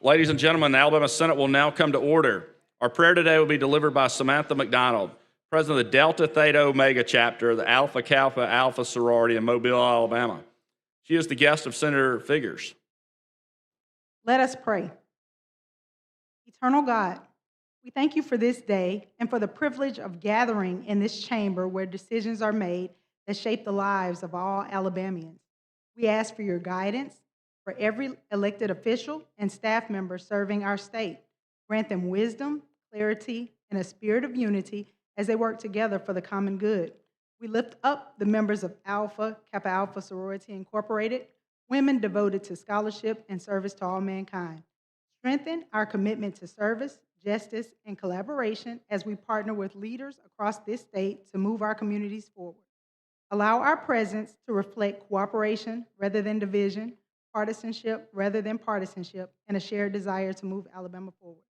Ladies and gentlemen, the Alabama Senate will now come to order. Our prayer today will be delivered by Samantha McDonald, president of the Delta Theta Omega chapter of the Alpha Kappa Alpha sorority in Mobile, Alabama. She is the guest of Senator Figures. Let us pray. Eternal God, we thank you for this day and for the privilege of gathering in this chamber where decisions are made that shape the lives of all Alabamians. We ask for your guidance for every elected official and staff member serving our state. Grant them wisdom, clarity, and a spirit of unity as they work together for the common good. We lift up the members of Alpha Kappa Alpha Sorority Incorporated, women devoted to scholarship and service to all mankind. Strengthen our commitment to service, justice, and collaboration as we partner with leaders across this state to move our communities forward. Allow our presence to reflect cooperation rather than division, partisanship rather than partisanship, and a shared desire to move Alabama forward.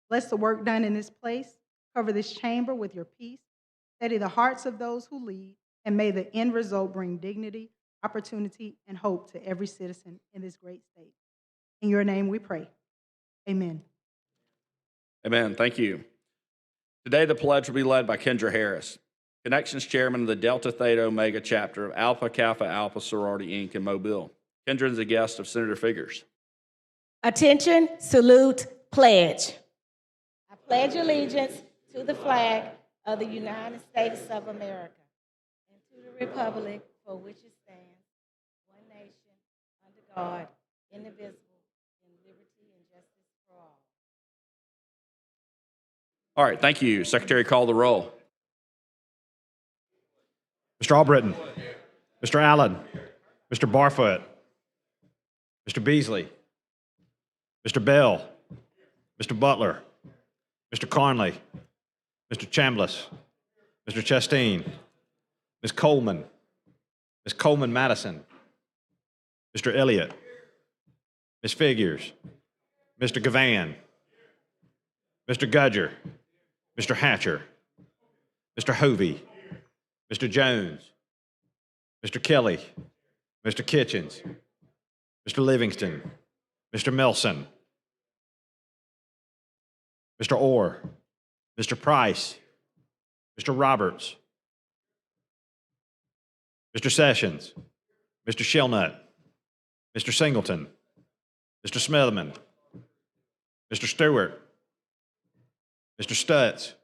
Bless the work done in this place. Cover this chamber with your peace. Steady the hearts of those who lead, and may the end result bring dignity, opportunity, and hope to every citizen in this great state. In your name we pray. Amen. Amen. Thank you. Today, the pledge will be led by Kendra Harris, Connections Chairman of the Delta Theta Omega chapter of Alpha Kappa Alpha Sorority, Inc. in Mobile. Kendra is a guest of Senator Figures. Attention, salute, pledge. I pledge allegiance to the flag of the United States of America and to the republic for which it stands, one nation, under God, indivisible, in liberty and justice for all. All right, thank you. Secretary, call the roll. Mr. Albritton, Mr. Allen, Mr. Barfoot, Mr. Beasley, Mr. Bell, Mr. Butler, Mr. Carnley, Mr. Chambliss, Mr. Chasteen, Ms. Coleman Madison, Mr. Elliott, Ms. Figures, Mr. Gavan, Mr. Gudger, Mr. Hatcher, Mr. Hovey, Mr. Jones, Mr. Kelly, Mr. Kitchens, Mr. Livingston, Mr. Milson, Mr. Orr, Mr. Price, Mr. Roberts, Mr. Sessions, Mr. Shellnut, Mr. Singleton, Mr. Smithman, Mr. Stewart, Mr. Stutz,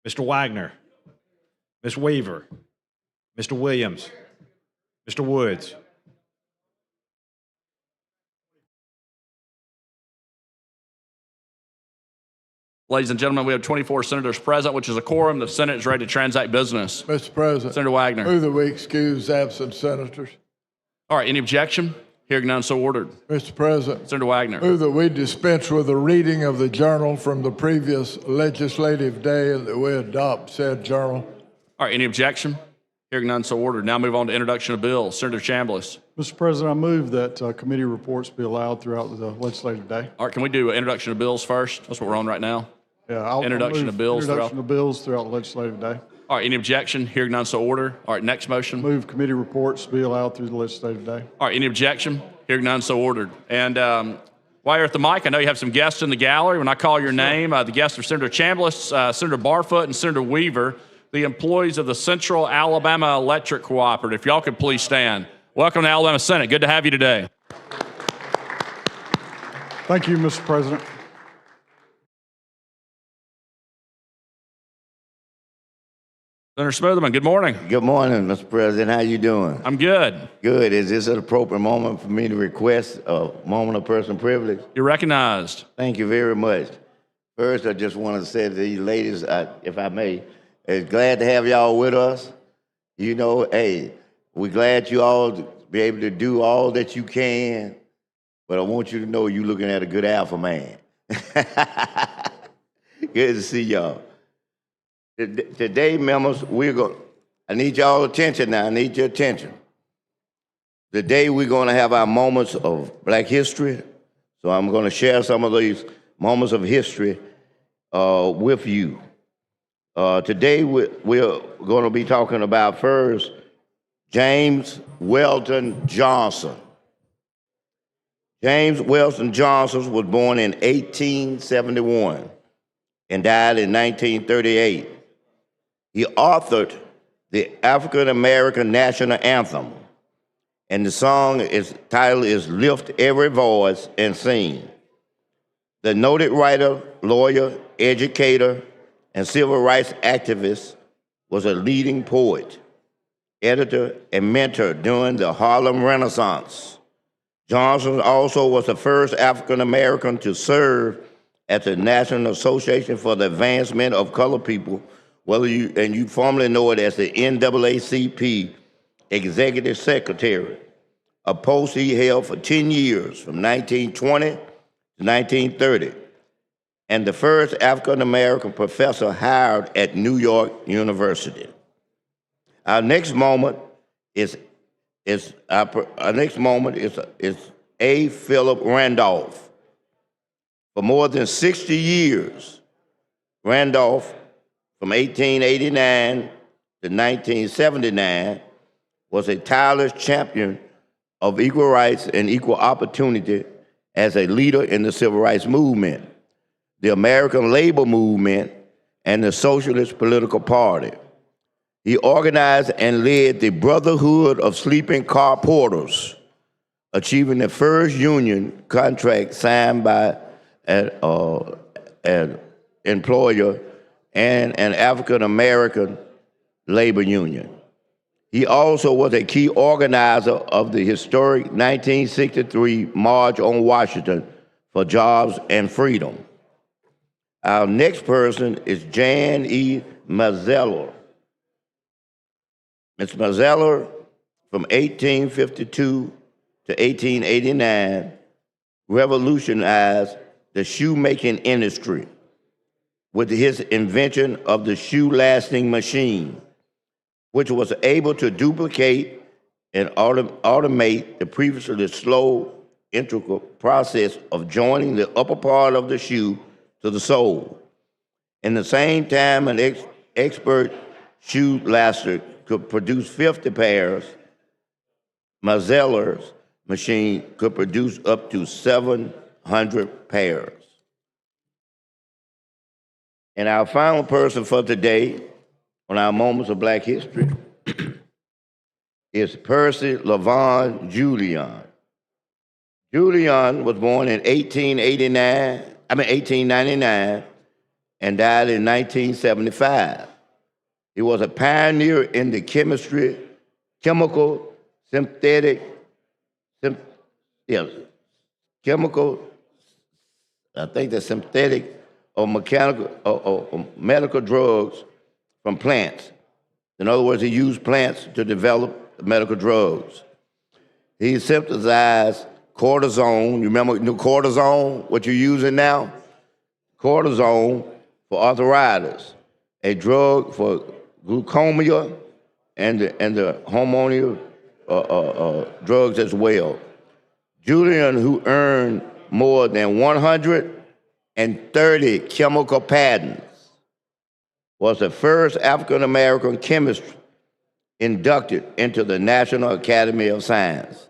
Mr. Wagner, Ms. Weaver, Mr. Williams, Mr. Woods. Ladies and gentlemen, we have 24 senators present, which is a quorum. The Senate is ready to transact business. Mr. President. Senator Wagner. Move that we excuse absent senators. All right, any objection? Hearing none, so ordered. Mr. President. Senator Wagner. Move that we dispense with the reading of the journal from the previous legislative day and that we adopt said journal. All right, any objection? Hearing none, so ordered. Now move on to introduction of bills. Senator Chambliss. Mr. President, I move that committee reports be allowed throughout the legislative day. All right, can we do introduction of bills first? That's what we're on right now. Yeah, Introduction of bills Introduction of bills throughout the legislative day. All right, any objection? Hearing none, so ordered. All right, next motion. Move committee reports be allowed through the legislative day. All right, any objection? Hearing none, so ordered. And while you're at the mic, I know you have some guests in the gallery. When I call your name, the guests are Senator Chambliss, Senator Barfoot, and Senator Weaver, the employees of the Central Alabama Electric Cooperative. If y'all could please stand. Welcome to Alabama Senate. Good to have you today. Thank you, Mr. President. Senator Smotherman, good morning. Good morning, Mr. President. How you doing? I'm good. Good. Is this an appropriate moment for me to request a moment of personal privilege? You're recognized. Thank you very much. First, I just want to say to these ladies, if I may, it's glad to have y'all with us. You know, hey, we're glad you all to be able to do all that you can, but I want you to know you're looking at a good alpha man. Good to see y'all. Today, members, I need y'all attention now. I need your attention. Today, we're going to have our moments of Black history. So I'm going to share some of these moments of history with you. Today, we're going to be talking about first James Weldon Johnson. James Wilson Johnson was born in 1871 and died in 1938. He authored the African American National Anthem, and the song title is Lift Every Voice and Sing. The noted writer, lawyer, educator, and civil rights activist was a leading poet, editor, and mentor during the Harlem Renaissance. Johnson also was the first African American to serve at the National Association for the Advancement of Colored People, you formerly know it as the NAACP Executive Secretary, a post he held for 10 years from 1920 to 1930, and the first African American professor hired at New York University. Our next moment is A. Philip Randolph. For more than 60 years, Randolph, from 1889 to 1979, was a tireless champion of equal rights and equal opportunity as a leader in the civil rights movement, the American labor movement, and the Socialist Political Party. He organized and led the Brotherhood of Sleeping Car Porters, achieving the first union contract signed by an employer and an African-American labor union. He also was a key organizer of the historic 1963 March on Washington for Jobs and Freedom. Our next person is Jan E. Mazeller. Ms. Mazeller, from 1852 to 1889, revolutionized the shoemaking industry with his invention of the shoe-lasting machine, which was able to duplicate and automate the previously slow, intricate process of joining the upper part of the shoe to the sole. In the same time, an expert shoe laster could produce 50 pairs, Mazeller's machine could produce up to 700 pairs. And our final person for today on our Moments of Black History is Percy LaVon Julian. Julian was born in 1899 and died in 1975. He was a pioneer in the chemical, synthetic or mechanical or medical drugs from plants. In other words, he used plants to develop medical drugs. He synthesized cortisone. You remember cortisone, what you're using now? Cortisone for arthritis, a drug for glaucoma and the hormonal drugs as well. Julian, who earned more than 130 chemical patents, was the first African-American chemist inducted into the National Academy of Science.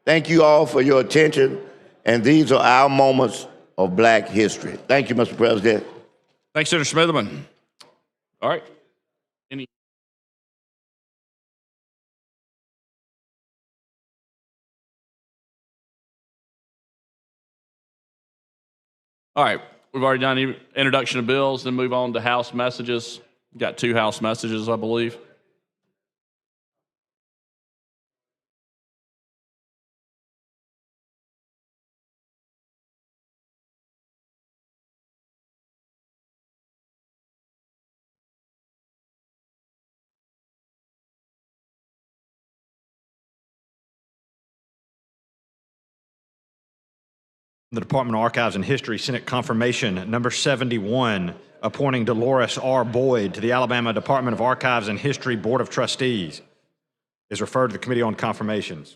Thank you all for your attention, and these are our moments of Black history. Thank you, Mr. President. Thanks, Senator Smitherman. All right. All right, we've already done the introduction of bills, then move on to House messages. We've got 2 House messages, I believe. The Department of Archives and History, Senate Confirmation number 71, appointing Dolores R. Boyd to the Alabama Department of Archives and History Board of Trustees, is referred to the Committee on Confirmations.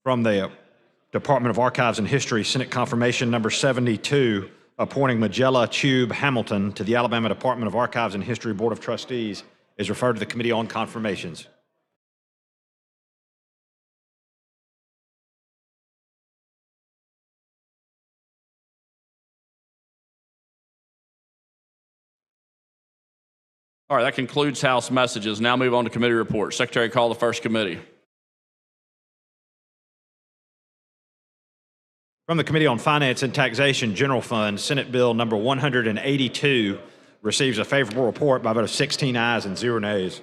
From the Department of Archives and History, Senate Confirmation number 72, appointing Magella Chube Hamilton to the Alabama Department of Archives and History Board of Trustees is referred to the Committee on Confirmations. All right, that concludes House messages. Now move on to committee reports. Secretary, call the first committee. From the Committee on Finance and Taxation, General Fund, Senate Bill number 182 receives a favorable report by a vote of 16 ayes and 0 nays.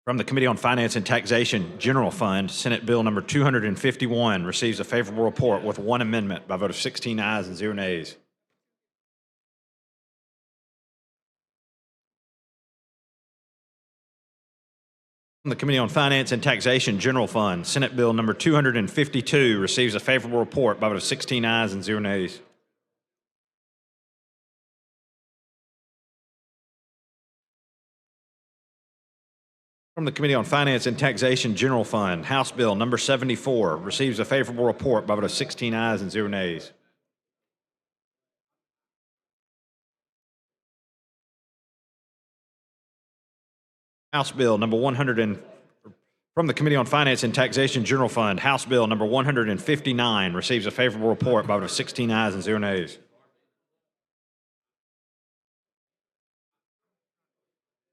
From the Committee on Finance and Taxation, General Fund, Senate Bill number 251 receives a favorable report with one amendment by a vote of 16 ayes and 0 nays. From the Committee on Finance and Taxation, General Fund, Senate Bill number 252 receives a favorable report by a vote of 16 ayes and 0 nays. From the Committee on Finance and Taxation, General Fund, House Bill number 74 receives a favorable report by a vote of 16 ayes and 0 nays. House Bill number 100 from the Committee on Finance and Taxation, General Fund, House Bill number 159 receives a favorable report by a vote of 16 ayes and 0 nays.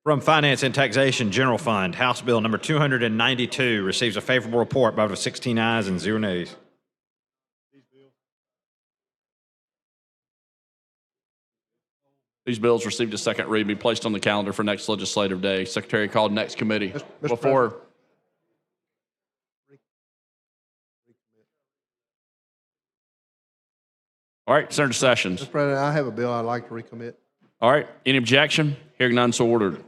From Finance and Taxation, General Fund, House Bill number 292 receives a favorable report by a vote of 16 ayes and 0 nays. These bills received a second read and be placed on the calendar for next legislative day. Secretary, called next committee. Mr. All right, Senator Sessions. Mr. President, I have a bill I'd like to recommit. All right, any objection? Hearing none, so ordered.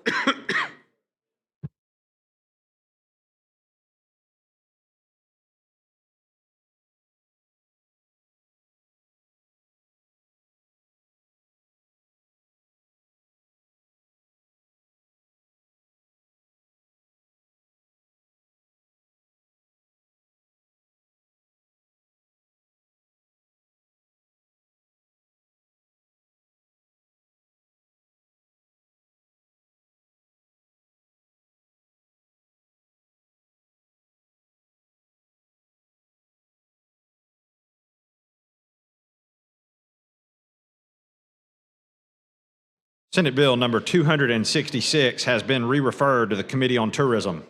Senate Bill number 266 has been re-referred to the Committee on Tourism.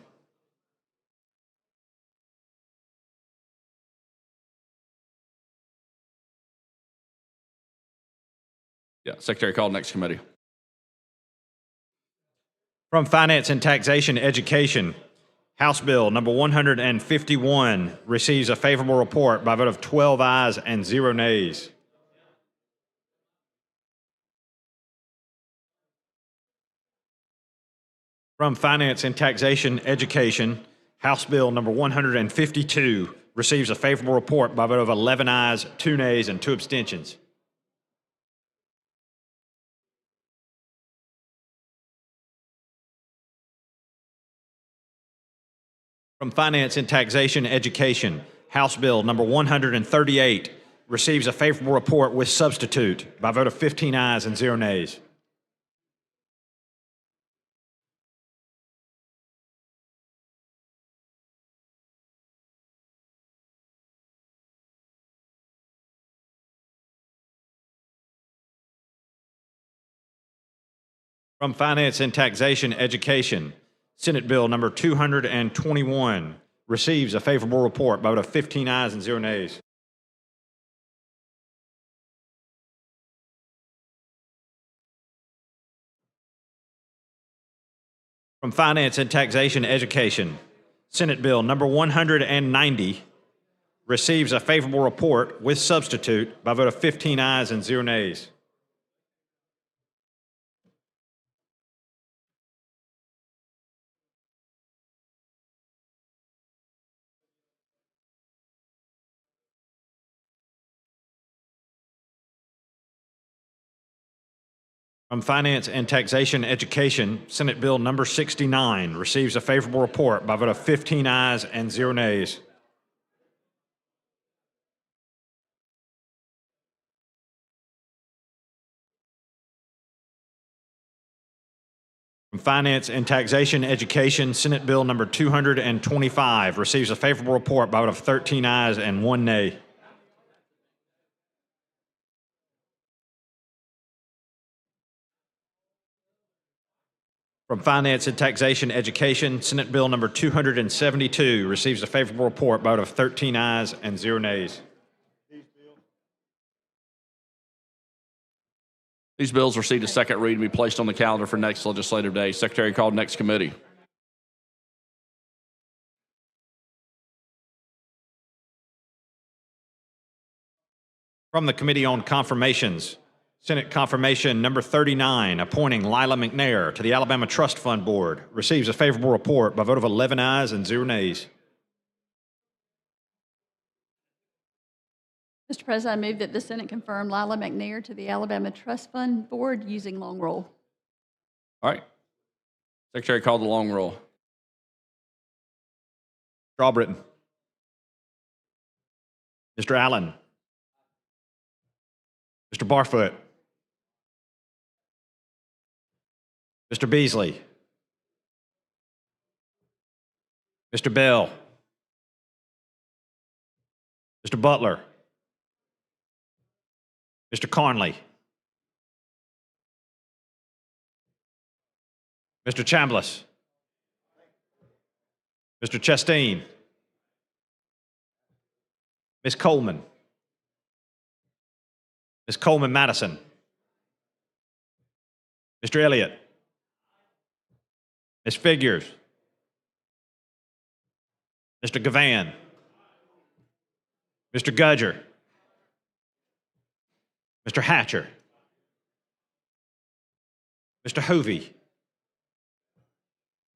Yeah, Secretary, called next committee. From Finance and Taxation, Education, House Bill number 151 receives a favorable report by a vote of 12 ayes and 0 nays. From Finance and Taxation, Education, House Bill number 152 receives a favorable report by a vote of 11 ayes, 2 nays, and 2 abstentions. From Finance and Taxation, Education, House Bill number 138 receives a favorable report with substitute by a vote of 15 ayes and 0 nays. From Finance and Taxation, Education, Senate Bill number 221 receives a favorable report by a vote of 15 ayes and 0 nays. From Finance and Taxation, Education, Senate Bill number 190 receives a favorable report with substitute by a vote of 15 ayes and 0 nays. From Finance and Taxation Education, Senate Bill number 69 receives a favorable report by a vote of 15 ayes and 0 nays. From Finance and Taxation Education, Senate Bill number 225 receives a favorable report by a vote of 13 ayes and 1 nay. From Finance and Taxation Education, Senate Bill number 272 receives a favorable report by a vote of 13 ayes and 0 nays. These bills received a second read and be placed on the calendar for next legislative day. Secretary called next committee. From the Committee on Confirmations, Senate Confirmation number 39, appointing Lila McNair to the Alabama Trust Fund Board, receives a favorable report by a vote of 11 ayes and 0 nays. Mr. President, I move that the Senate confirm Lila McNair to the Alabama Trust Fund Board using long roll. All right. Secretary called the long roll. Mr. Albritton. Mr. Allen. Mr. Barfoot. Mr. Beasley. Mr. Bell. Mr. Butler. Mr. Conley. Mr. Chambliss. Mr. Chastain. Ms. Coleman. Ms. Coleman Madison. Mr. Elliott. Ms. Figures. Mr. Gavan. Mr. Gudger. Mr. Hatcher. Mr. Hovey.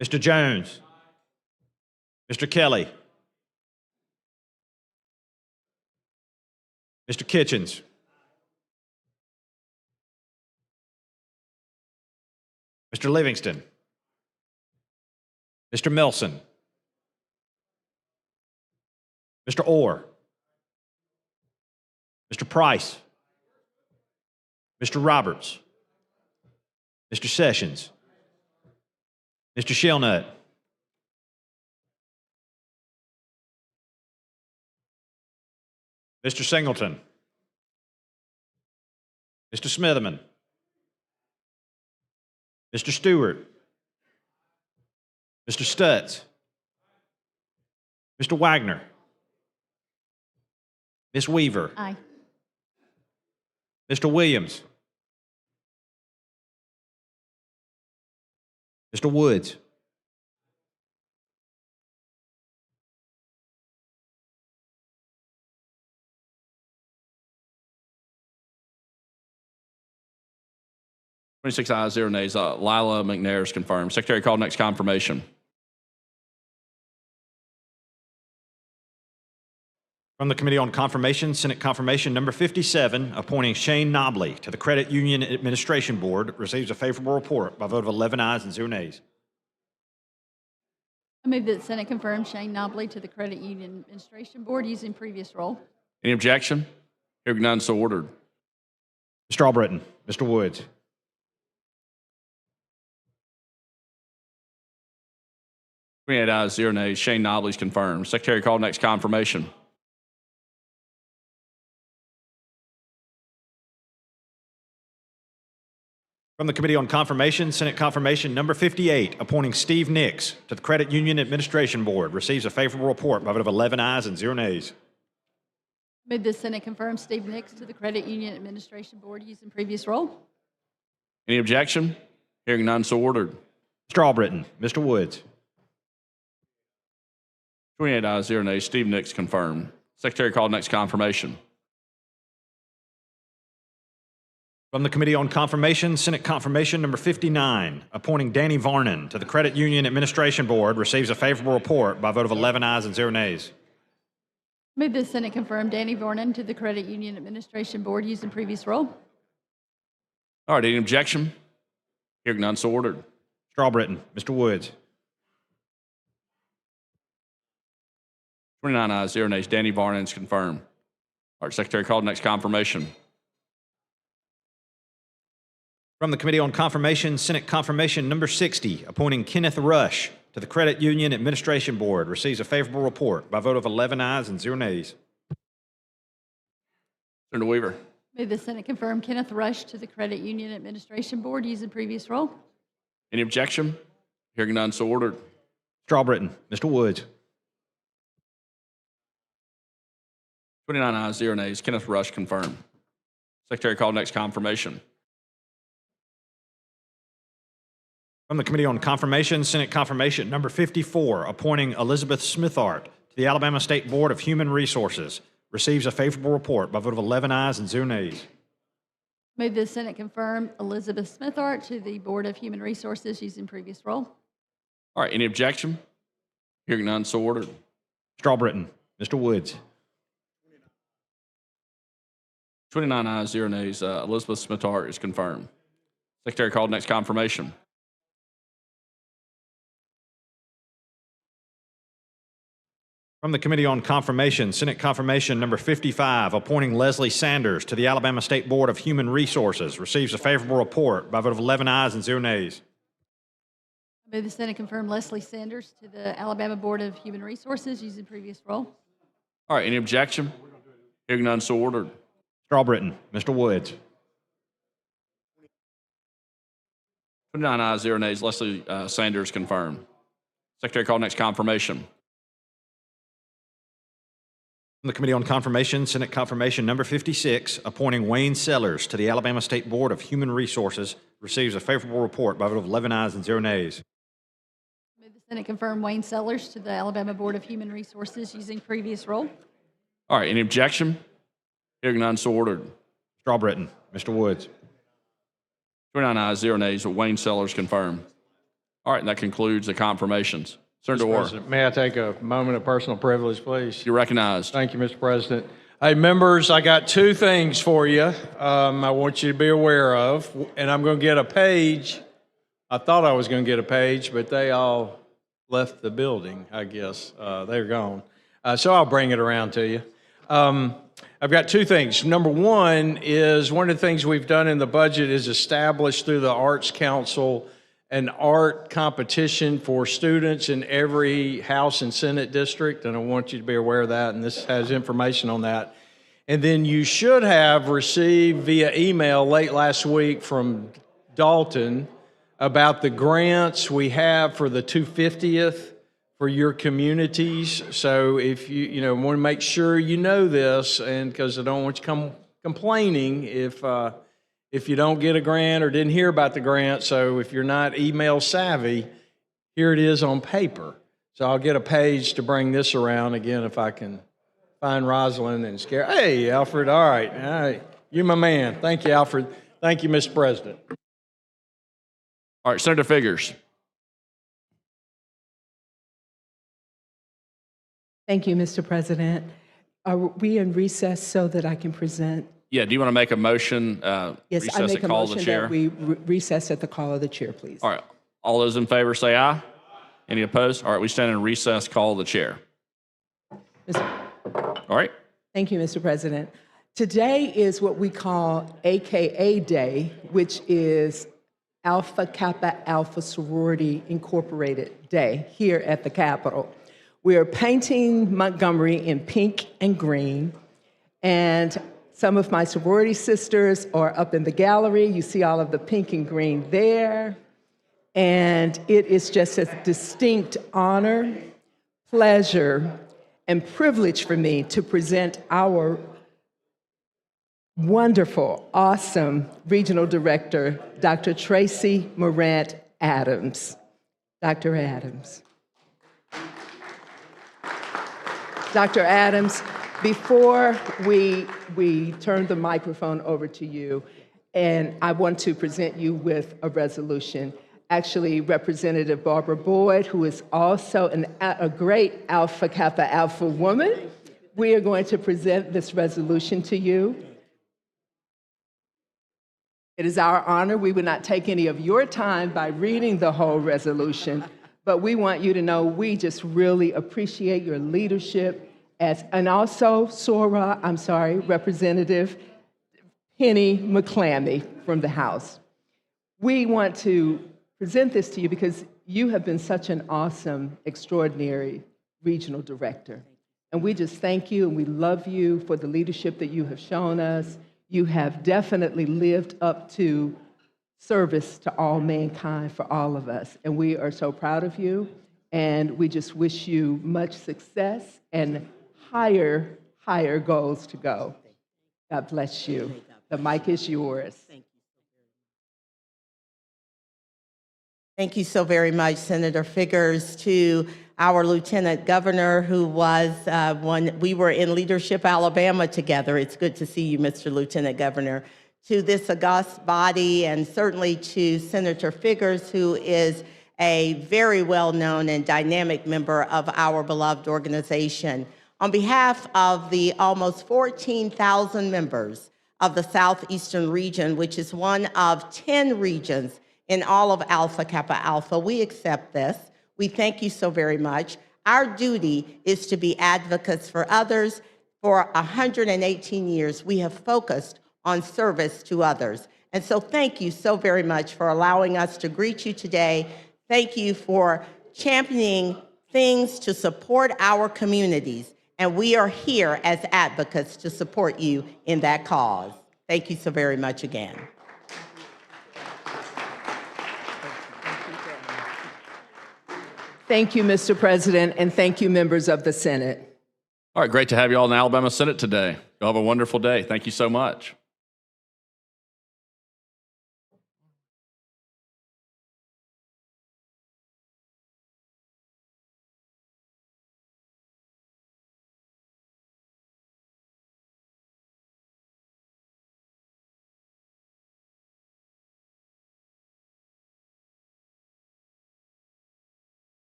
Mr. Jones. Mr. Kelly. Mr. Kitchens. Mr. Livingston. Mr. Milson. Mr. Orr. Mr. Price. Mr. Roberts. Mr. Sessions. Mr. Shellnut. Mr. Singleton. Mr. Smitherman. Mr. Stewart. Mr. Stutz. Mr. Wagner. Ms. Weaver. Aye. Mr. Williams. Mr. Woods. Twenty-six ayes, 0 nays. Lila McNair is confirmed. Secretary called next confirmation. From the Committee on Confirmation, Senate Confirmation number 57, appointing Shane Nobley to the Credit Union Administration Board, receives a favorable report by a vote of 11 ayes and 0 nays. I move that the Senate confirm Shane Nobley to the Credit Union Administration Board using previous role. Any objection? Hearing none, so ordered. Mr. Albritton. Mr. Woods. Twenty-eight ayes, 0 nays. Shane Nobley is confirmed. Secretary called next confirmation. From the Committee on Confirmation, Senate Confirmation number 58, appointing Steve Nix to the Credit Union Administration Board, receives a favorable report by a vote of 11 ayes and 0 nays. Move the Senate confirm Steve Nix to the Credit Union Administration Board using previous role. Any objection? Hearing none, so ordered. Mr. Albritton. Mr. Woods. 28 ayes, 0 nays. Steve Nix confirmed. Secretary called next confirmation. From the Committee on Confirmation, Senate Confirmation number 59, appointing Danny Varnon to the Credit Union Administration Board, receives a favorable report by a vote of 11 ayes and 0 nays. Move the Senate confirm Danny Vernon to the Credit Union Administration Board using previous role. All right, any objection? Hearing none, so ordered. Strawbritton. Mr. Woods. 29 ayes, 0 nays. Danny Varnon is confirmed. All right, Secretary, call the next confirmation. From the Committee on Confirmation, Senate Confirmation Number 60, appointing Kenneth Rush to the Credit Union Administration Board, receives a favorable report by a vote of 11 ayes and 0 nays. Senator Weaver. Move the Senate confirm Kenneth Rush to the Credit Union Administration Board using previous role. Any objection? Hearing none, so ordered. Strawbritton. Mr. Woods. 29 ayes, 0 nays. Kenneth Rush confirmed. Secretary, call the next confirmation. From the Committee on Confirmation, Senate Confirmation Number 54, appointing Elizabeth Smithart to the Alabama State Board of Human Resources, receives a favorable report by a vote of 11 ayes and 0 nays. Move the Senate confirm Elizabeth Smithart to the Board of Human Resources using previous role. All right, any objection? Hearing none, so ordered. Strawbritton. Mr. Woods. 29 ayes, 0 nays. Elizabeth Smithart is confirmed. Secretary, call the next confirmation. From the Committee on Confirmation, Senate Confirmation Number 55, appointing Leslie Sanders to the Alabama State Board of Human Resources, receives a favorable report by a vote of 11 ayes and 0 nays. Move the Senate confirm Leslie Sanders to the Alabama Board of Human Resources using previous role. All right, any objection? Hearing none, so ordered. Strawbritton. Mr. Woods. 29 ayes, 0 nays. Leslie Sanders confirmed. Secretary, call next confirmation. From the Committee on Confirmation, Senate Confirmation Number 56, appointing Wayne Sellers to the Alabama State Board of Human Resources, receives a favorable report by a vote of 11 ayes and 0 nays. Move the Senate confirm Wayne Sellers to the Alabama Board of Human Resources using previous role. All right, any objection? Hearing none, so ordered. Strawbritton. Mr. Woods. 29 ayes, 0 nays. Wayne Sellers confirmed. All right, and that concludes the confirmations. Senator Mr. Orr, President, may I take a moment of personal privilege, please? you're recognized. Thank you, Mr. President. Hey, members, I got two things for you I want you to be aware of, and I'm going to get a page. I thought I was going to get a page, but they all left the building, I guess. They're gone. So I'll bring it around to you. I've got two things. Number one is one of the things we've done in the budget is establish through the Arts Council an art competition for students in every House and Senate district, and I want you to be aware of that, and this has information on that. And then you should have received via email late last week from Dalton about the grants we have for the 250th for your communities. So if you want to make sure you know this, and because I don't want you to come complaining if you don't get a grant or didn't hear about the grant. So if you're not email savvy, here it is on paper. So I'll get a page to bring this around again if I can find Rosalind and scare. Hey, Alfred, all right. You're my man. Thank you, Alfred. Thank you, Mr. President. All right, Senator Figures. Thank you, Mr. President. Are we in recess so that I can present? Yeah, do you want to make a motion? Yes, I recess make at a call of the motion chair? that we recess at the call of the chair, please. All right, all those in favor say aye. Any opposed? All right, we stand in recess, call of the chair. All right. Thank you, Mr. President. Today is what we call AKA Day, which is Alpha Kappa Alpha Sorority Incorporated Day here at the Capitol. We are painting Montgomery in pink and green, and some of my sorority sisters are up in the gallery. You see all of the pink and green there. And it is just a distinct honor, pleasure, and privilege for me to present our wonderful, awesome regional director, Dr. Tracy Morant Adams. Dr. Adams. Dr. Adams, before we turn the microphone over to you, and I want to present you with a resolution. Actually, Representative Barbara Boyd, who is also a great Alpha Kappa Alpha woman, we are going to present this resolution to you. It is our honor. We would not take any of your time by reading the whole resolution, but we want you to know we just really appreciate your leadership and also Representative Penny McClammy from the House. We want to present this to you because you have been such an awesome, extraordinary regional director. And we just thank you and we love you for the leadership that you have shown us. You have definitely lived up to service to all mankind for all of us. And we are so proud of you. And we just wish you much success and higher goals to go. God bless you. The mic is yours. Thank you so very much, Senator Figurs. To our Lieutenant Governor, who was when we were in Leadership Alabama together. It's good to see you, Mr. Lieutenant Governor. To this august body, and certainly to Senator Figurs, who is a very well-known and dynamic member of our beloved organization. On behalf of the almost 14,000 members of the Southeastern region, which is one of 10 regions in all of Alpha Kappa Alpha, we accept this. We thank you so very much. Our duty is to be advocates for others. For 118 years, we have focused on service to others. And so thank you so very much for allowing us to greet you today. Thank you for championing things to support our communities. And we are here as advocates to support you in that cause. Thank you so very much again. Thank you, Mr. President, and thank you, members of the Senate. All right, great to have you all in the Alabama Senate today. You'll have a wonderful day. Thank you so much.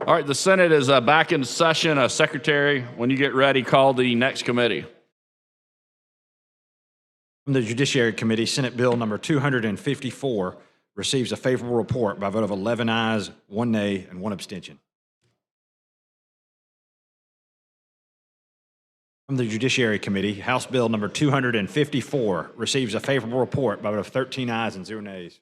All right, the Senate is back in session. Secretary, when you get ready, call the next committee. From the Judiciary Committee, Senate Bill number 254 receives a favorable report by a vote of 11 ayes, 1 nay, and 1 abstention. From the Judiciary Committee, House Bill number 254 receives a favorable report by a vote of 13 ayes and 0 nays.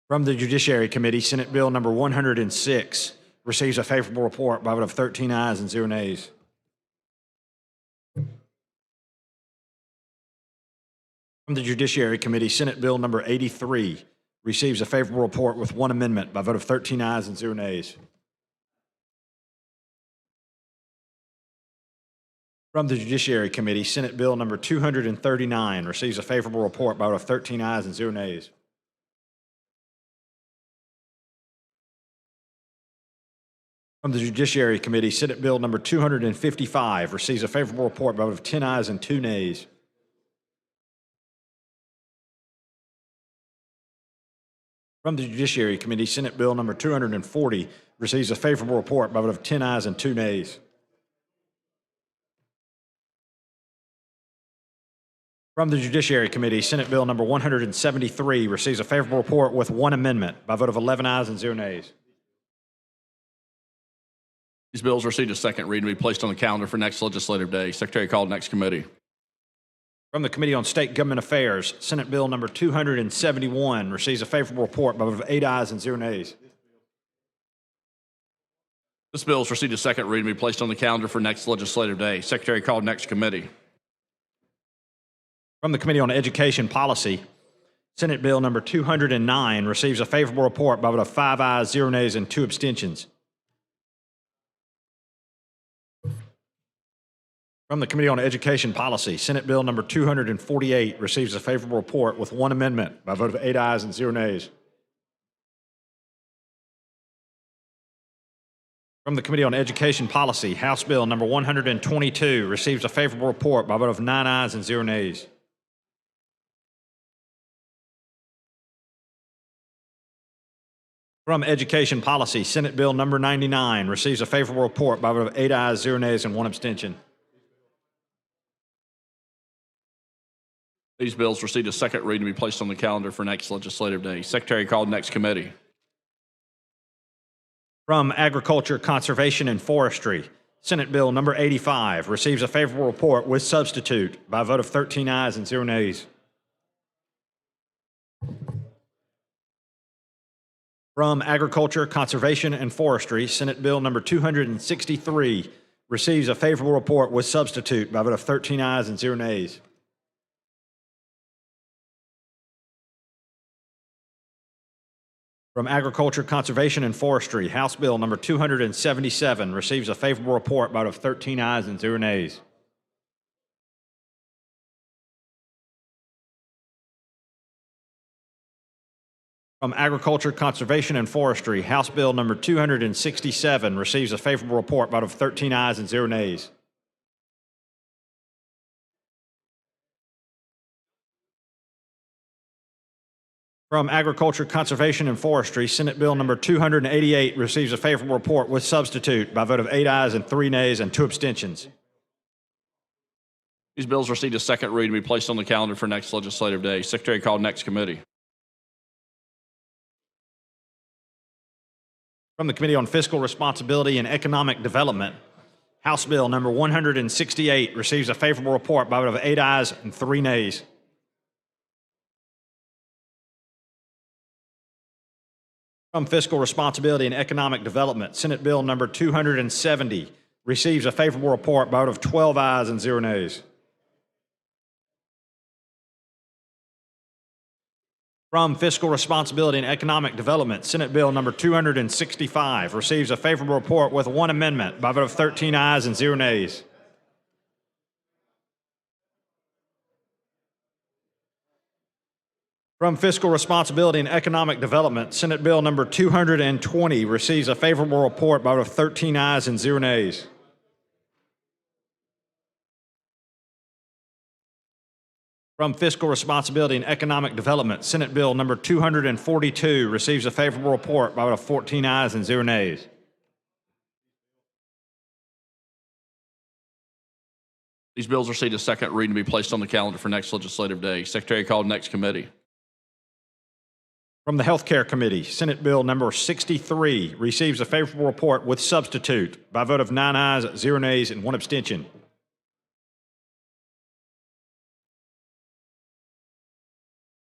From the Judiciary Committee, Senate Bill number 106 receives a favorable report by a vote of 13 ayes and 0 nays. From the Judiciary Committee, Senate Bill number 83 receives a favorable report with 1 amendment by a vote of 13 ayes and 0 nays. From the Judiciary Committee, Senate Bill number 239 receives a favorable report by a vote of 13 ayes and 0 nays. From the Judiciary Committee, Senate Bill number 255 receives a favorable report by a vote of 10 ayes and 2 nays. From the Judiciary Committee, Senate Bill number 240 receives a favorable report by a vote of 10 ayes and 2 nays. From the Judiciary Committee, Senate Bill number 173 receives a favorable report with 1 amendment by a vote of 11 ayes and 0 nays. These bills received a second reading and be placed on the calendar for next legislative day. Secretary, call the next committee. From the Committee on State Government Affairs, Senate Bill number 271 receives a favorable report by a vote of 8 ayes and 0 nays. This bill has received a second reading and be placed on the calendar for next legislative day. Secretary, call the next committee. From the Committee on Education Policy, Senate Bill number 209 receives a favorable report by a vote of 5 ayes, 0 nays, and 2 abstentions. From the Committee on Education Policy, Senate Bill number 248 receives a favorable report with 1 amendment by a vote of 8 ayes and 0 nays. From the Committee on Education Policy, House Bill number 122 receives a favorable report by a vote of 9 ayes and 0 nays. From Education Policy, Senate Bill number 99 receives a favorable report by a vote of 8 ayes, 0 nays, and 1 abstention. These bills received a second reading and be placed on the calendar for next legislative day. Secretary, call the next committee. From Agriculture, Conservation, and Forestry, Senate Bill number 85 receives a favorable report with substitute by a vote of 13 ayes and 0 nays. From Agriculture, Conservation, and Forestry, Senate Bill number 263 receives a favorable report with substitute by a vote of 13 ayes and 0 nays. From Agriculture, Conservation, and Forestry, House Bill number 277 receives a favorable report by a vote of 13 ayes and 0 nays. From Agriculture, Conservation, and Forestry, House Bill number 267 receives a favorable report by a vote of 13 ayes and 0 nays. From Agriculture, Conservation, and Forestry, Senate Bill number 288 receives a favorable report with substitute by a vote of 8 ayes and 3 nays and 2 abstentions. These bills received a second reading and be placed on the calendar for next legislative day. Secretary, call the next committee. From the Committee on Fiscal Responsibility and Economic Development, House Bill number 168 receives a favorable report by a vote of 8 ayes and 3 nays. From Fiscal Responsibility and Economic Development, Senate Bill number 270 receives a favorable report by a vote of 12 ayes and 0 nays. From Fiscal Responsibility and Economic Development, Senate Bill number 265 receives a favorable report with 1 amendment by a vote of 13 ayes and 0 nays. From Fiscal Responsibility and Economic Development, Senate Bill number 220 receives a favorable report by a vote of 13 ayes and 0 nays. From Fiscal Responsibility and Economic Development, Senate Bill number 242 receives a favorable report by a vote of 14 ayes and 0 nays. These bills receive a second reading to be placed on the calendar for next legislative day. Secretary called next committee. From the Healthcare Committee, Senate Bill number 63 receives a favorable report with substitute by a vote of 9 ayes, 0 nays, and 1 abstention.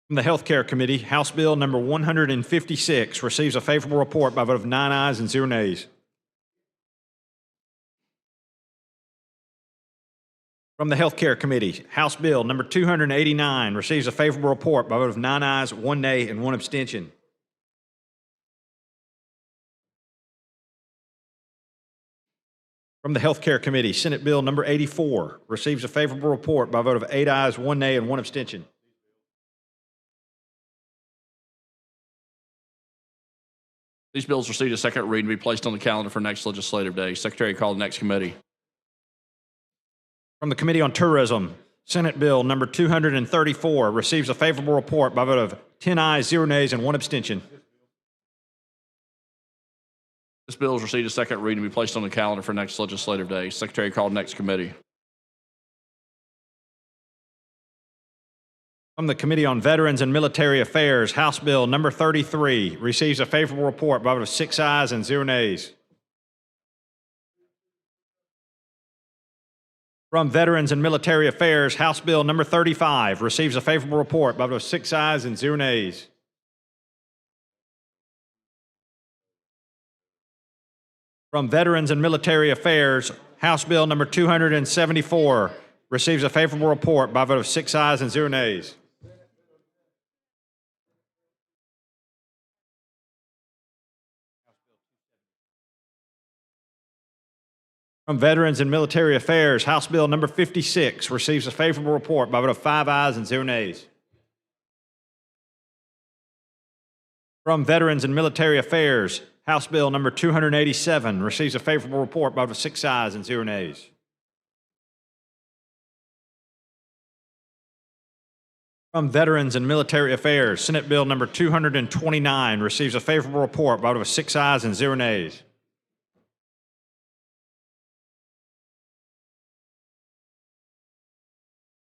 From the Healthcare Committee, House Bill number 156 receives a favorable report by a vote of 9 ayes and 0 nays. From the Healthcare Committee, House Bill number 289 receives a favorable report by a vote of 9 ayes, 1 nay, and 1 abstention. From the Healthcare Committee, Senate Bill number 84 receives a favorable report by a vote of 8 ayes, 1 nay, and 1 abstention. These bills received a second reading to be placed on the calendar for next legislative day. Secretary called next committee. From the Committee on Tourism, Senate Bill number 234 receives a favorable report by a vote of 10 ayes, 0 nays, and 1 abstention. This bill has received a second reading to be placed on the calendar for next legislative day. Secretary called next committee. From the Committee on Veterans and Military Affairs, House Bill number 33 receives a favorable report by a vote of 6 ayes and 0 nays. From Veterans and Military Affairs, House Bill number 35 receives a favorable report by a vote of 6 ayes and 0 nays. From Veterans and Military Affairs, House Bill number 274 receives a favorable report by a vote of 6 ayes and 0 nays. From Veterans and Military Affairs, House Bill number 56 receives a favorable report by a vote of 5 ayes and 0 nays. From Veterans and Military Affairs, House Bill number 287 receives a favorable report by a vote of 6 ayes and 0 nays. From Veterans and Military Affairs, Senate Bill number 229 receives a favorable report by a vote of 6 ayes and 0 nays.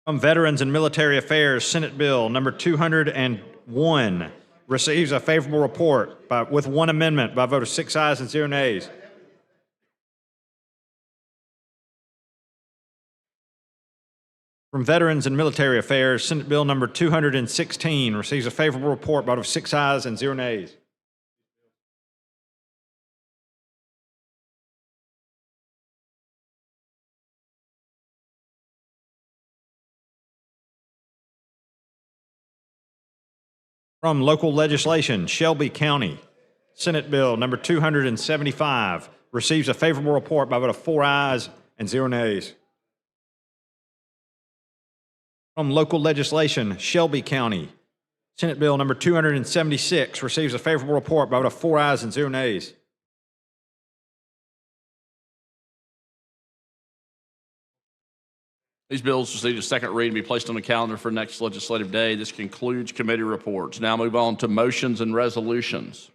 From Veterans and Military Affairs, Senate Bill number 201 receives a favorable report with 1 amendment by a vote of 6 ayes and 0 nays. From Veterans and Military Affairs, Senate Bill number 216 receives a favorable report by a vote of 6 ayes and 0 nays. From Local Legislation, Shelby County, Senate Bill number 275 receives a favorable report by a vote of 4 ayes and 0 nays. From Local Legislation, Shelby County, Senate Bill number 276 receives a favorable report by a vote of 4 ayes and 0 nays. These bills received a second reading to be placed on the calendar for next legislative day. This concludes committee reports. Now move on to motions and resolutions.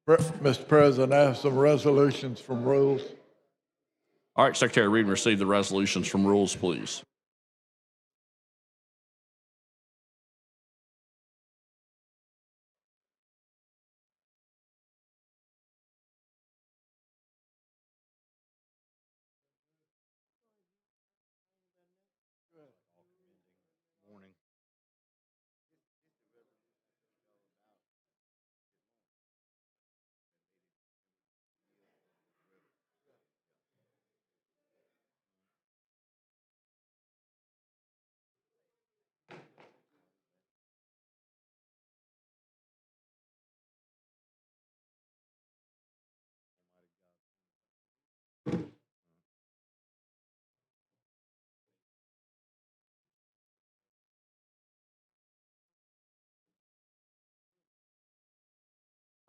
Mr. President, I have some resolutions from rules. All right, Secretary, read and receive the resolutions from rules, please.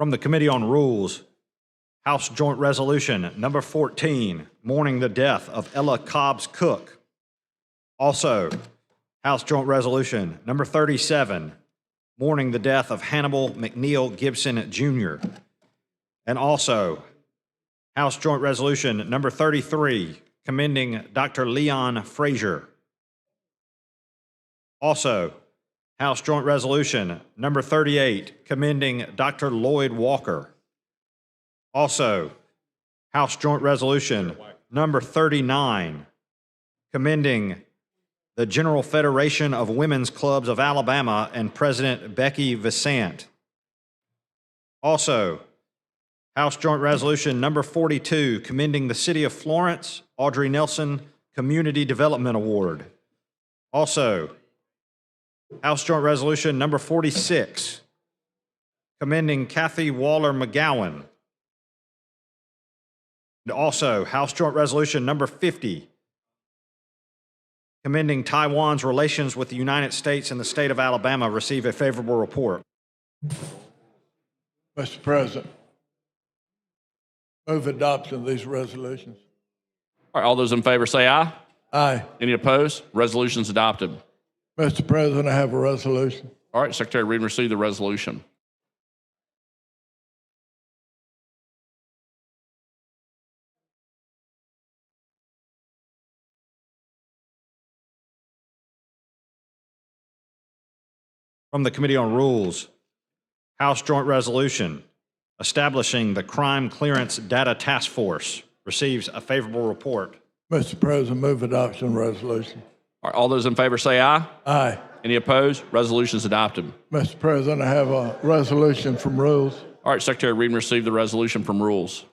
From the Committee on Rules, House Joint Resolution number 14, mourning the death of Ella Cobbs Cook. Also, House Joint Resolution number 37, mourning the death of Hannibal McNeil Gibson Jr. And also, House Joint Resolution number 33, commending Dr. Leon Frazier. Also, House Joint Resolution number 38, commending Dr. Lloyd Walker. Also, House Joint Resolution number 39, commending the General Federation of Women's Clubs of Alabama and President Becky Vissant. Also, House Joint Resolution number 42, commending the City of Florence Audrey Nelson Community Development Award. Also, House Joint Resolution number 46, commending Kathy Waller McGowan. And also, House Joint Resolution number 50, commending Taiwan's relations with the United States and the state of Alabama, receive a favorable report. Mr. President, move adoption of these resolutions. All right, all those in favor say aye. Aye. Any opposed? Resolution's adopted. Mr. President, I have a resolution. All right, Secretary, read and receive the resolution. From the Committee on Rules, House Joint Resolution establishing the Crime Clearance Data Task Force receives a favorable report. Mr. President, move adoption resolution. All right, all those in favor say aye. Aye. Any opposed? Resolution is adopted. Mr. President, I have a resolution from Rules. All right, Secretary, read and receive the resolution from Rules.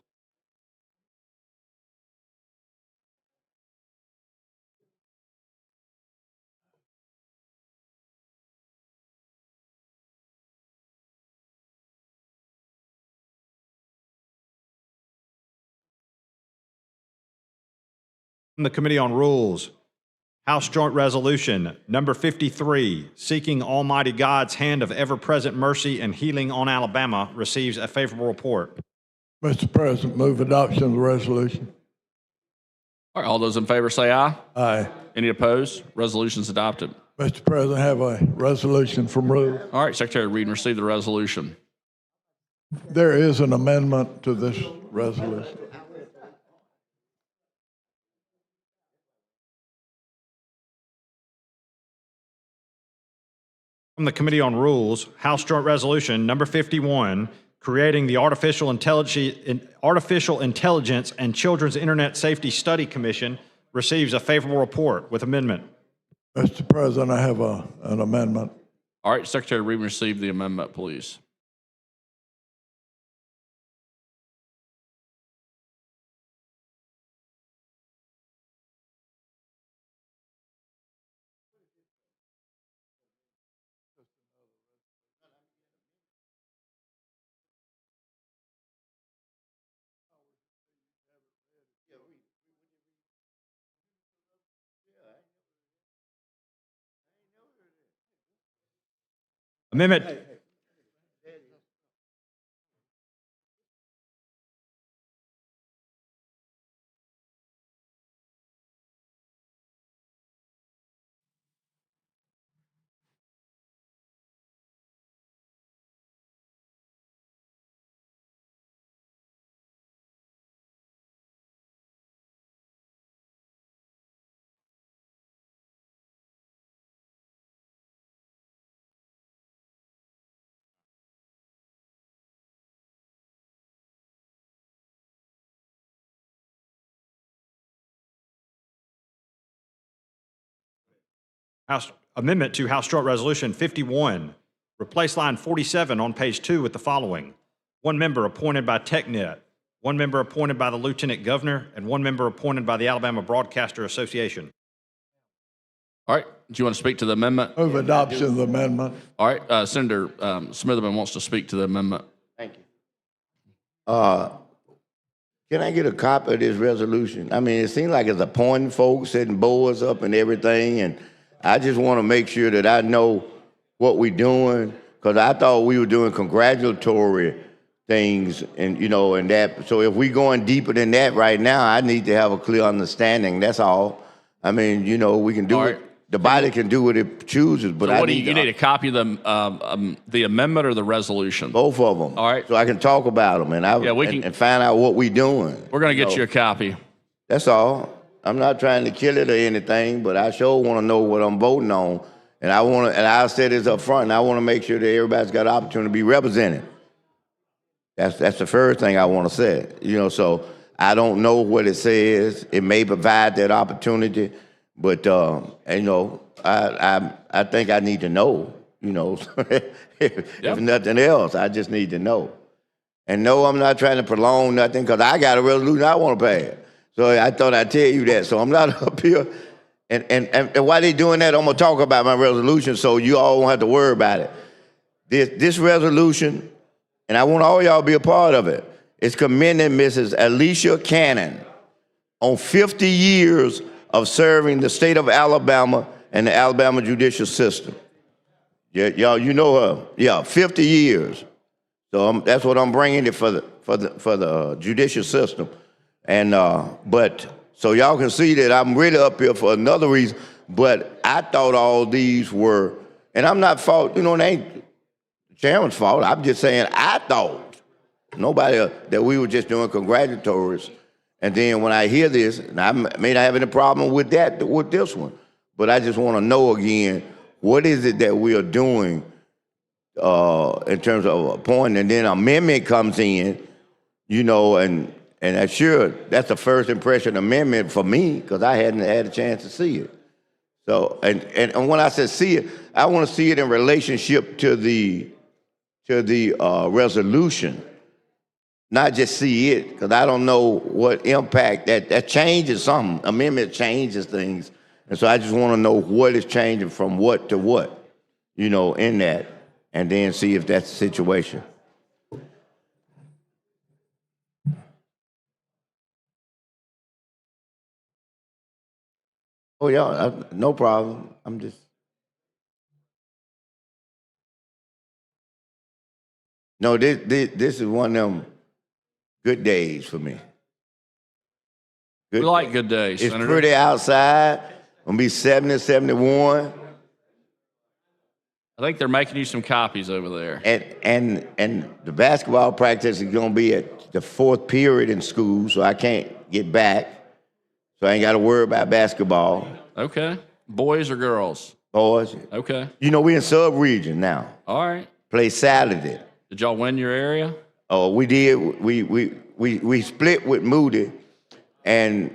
From the Committee on Rules, House Joint Resolution number 53, seeking Almighty God's hand of ever-present mercy and healing on Alabama, receives a favorable report. Mr. President, move adoption of the resolution. All right, all those in favor say aye. Aye. Any opposed? Resolution is adopted. Mr. President, I have a resolution from Rules. All right, Secretary, read and receive the resolution. There is an amendment to this resolution. From the Committee on Rules, House Joint Resolution number 51, creating the Artificial Intelligence and Children's Internet Safety Study Commission, receives a favorable report with amendment. Mr. President, I have an amendment. All right, Secretary, read and receive the amendment, please. Amendment. Amendment to House Joint Resolution 51. Replace line 47 on page 2 with the following. One member appointed by TechNet, one member appointed by the Lieutenant Governor, and one member appointed by the Alabama Broadcaster Association. All right, do you want to speak to the amendment? Move adoption of the amendment. All right, Senator Smitherman wants to speak to the amendment. Thank you. Can I get a copy of this resolution? I mean, it seems like it's appointing folks, setting boards up and everything, and I just want to make sure that I know what we're doing, because I thought we were doing congratulatory things, and you know, and that. So if we going deeper than that right now, I need to have a clear understanding. That's all. I mean, you know, we can do All it. right. The body can do what it chooses, but So I what do need you need a copy of the amendment or the resolution? both of them. All right. So I can talk about them and find out what we doing. We're going to get know? you a copy. That's all. I'm not trying to kill it or anything, but I sure want to know what I'm voting on. And I want to, and I'll say this up front, and I want to make sure that everybody's got an opportunity to be represented. That's the first thing I want to say. You know, so I don't know what it says. It may provide that opportunity, but you know, I think I need to know. You know, if nothing else, I just need to know. And no, I'm not trying to prolong nothing because I got a resolution I want to pass. So I thought I'd tell you that. So I'm not up here. And while they doing that, I'm going to talk about my resolution so you all won't have to worry about it. This resolution, and I want all y'all to be a part of it, is commending Mrs. Alicia Cannon on 50 years of serving the state of Alabama and the Alabama judicial system. Yeah, y'all, you know her. Yeah, 50 years. So that's what I'm bringing it for the judicial system. And but so y'all can see that I'm really up here for another reason. But I thought all these were, and I'm not fault. You know, it ain't the chairman's fault. I'm just saying I thought nobody that we were just doing congratulatories. And then when I hear this, and I may not have any problem with that with this one, but I just want to know again, what is it that we are doing in terms of appointing, and then amendment comes in, you know, and sure, that's the first impression amendment for me because I hadn't had a chance to see it. So, and when I said see it, I want to see it in relationship to the resolution, not just see it, because I don't know what impact that changes something. Amendment changes things, and so I just want to know what is changing from what to what, you know, in that, and then see if that's the situation. Oh yeah, no problem. I'm just. No, this is one of them good days for me. We like good days, It's Senator. pretty outside. Gonna be 70, 71. I think they're making you some copies over there. And the basketball practice is gonna be at the fourth period in school, so I can't get back. So I ain't got to worry about basketball. Okay. Boys or girls? Boys. Okay. You know, we in sub-region now. All right. Play Saturday. Did y'all win your area? Oh, we did. We split with Moody, and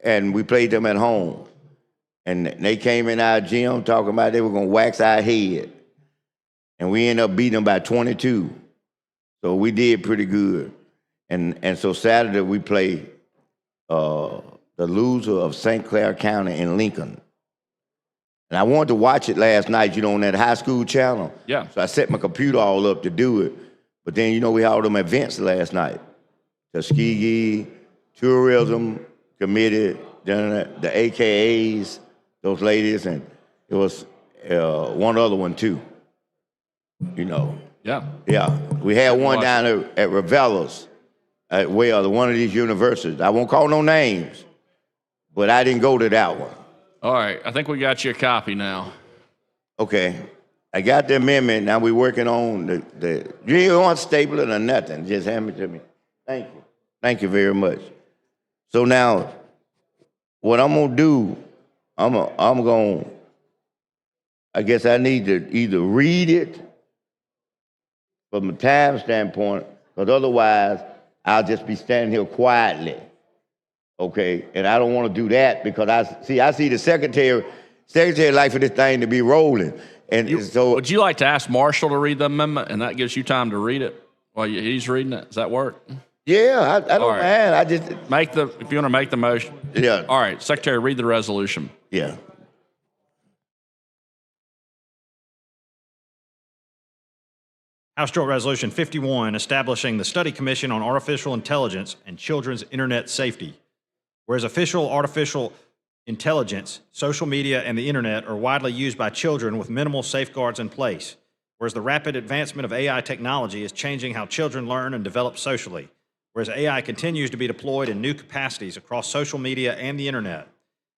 we played them at home. And they came in our gym talking about they were going to wax our head. And we ended up beating them by 22. So we did pretty good. And so Saturday we play the loser of St. Clair County in Lincoln. And I wanted to watch it last night, you know, on that high school channel. Yeah. So I set my computer all up to do it. But then, you know, we had all them events last night. Tuskegee, Tourism Committee, then the AKAs, those ladies, and it was one other one too, you know. Yeah. Yeah. We had one down there at Ravella's, at one of these universities. I won't call no names, but I didn't go to that one. All right. I think we got you a copy now. Okay. I got the amendment. Now we're working on the you ain't want to staple it or nothing. Just hand it to me. Thank you. Thank you very much. So now, what I'm going to do, I guess I need to either read it from a time standpoint, because otherwise I'll just be standing here quietly. Okay, and I don't want to do that because I see the secretary like for this thing to be rolling. And so would you like to ask Marshall to read the amendment, and that gives you time to read it while he's reading it? Does that work? Yeah, I don't mind. I just if you want to make the motion. Yeah. All right, Secretary, read the resolution. Yeah. House Joint Resolution 51, establishing the Study Commission on Artificial Intelligence and Children's Internet Safety. Whereas artificial intelligence, social media, and the internet are widely used by children with minimal safeguards in place. Whereas the rapid advancement of AI technology is changing how children learn and develop socially. Whereas AI continues to be deployed in new capacities across social media and the internet.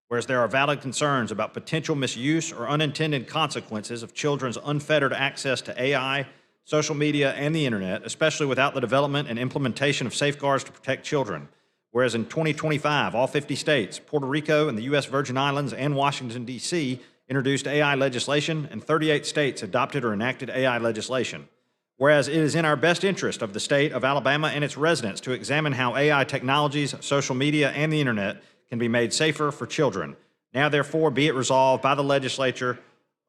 Whereas there are valid concerns about potential misuse or unintended consequences of children's unfettered access to AI, social media, and the internet, especially without the development and implementation of safeguards to protect children. Whereas in 2025, all 50 states, Puerto Rico and the U.S. Virgin Islands and Washington, D.C. introduced AI legislation, and 38 states adopted or enacted AI legislation. Whereas it is in our best interest of the state of Alabama and its residents to examine how AI technologies, social media, and the internet can be made safer for children. Now, therefore, be it resolved by the legislature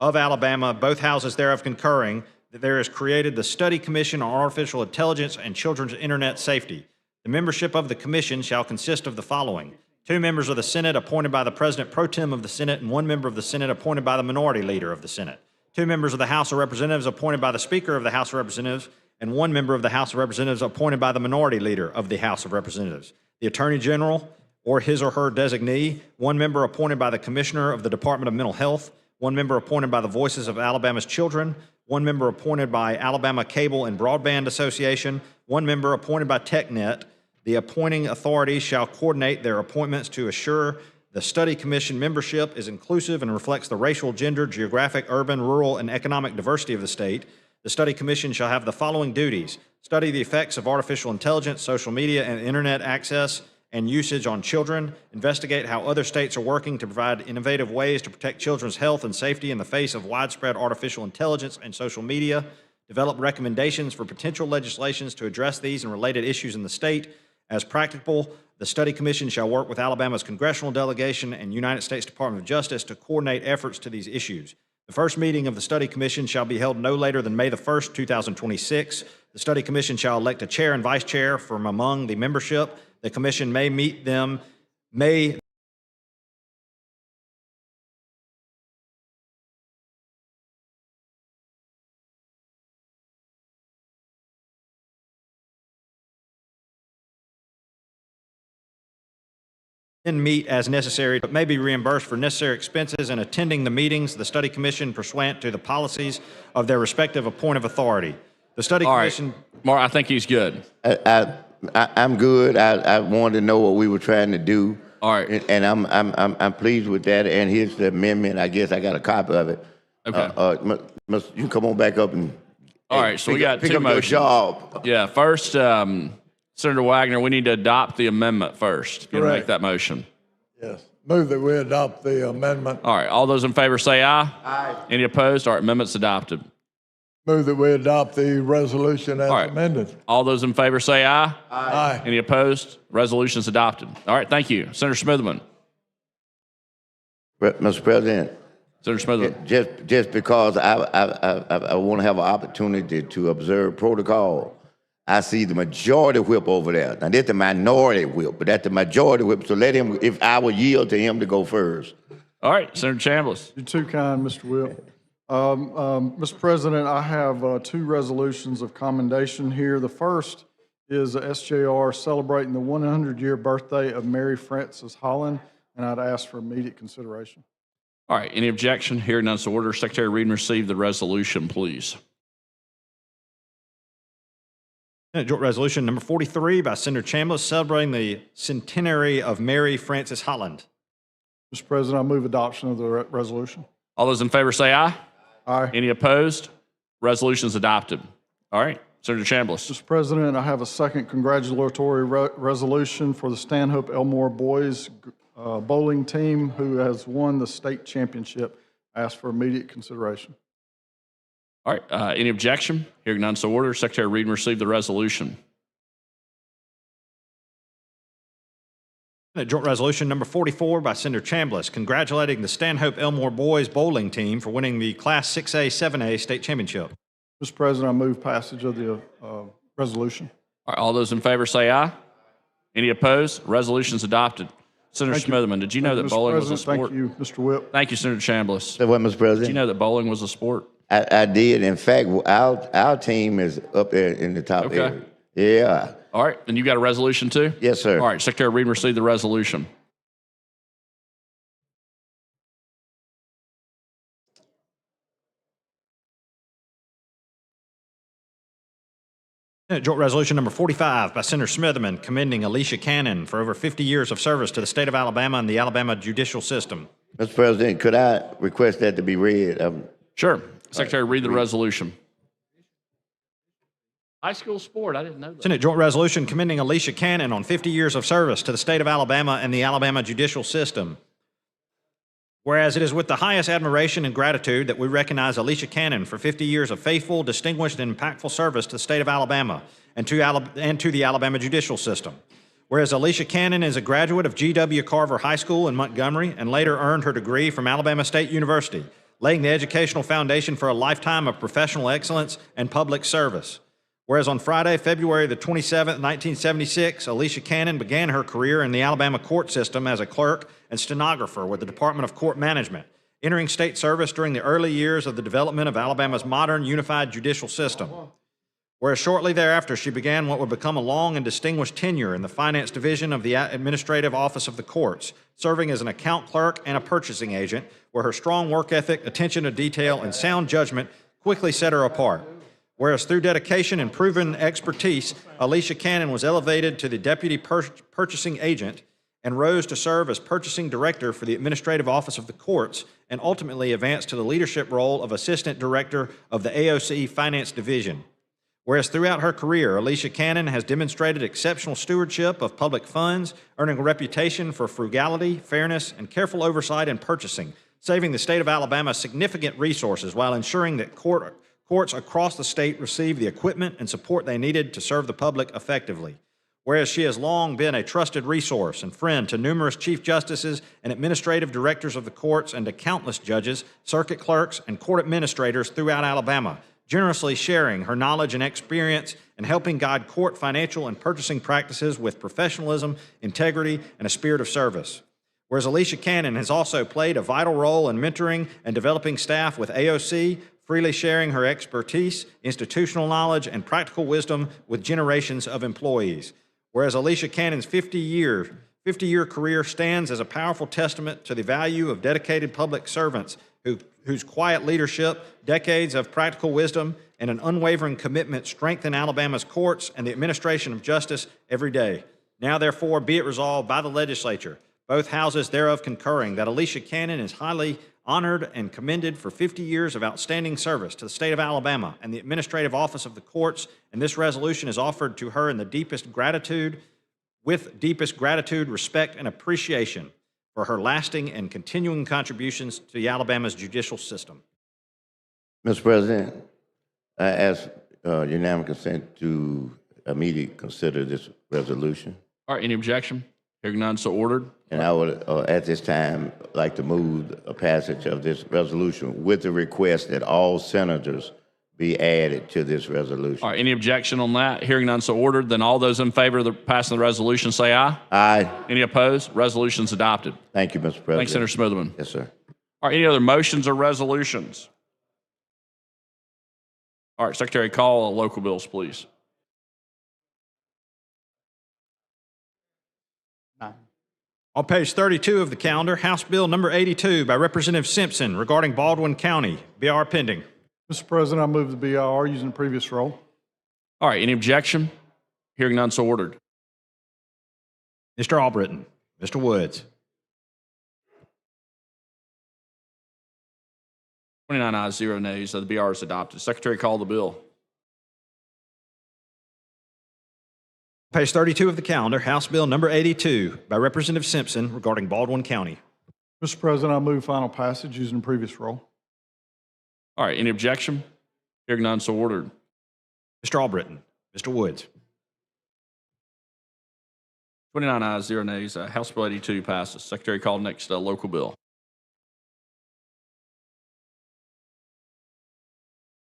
of Alabama, both houses thereof concurring, that there is created the Study Commission on Artificial Intelligence and Children's Internet Safety. The membership of the commission shall consist of the following: 2 members of the Senate appointed by the President pro tem of the Senate, and 1 member of the Senate appointed by the Minority Leader of the Senate. 2 members of the House of Representatives appointed by the Speaker of the House of Representatives, and 1 member of the House of Representatives appointed by the Minority Leader of the House of Representatives. The Attorney General or his or her designee, 1 member appointed by the Commissioner of the Department of Mental Health, 1 member appointed by the Voices of Alabama's Children, 1 member appointed by Alabama Cable and Broadband Association, 1 member appointed by TechNet. The appointing authority shall coordinate their appointments to assure the Study Commission membership is inclusive and reflects the racial, gender, geographic, urban, rural, and economic diversity of the state. The Study Commission shall have the following duties: study the effects of artificial intelligence, social media, and internet access and usage on children, investigate how other states are working to provide innovative ways to protect children's health and safety in the face of widespread artificial intelligence and social media, develop recommendations for potential legislations to address these and related issues in the state. As practicable, the Study Commission shall work with Alabama's congressional delegation and United States Department of Justice to coordinate efforts to these issues. The first meeting of the Study Commission shall be held no later than May the 1st, 2026. The Study Commission shall elect a chair and vice chair from among the membership. The commission may meet them, may then meet as necessary, but may be reimbursed for necessary expenses in attending the meetings of the Study Commission pursuant to the policies of their respective appointive authority. The Study Commission. Mark, I think he's good. I'm good. I wanted to know what we were trying to do. All right. And I'm pleased with that. And here's the amendment. I guess I got a copy of it. Okay. You can come on back up and. All right. So we got pick 2 up your motions. job. Yeah. First, Senator Wagner, we need to adopt the amendment first. Can you make Correct. that motion? Yes. Move that we adopt the amendment. All right. All those in favor say aye. Aye. Any opposed? All right. Amendment's adopted. Move that we adopt the resolution as All right. amended. All those in favor say aye. Aye. Any opposed? Resolution is adopted. All right. Thank you. Senator Smitherman. Mr. President, Senator Smitherman. just because I want to have an opportunity to observe protocol, I see the majority whip over there. Now, that's the minority whip, but that's the majority whip. So let him, if I would yield to him to go first. All right. Senator Chambliss. You're too kind, Mr. Whip. Mr. President, I have 2 resolutions of commendation here. The first is a SJR celebrating the 100-year birthday of Mary Frances Holland, and I'd ask for immediate consideration. All right. Any objection? Hearing none, so order. Secretary, read and receive the resolution, please. Joint Resolution number 43 by Senator Chambliss celebrating the centenary of Mary Frances Holland. Mr. President, I move adoption of the resolution. All those in favor say aye. Aye. Any opposed? Resolution is adopted. All right. Senator Chambliss. Mr. President, I have a second congratulatory resolution for the Stanhope Elmore boys bowling team who has won the state championship. I ask for immediate consideration. All right. Any objection? Hearing none, so order. Secretary, read and receive the resolution. Joint Resolution number 44 by Senator Chambliss congratulating the Stanhope Elmore boys bowling team for winning the Class 6A, 7A state championship. Mr. President, I move passage of the resolution. All right. All those in favor say aye. Any opposed? Resolution is adopted. Senator Thank you. Smitherman, did you know that Mr. bowling was a President, sport? Thank you, Mr. Whip. Thank you, Senator Chambliss. Say what, Mr. President? Did you know that bowling was a sport? I did. In fact, our team is up there in the top Okay. area. Yeah. All right. And you got a resolution too? Yes, sir. All right. Secretary, read and receive the resolution. Senate Joint Resolution number 45 by Senator Smitherman commending Alicia Cannon for over 50 years of service to the state of Alabama and the Alabama judicial system. Mr. President, could I request that to be read? Sure. Secretary, read the resolution. High school sport, I didn't know that. Senate Joint Resolution commending Alicia Cannon on 50 years of service to the state of Alabama and the Alabama judicial system. Whereas it is with the highest admiration and gratitude that we recognize Alicia Cannon for 50 years of faithful, distinguished, and impactful service to the state of Alabama and to the Alabama judicial system. Whereas Alicia Cannon is a graduate of G.W. Carver High School in Montgomery and later earned her degree from Alabama State University, laying the educational foundation for a lifetime of professional excellence and public service. Whereas on Friday, February the 27th, 1976, Alicia Cannon began her career in the Alabama court system as a clerk and stenographer with the Department of Court Management, entering state service during the early years of the development of Alabama's modern unified judicial system. Whereas shortly thereafter, she began what would become a long and distinguished tenure in the finance division of the Administrative Office of the Courts, serving as an account clerk and a purchasing agent, where her strong work ethic, attention to detail, and sound judgment quickly set her apart. Whereas through dedication and proven expertise, Alicia Cannon was elevated to the deputy purchasing agent and rose to serve as purchasing director for the Administrative Office of the Courts and ultimately advanced to the leadership role of assistant director of the AOC Finance Division. Whereas throughout her career, Alicia Cannon has demonstrated exceptional stewardship of public funds, earning a reputation for frugality, fairness, and careful oversight in purchasing, saving the state of Alabama significant resources while ensuring that courts across the state receive the equipment and support they needed to serve the public effectively. Whereas she has long been a trusted resource and friend to numerous chief justices and administrative directors of the courts and to countless judges, circuit clerks, and court administrators throughout Alabama, generously sharing her knowledge and experience and helping guide court financial and purchasing practices with professionalism, integrity, and a spirit of service. Whereas Alicia Cannon has also played a vital role in mentoring and developing staff with AOC, freely sharing her expertise, institutional knowledge, and practical wisdom with generations of employees. Whereas Alicia Cannon's 50-year career stands as a powerful testament to the value of dedicated public servants whose quiet leadership, decades of practical wisdom, and an unwavering commitment strengthen Alabama's courts and the administration of justice every day. Now, therefore, be it resolved by the legislature, both houses thereof concurring, that Alicia Cannon is highly honored and commended for 50 years of outstanding service to the state of Alabama and the Administrative Office of the Courts, and this resolution is offered to her in the deepest gratitude, respect, and appreciation for her lasting and continuing contributions to the Alabama's judicial system. Mr. President, I ask unanimous consent to immediately consider this resolution. All right, any objection? Hearing none, so ordered. And I would, at this time, like to move a passage of this resolution with the request that all senators be added to this resolution. All right, any objection on that? Hearing none, so ordered. Then all those in favor of passing the resolution say aye. Aye. Any opposed? Resolution's adopted. Thank you, Mr. President. Thanks, Senator Smitherman. Yes, sir. All right, any other motions or resolutions? All right, Secretary, call local bills, please. On page 32 of the calendar, House Bill number 82 by Representative Simpson regarding Baldwin County. BR pending. Mr. President, I move the BIR using the previous role. All right, any objection? Hearing none, so ordered. Mr. Albritton. Mr. Woods. 29 ayes, 0 nays. The BR is adopted. Secretary, call the bill. Page 32 of the calendar, House Bill number 82 by Representative Simpson regarding Baldwin County. Mr. President, I move final passage using the previous role. All right, any objection? Hearing none, so ordered. Mr. Albritton. Mr. Woods. 29 ayes, 0 nays. House Bill 82 passes. Secretary, call next local bill.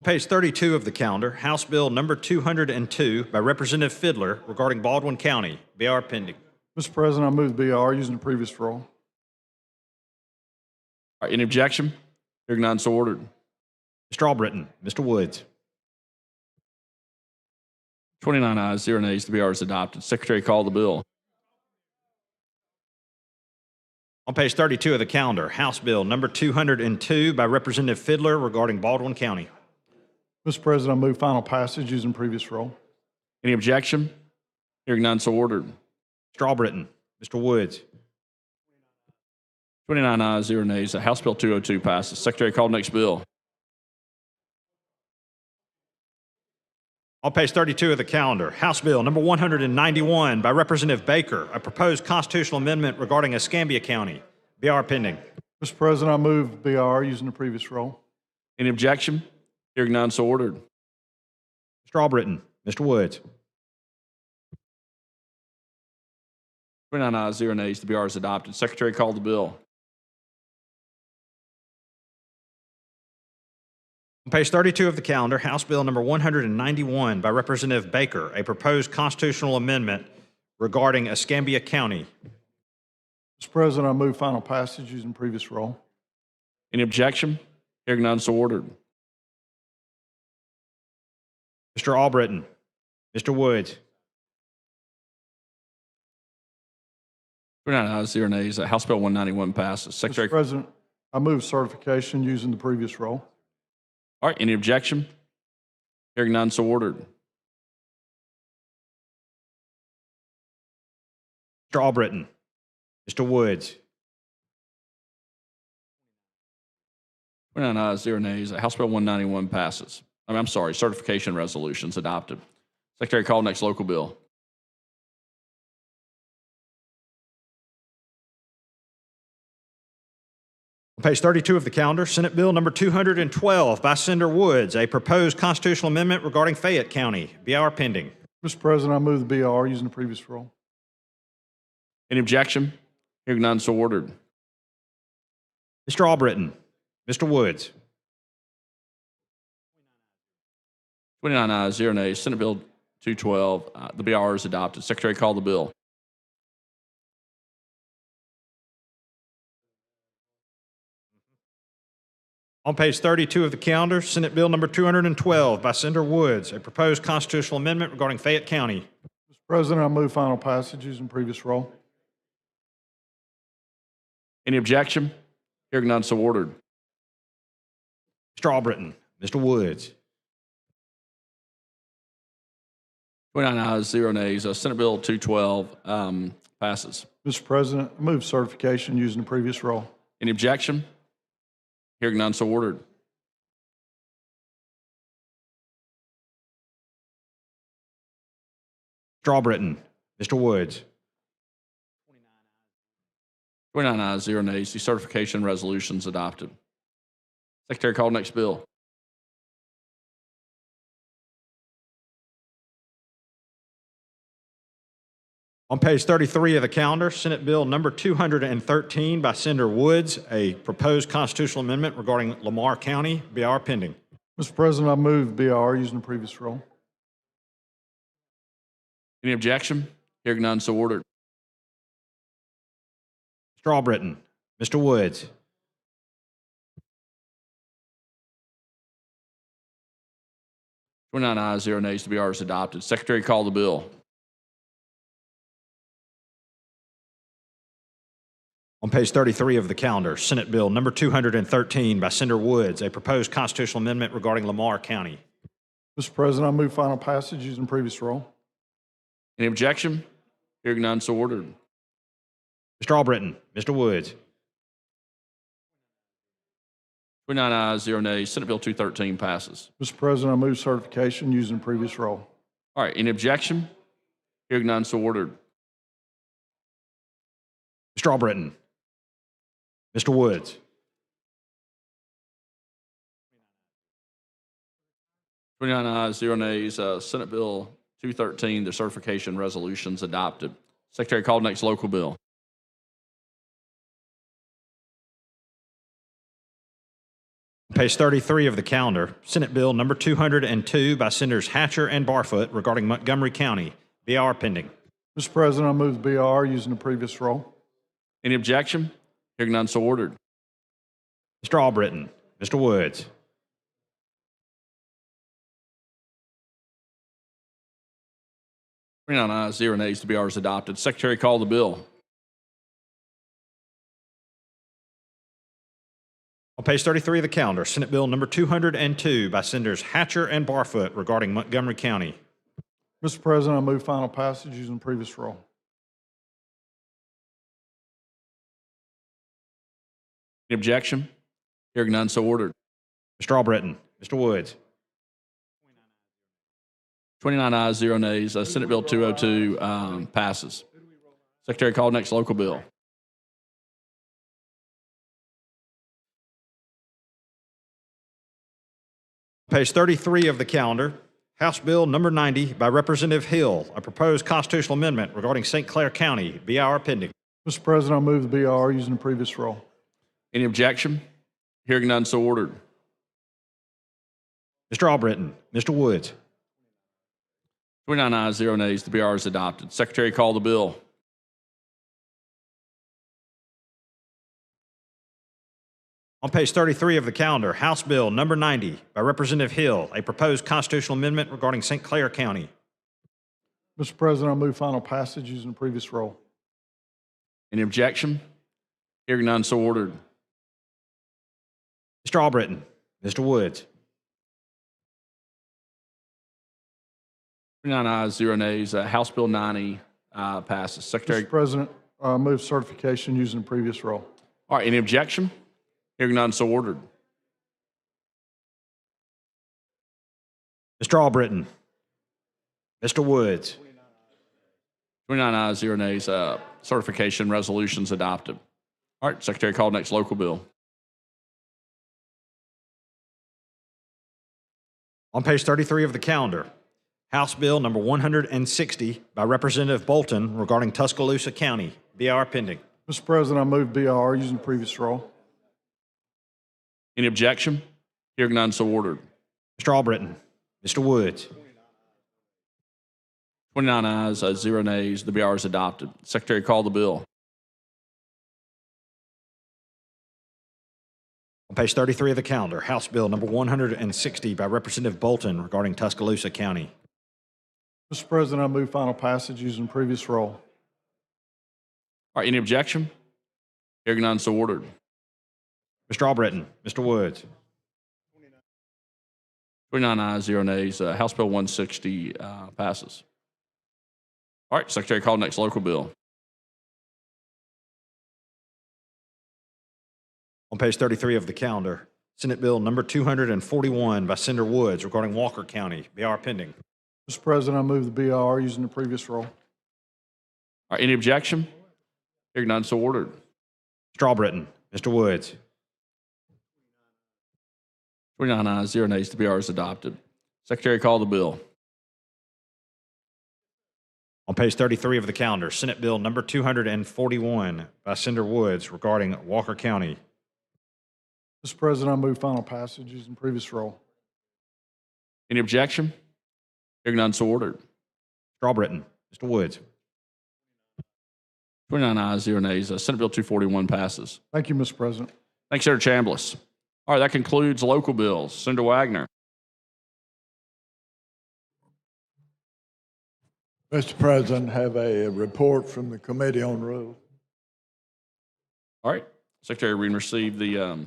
Page 32 of the calendar, House Bill number 202 by Representative Fidler regarding Baldwin County. BR pending. Mr. President, I move the BIR using the previous role. All right, any objection? Hearing none, so ordered. Mr. Albritton. Mr. Woods. 29 ayes, 0 nays. The BR is adopted. Secretary, call the bill. On page 32 of the calendar, House Bill number 202 by Representative Fidler regarding Baldwin County. Mr. President, I move final passage using the previous role. Any objection? Hearing none, so ordered. Mr. Albritton, Mr. Woods. 29 ayes, 0 nays. House Bill 202 passes. Secretary, call next bill. On page 32 of the calendar, House Bill number 191 by Representative Baker, a proposed constitutional amendment regarding Escambia County. BR pending. Mr. President, I move BR using the previous roll. Any objection? Hearing none, so ordered. Mr. Albritton, Mr. Woods. 29 ayes, 0 nays. The BR is adopted. Secretary, call the bill. On page 32 of the calendar, House Bill number 191 by Representative Baker, a proposed constitutional amendment regarding Escambia County. Mr. President, I move final passage using previous roll. Any objection? Hearing none, so ordered. Mr. Albritton, Mr. Woods. 29 ayes, 0 nays. House Bill 191 passes. Secretary. Mr. President, I move certification using the previous roll. All right, any objection? Hearing none, so ordered. Mr. Albritton, Mr. Woods. 29 ayes, 0 nays. House Bill 191 passes. I'm sorry, certification resolutions adopted. Secretary, call next local bill. On page 32 of the calendar, Senate Bill number 212 by Senator Woods, a proposed constitutional amendment regarding Fayette County. BR pending. Mr. President, I move the BR using the previous roll. Any objection? Hearing none, so ordered. Mr. Albritton, Mr. Woods. 29 ayes, 0 nays. Senate Bill 212, the BR is adopted. Secretary, call the bill. On page 32 of the calendar, Senate Bill number 212 by Senator Woods, a proposed constitutional amendment regarding Fayette County. Mr. President, I move final passage using previous roll. Any objection? Hearing none, so ordered. Mr. Albritton, Mr. Woods. 29 ayes, 0 nays. Senate Bill 212 passes. Mr. President, I move certification using the previous roll. Any objection? Hearing none, so ordered. Mr. Albritton, Mr. Woods. 29 ayes, 0 nays. The certification resolutions adopted. Secretary, call next bill. On page 33 of the calendar, Senate Bill number 213 by Senator Woods, a proposed constitutional amendment regarding Lamar County. BR pending. Mr. President, I move BR using the previous roll. Any objection? Hearing none, so ordered. Mr. Albritton, Mr. Woods. 29 ayes, 0 nays. The BR is adopted. Secretary, call the bill. On page 33 of the calendar, Senate Bill number 213 by Senator Woods, a proposed constitutional amendment regarding Lamar County. Mr. President, I move final passage using previous roll. Any objection? Hearing none, so ordered. Mr. Albritton, Mr. Woods. 29 ayes, 0 nays. Senate Bill 213 passes. Mr. President, I move certification using previous roll. All right, any objection? Hearing none, so ordered. Mr. Albritton, Mr. Woods. 29 ayes, 0 nays. Senate Bill 213, the certification resolutions adopted. Secretary, call next local bill. Page 33 of the calendar, Senate Bill number 202 by Senators Hatcher and Barfoot regarding Montgomery County. BR pending. Mr. President, I move BR using the previous roll. Any objection? Hearing none, so ordered. Mr. Albritton, Mr. Woods. 29 ayes, 0 nays. The BR is adopted. Secretary, call the bill. On page 33 of the calendar, Senate Bill number 202 by Senators Hatcher and Barfoot regarding Montgomery County. Mr. President, I move final passage using previous rule. Any objection? Hearing none, so ordered. Mr. Albritton, Mr. Woods. 29 ayes, 0 nays. Senate Bill 202 passes. Secretary, call next local bill. Page 33 of the calendar, House Bill number 90 by Representative Hill, a proposed constitutional amendment regarding St. Clair County, BIR pending. Mr. President, I move the BR using the previous rule. Any objection? Hearing none, so ordered. Mr. Albritton, Mr. Woods. 29 ayes, 0 nays. The BR is adopted. Secretary, call the bill. On page 33 of the calendar, House Bill number 90 by Representative Hill, a proposed constitutional amendment regarding St. Clair County. Mr. President, I move final passage using the previous rule. Any objection? Hearing none, so ordered. Mr. Albritton, Mr. Woods. 29 ayes, 0 nays. House Bill 90 passes. Secretary. Mr. President, I move certification using the previous rule. All right, any objection? Hearing none, so ordered. Mr. Albritton, Mr. Woods. 29 ayes, 0 nays. Certification resolutions adopted. All right, Secretary, call next local bill. On page 33 of the calendar, House Bill number 160 by Representative Bolton regarding Tuscaloosa County, BIR pending. Mr. President, I move BR using the previous rule. Any objection? Hearing none, so ordered. Mr. Albritton, Mr. Woods. 29 ayes, 0 nays. The BR is adopted. Secretary, call the bill. On page 33 of the calendar, House Bill number 160 by Representative Bolton regarding Tuscaloosa County. Mr. President, I move final passage using the previous rule. All right, any objection? Hearing none, so ordered. Mr. Albritton, Mr. Woods. 29 ayes, 0 nays. House Bill 160 passes. All right, Secretary, call next local bill. On page 33 of the calendar, Senate Bill number 241 by Senator Woods regarding Walker County, BR pending. Mr. President, I move the BR using the previous rule. All right, any objection? Hearing none, so ordered. Mr. Albritton, Mr. Woods. 29 ayes, 0 nays. The BR is adopted. Secretary, call the bill. On page 33 of the calendar, Senate Bill number 241 by Senator Woods regarding Walker County. Mr. President, I move final passage using the previous rule. Any objection? Hearing none, so ordered. Mr. Albritton, Mr. Woods. 29 ayes, 0 nays. Senate Bill 241 passes. Thank you, Mr. President. Thanks, Senator Chambliss. All right, that concludes local bills. Senator Wagner. Mr. President, have a report from the Committee on Rules. All right, Secretary Reed, receive the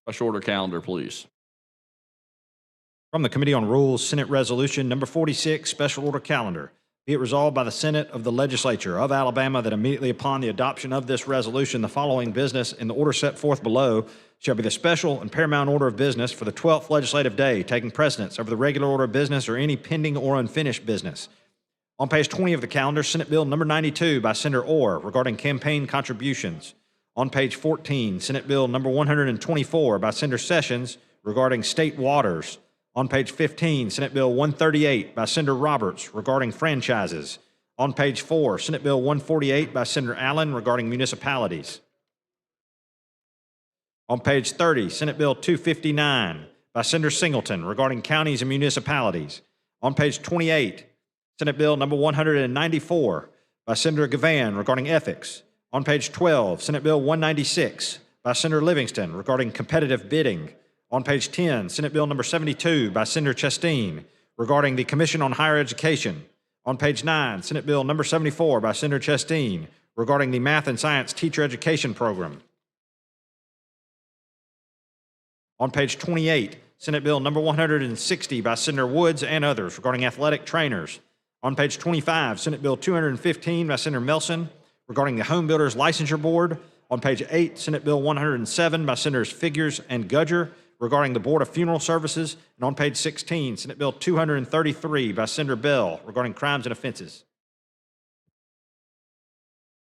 special order calendar, please. From the Committee on Rules, Senate Resolution number 46, Special Order Calendar. Be it resolved by the Senate of the Legislature of Alabama that immediately upon the adoption of this resolution, the following business in the order set forth below shall be the special and paramount order of business for the 12th legislative day, taking precedence over the regular order of business or any pending or unfinished business. On page 20 of the calendar, Senate Bill number 92 by Senator Orr regarding campaign contributions. On page 14, Senate Bill number 124 by Senator Sessions regarding state waters. On page 15, Senate Bill 138 by Senator Roberts regarding franchises. On page 4, Senate Bill 148 by Senator Allen regarding municipalities. On page 30, Senate Bill 259 by Senator Singleton regarding counties and municipalities. On page 28, Senate Bill number 194 by Senator Gavan regarding ethics. On page 12, Senate Bill 196 by Senator Livingston regarding competitive bidding. On page 10, Senate Bill number 72 by Senator Chasteen regarding the Commission on Higher Education. On page 9, Senate Bill number 74 by Senator Chasteen regarding the Math and Science Teacher Education Program. On page 28, Senate Bill number 160 by Senator Woods and others regarding athletic trainers. On page 25, Senate Bill 215 by Senator Melson regarding the Home Builders Licensure Board. On page 8, Senate Bill 107 by Senators Figures and Gudger regarding the Board of Funeral Services. And on page 16, Senate Bill 233 by Senator Bell regarding crimes and offenses.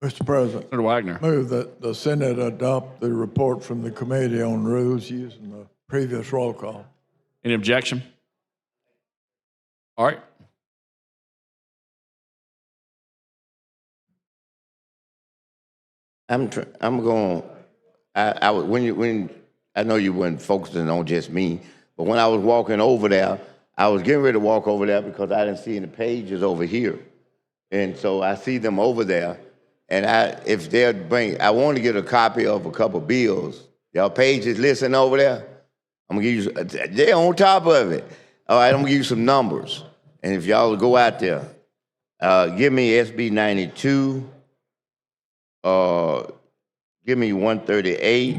Mr. President, Senator Wagner. move that the Senate adopt the report from the Committee on Rules using the previous roll call. Any objection? All right. I'm going. When I know you weren't focusing on just me, but when I was walking over there, I was getting ready to walk over there because I didn't see any pages over here, and so I see them over there, and if they'll bring, I want to get a copy of a couple bills. Y'all pages listing over there. I'm gonna give you. They're on top of it. All right, I'm gonna give you some numbers, and if y'all go out there, give me SB 92. Give me 138.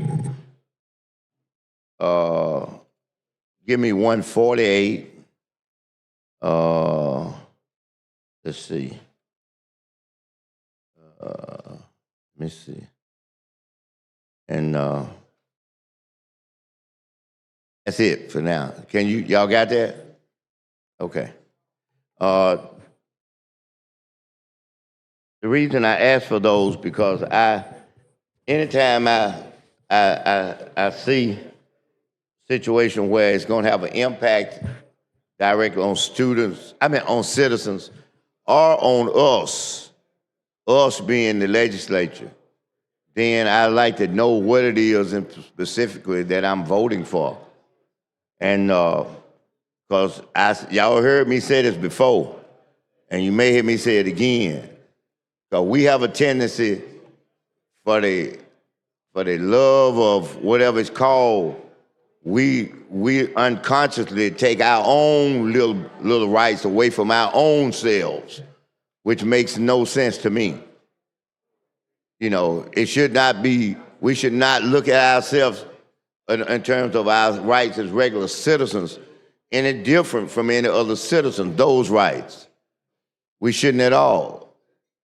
Give me 148. Let's see. Let me see. And that's it for now. Y'all got that? Okay. The reason I ask for those because anytime I see situation where it's going to have an impact directly on students, on citizens, or on us being the legislature, then I like to know what it is specifically that I'm voting for. And because y'all heard me say this before, and you may hear me say it again. So we have a tendency for the love of whatever it's called, we unconsciously take our own little rights away from our own selves, which makes no sense to me. You know, it should not be, we should not look at ourselves in terms of our rights as regular citizens any different from any other citizen, those rights. We shouldn't at all.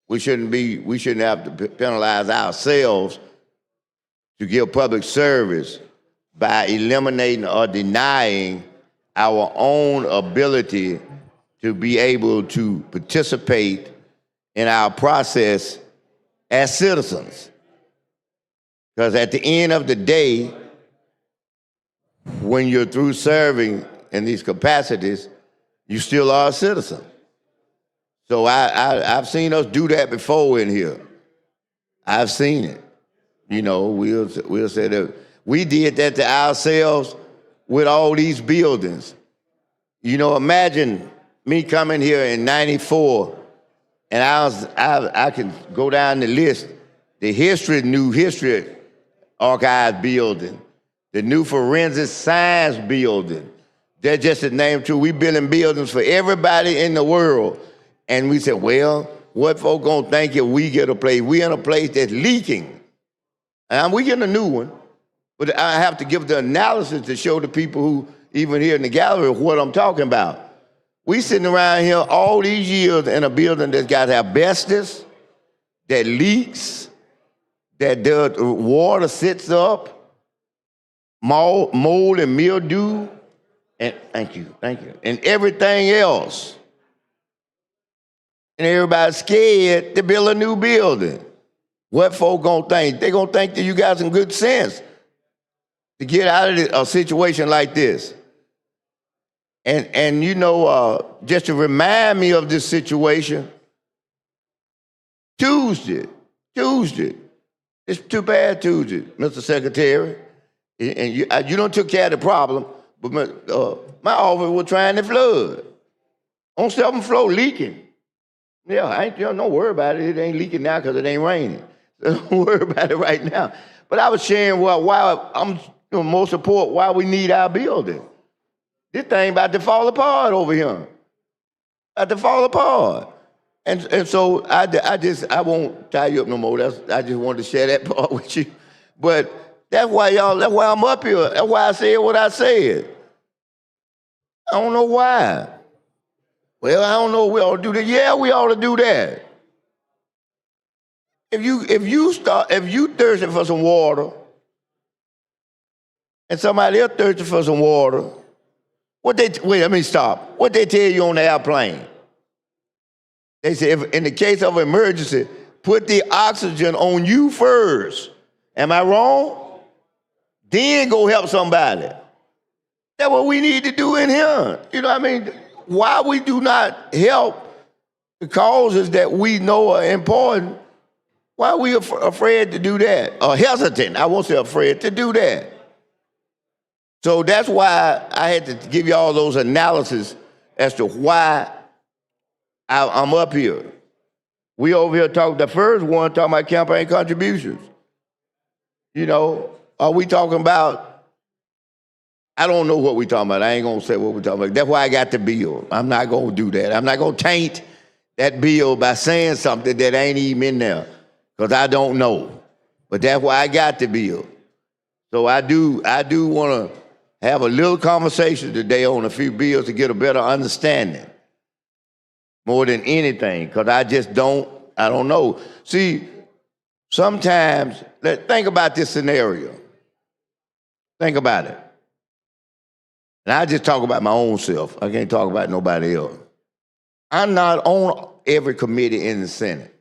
We shouldn't have to penalize ourselves to give public service by eliminating or denying our own ability to be able to participate in our process as citizens. Because at the end of the day, when you're through serving in these capacities, you still are a citizen. So I've seen us do that before in here. I've seen it. You know, we'll say that we did that to ourselves with all these buildings. You know, imagine me coming here in '94, and I can go down the list. The new history archive building, the new forensic science building. That's just a name too. We building buildings for everybody in the world. And we said, well, what folk gonna think if we get a place? We in a place that's leaking. And we getting a new one. But I have to give the analysis to show the people who, even here in the gallery, what I'm talking about. We sitting around here all these years in a building that's got asbestos, that leaks, that the water sits up, mold and mildew, and thank you, and everything else. And everybody's scared to build a new building. What folk gonna think? They gonna think that you got some good sense to get out of a situation like this. And you know, just to remind me of this situation, Tuesday, it's too bad Tuesday, Mr. Secretary, and you don't took care of the problem, but my office was trying to flood. On 7th floor leaking. Yeah, don't worry about it. It ain't leaking now because it ain't raining. So don't worry about it right now. But I was sharing why I'm more support why we need our building. This thing about to fall apart over here. About to fall apart. And so I won't tie you up no more. I just wanted to share that part with you. But that's why I'm up here. That's why I said what I said. I don't know why. Well, I don't know we ought to do that. Yeah, we ought to do that. If you thirsty for some water, and somebody else thirsty for some water, wait, let me stop. What they tell you on the airplane? They say, if in the case of emergency, put the oxygen on you first. Am I wrong? Then go help somebody. That's what we need to do in here. You know what I mean? Why we do not help the causes that we know are important, why are we afraid to do that? Or hesitant, I won't say afraid, to do that. So that's why I had to give you all those analysis as to why I'm up here. We over here talking, the first one talking about campaign contributions. You know, are we talking about, I don't know what we're talking about. I ain't gonna say what we're talking about. That's why I got the bill. I'm not gonna do that. I'm not gonna taint that bill by saying something that ain't even in there, because I don't know. But that's why I got the bill. So I do wanna have a little conversation today on a few bills to get a better understanding. More than anything, because I don't know. See, sometimes, think about this scenario. Think about it. And I just talk about my own self. I can't talk about nobody else. I'm not on every committee in the Senate.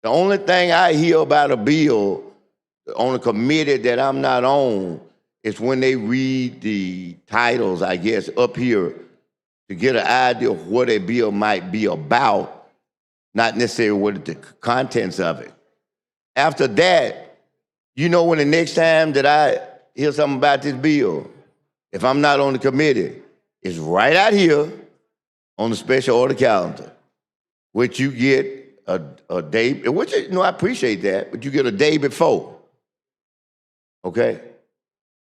The only thing I hear about a bill on a committee that I'm not on is when they read the titles, I guess, up here to get an idea of what a bill might be about, not necessarily what the contents of it. After that, you know, when the next time that I hear something about this bill, if I'm not on the committee, it's right out here on the special order calendar, which you get a day, which, you know, I appreciate that, but you get a day before, okay?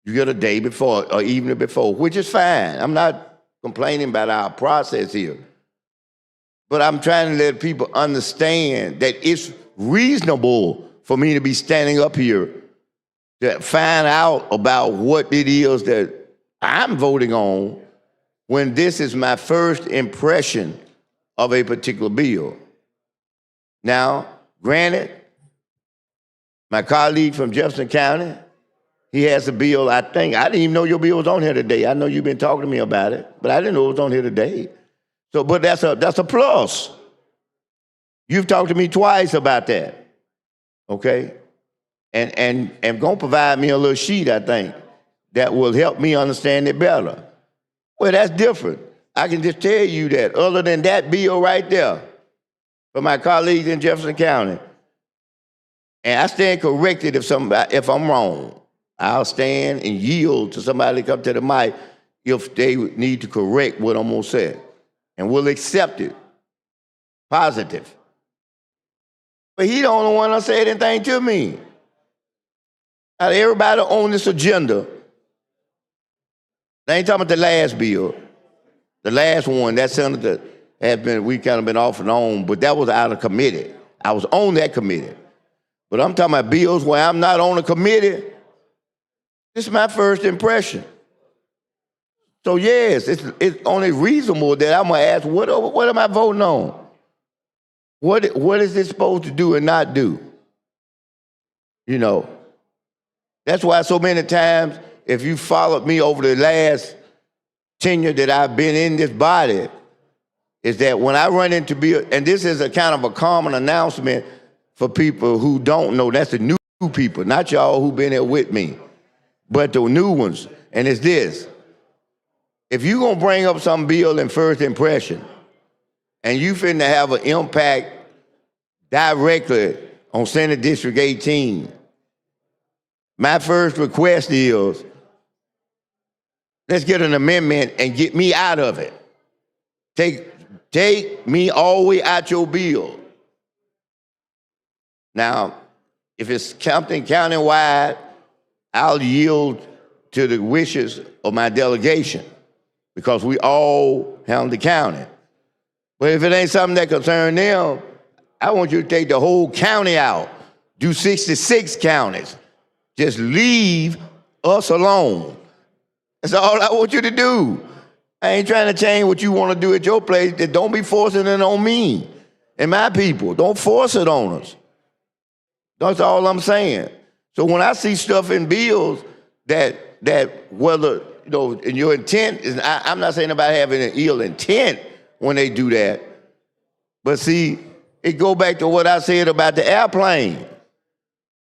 You get a day before or evening before, which is fine. I'm not complaining about our process here. But I'm trying to let people understand that it's reasonable for me to be standing up here to find out about what it is that I'm voting on when this is my first impression of a particular bill. Now, granted, my colleague from Jefferson County, he has a bill, I think. I didn't even know your bill was on here today. I know you've been talking to me about it, but I didn't know it was on here today. So, but that's a plus. You've talked to me twice about that, okay? And gonna provide me a little sheet, I think, that will help me understand it better. Well, that's different. I can just tell you that other than that bill right there, for my colleagues in Jefferson County, and I stand corrected if I'm wrong. I'll stand and yield to somebody to come to the mic if they need to correct what I'm gonna say. And we'll accept it. Positive. But he the only one that said anything to me. Out of everybody on this agenda, they ain't talking about the last bill. The last one, that senator we kind of been off and on, but that was out of committee. I was on that committee. But I'm talking about bills where I'm not on a committee. This is my first impression. So yes, it's only reasonable that I'm gonna ask, what am I voting on? What is this supposed to do and not do? You know, that's why so many times, if you followed me over the last tenure that I've been in this body, is that when I run into bill, and this is a kind of a common announcement for people who don't know, that's the new people, not y'all who've been here with me, but the new ones, and it's this. If you're gonna bring up some bill in first impression, and you finna have an impact directly on Senate District 18, my first request is, let's get an amendment and get me out of it. Take me all the way out your bill. Now, if it's something county-wide, I'll yield to the wishes of my delegation because we all handle the county. But if it ain't something that concerns them, I want you to take the whole county out. Do 66 counties. Just leave us alone. That's all I want you to do. I ain't trying to change what you want to do at your place. Don't be forcing it on me and my people. Don't force it on us. That's all I'm saying. So when I see stuff in bills that whether, you know, and your intent is, I'm not saying about having an ill intent when they do that, but see, it go back to what I said about the airplane.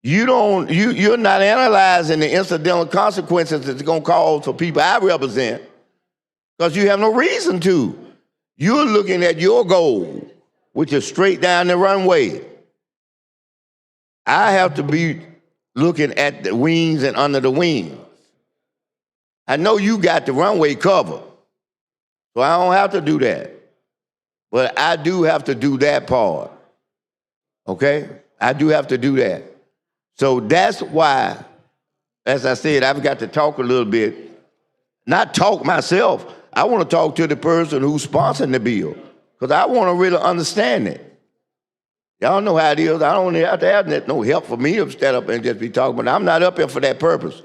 You're not analyzing the incidental consequences it's gonna cause for people I represent, because you have no reason to. You're looking at your goal, which is straight down the runway. I have to be looking at the wings and under the wings. I know you got the runway covered, so I don't have to do that. But I do have to do that part, okay? I do have to do that. So that's why, as I said, I've got to talk a little bit. Not talk myself. I want to talk to the person who's sponsoring the bill, because I want to really understand it. Y'all know how it is. I don't have to have no help for me to stand up and just be talking, but I'm not up here for that purpose.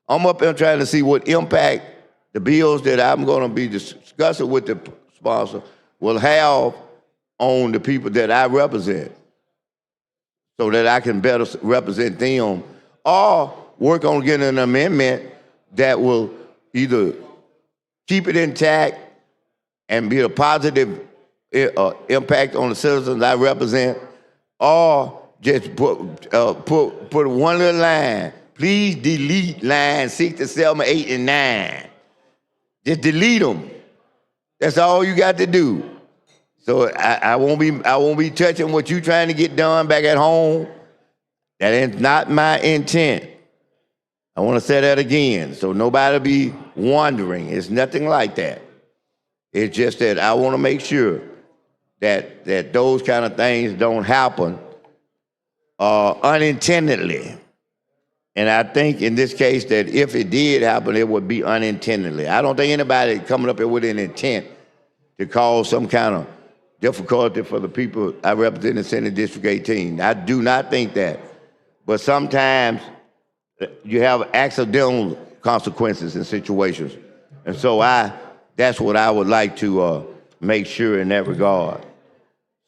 I'm up here trying to see what impact the bills that I'm going to be discussing with the sponsor will have on the people that I represent, so that I can better represent them, or work on getting an amendment that will either keep it intact and be a positive impact on the citizens I represent, or just put one little line. Please delete line 6 to 7, 8, and 9. Just delete them. That's all you got to do. So I won't be touching what you trying to get done back at home. That is not my intent. I want to say that again, so nobody be wondering. It's nothing like that. It's just that I want to make sure that those kind of things don't happen unintendedly. And I think in this case that if it did happen, it would be unintendedly. I don't think anybody coming up here with an intent to cause some kind of difficulty for the people I represent in Senate District 18. I do not think that. But sometimes you have accidental consequences in situations. And so that's what I would like to make sure in that regard.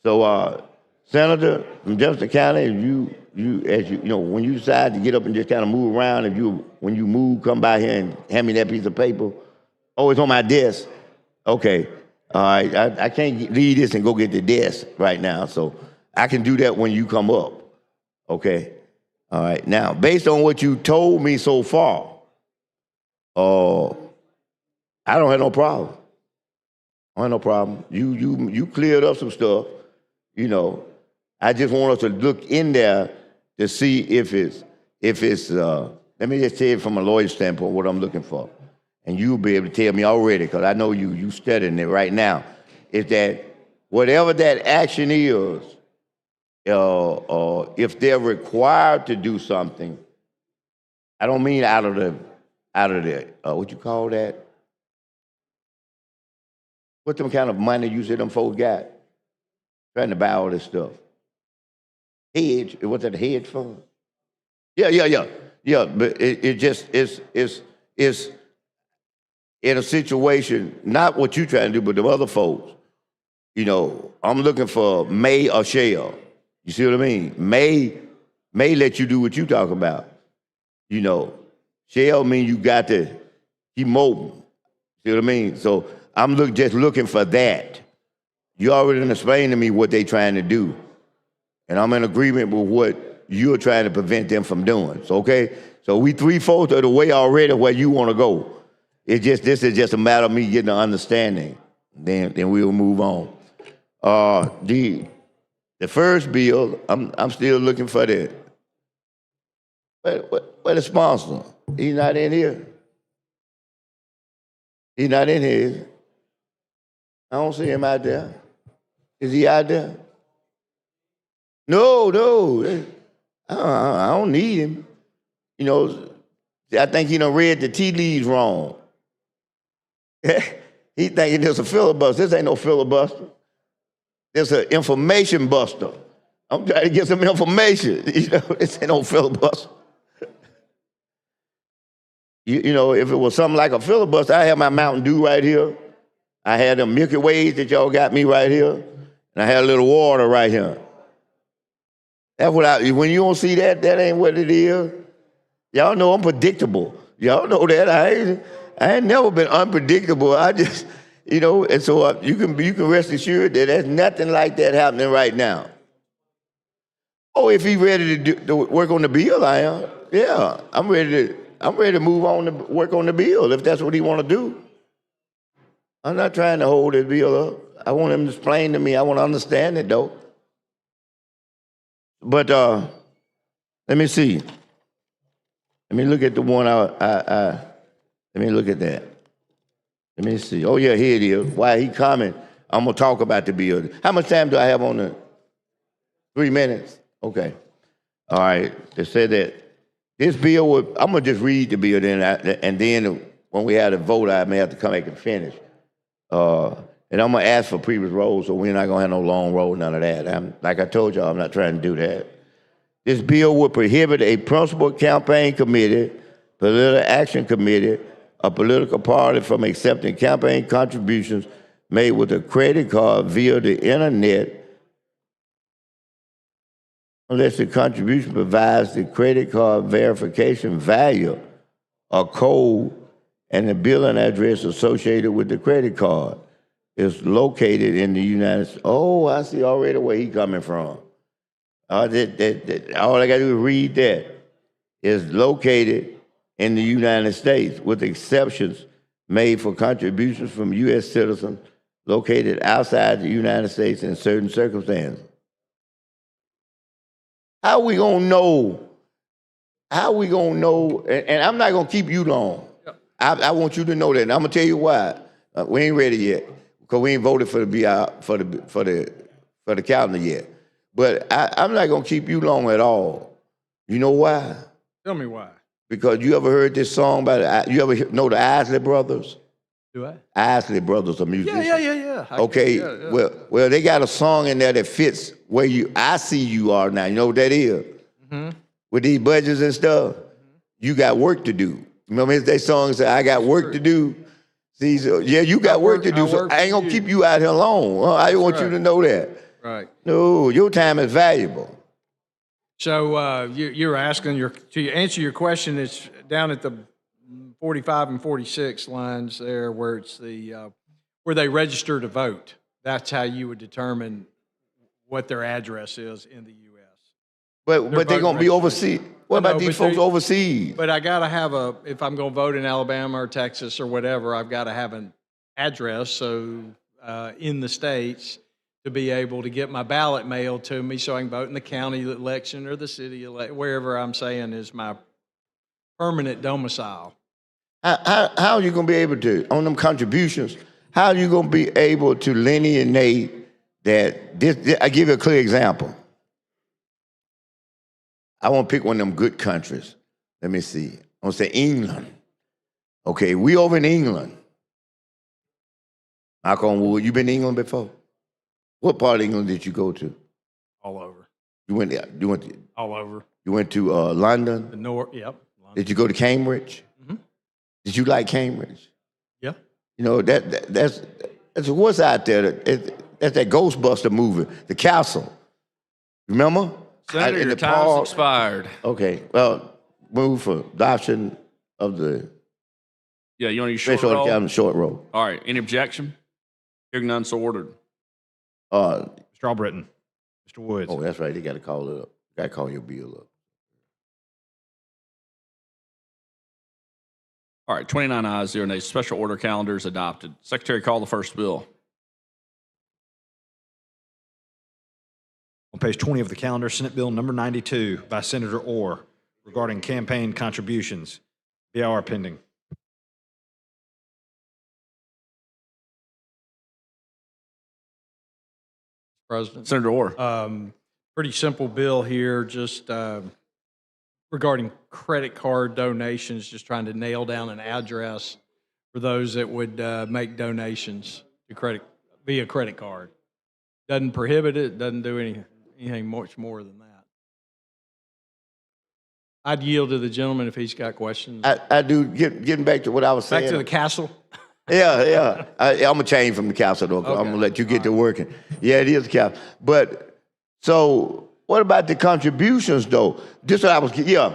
So Senator from Jefferson County, as you know, when you decide to get up and just kind of move around, when you move, come by here and hand me that piece of paper. Oh, it's on my desk. Okay. All right. I can't leave this and go get the desk right now, so I can do that when you come up. Okay. All right. Now, based on what you told me so far, I don't have no problem. I don't have no problem. You cleared up some stuff. You know, I just want us to look in there to see if it's let me just tell you from a lawyer standpoint what I'm looking for. And you'll be able to tell me already, because I know you studying it right now, is that whatever that action is, if they're required to do something, I don't mean out of the what you call that? What them kind of money you said them folks got? Trying to buy all this stuff. Hedge, what's that, hedge fund? Yeah, but it just is in a situation, not what you trying to do, but the other folks. You know, I'm looking for may or shall. You see what I mean? May let you do what you talk about. You know, shall mean you got to keep mobile. See what I mean? So I'm just looking for that. You already explained to me what they trying to do. And I'm in agreement with what you're trying to prevent them from doing. So, okay? So we 3/4 of the way already where you want to go. This is just a matter of me getting an understanding. Then we'll move on. The first bill, I'm still looking for that. Where the sponsor? He's not in here. He's not in here, is he? I don't see him out there. Is he out there? No. I don't need him. You know, I think he done read the tea leaves wrong. He thinking there's a filibuster. This ain't no filibuster. There's an information buster. I'm trying to get some information. You know, this ain't no filibuster. You know, if it was something like a filibuster, I had my Mountain Dew right here. I had the Milky Ways that y'all got me right here. And I had a little water right here. That's what when you don't see that, that ain't what it is. Y'all know I'm predictable. Y'all know that. I ain't never been unpredictable. I just, you know, and so you can rest assured that there's nothing like that happening right now. Oh, if he's ready to work on the bill, I am. Yeah, I'm ready to move on to work on the bill if that's what he want to do. I'm not trying to hold his bill up. I want him to explain to me. I want to understand it though. But let me see. Let me look at the one let me look at that. Let me see. Oh yeah, here it is. Why he coming? I'm gonna talk about the bill. How much time do I have on the 3 minutes? Okay. All right. They said that this bill would, I'm gonna just read the bill then, and then when we have a vote, I may have to come back and finish. And I'm gonna ask for previous rolls, so we're not gonna have no long roll, none of that. Like I told y'all, I'm not trying to do that. This bill would prohibit a principal campaign committee, political action committee, a political party from accepting campaign contributions made with a credit card via the internet unless the contribution provides the credit card verification value or code and the billing address associated with the credit card is located in the United States. Oh, I see already where he's coming from. All I got to do is read that. Is located in the United States with exceptions made for contributions from U.S. citizens located outside the United States in certain circumstances. How we gonna know? How we gonna know? And I'm not gonna keep you long. I want you to know that. And I'm gonna tell you why. We ain't ready yet because we ain't voted for the calendar yet. But I'm not gonna keep you long at all. You know why? Tell me why. Because you ever heard this song by you ever know the Isley Brothers? Do I? Isley Brothers are musicians. Yeah. Okay, well, they got a song in there that fits where I see you are now. You know what that is? Mm-hmm. With these budgets and stuff, you got work to do. Remember that song said, I got work to do? See, so, yeah, you got work to do, so I ain't gonna keep you out here long. I want you to know that. Right. No, your time is valuable. So you're asking to answer your question, it's down at the 45 and 46 lines there where it's where they register to vote. That's how you would determine what their address is in the U.S. But they're going to be overseas. What about these folks overseas? But I got to have if I'm going to vote in Alabama or Texas or whatever, I've got to have an address so in the States to be able to get my ballot mailed to me so I can vote in the county election or the city election, wherever I'm saying is my permanent domicile. How are you going to be able to, on them contributions, how are you going to be able to lineate that? I give you a clear example. I want to pick one of them good countries. Let me see. I want to say England. Okay, we over in England. Knock on wood. You been to England before? What part of England did you go to? All over. You went all over. You went to London? The north, yep. London. Did you go to Cambridge? Mm-hmm. Did you like Cambridge? Yeah. You know, that's what's out there. That's that Ghostbuster movie, The Castle. Remember? Senator, your time's expired. Okay, well, move for adoption of the you want to use short special roll? Short roll. All right, any objection? Hearing none, so ordered. Mr. Albritton, Mr. Woods. Oh, that's right. They got to call it up. Got to call your bill up. All right, 29 ayes, 0 nays. Special order calendar is adopted. Secretary, call the first bill. On page 20 of the calendar, Senate Bill number 92 by Senator Orr regarding campaign contributions. BIR pending. President. Senator Orr. Pretty simple bill here, just regarding credit card donations, just trying to nail down an address for those that would make donations to via credit card. Doesn't prohibit it, doesn't do anything much more than that. I'd yield to the gentleman if he's got questions. I do, getting back to what I was saying. Back to the castle. Yeah. I'm gonna change from the council though. 'Cause I'm gonna let you get to working. Yeah, it is the council. But so what about the contributions though? This what I was. Yeah.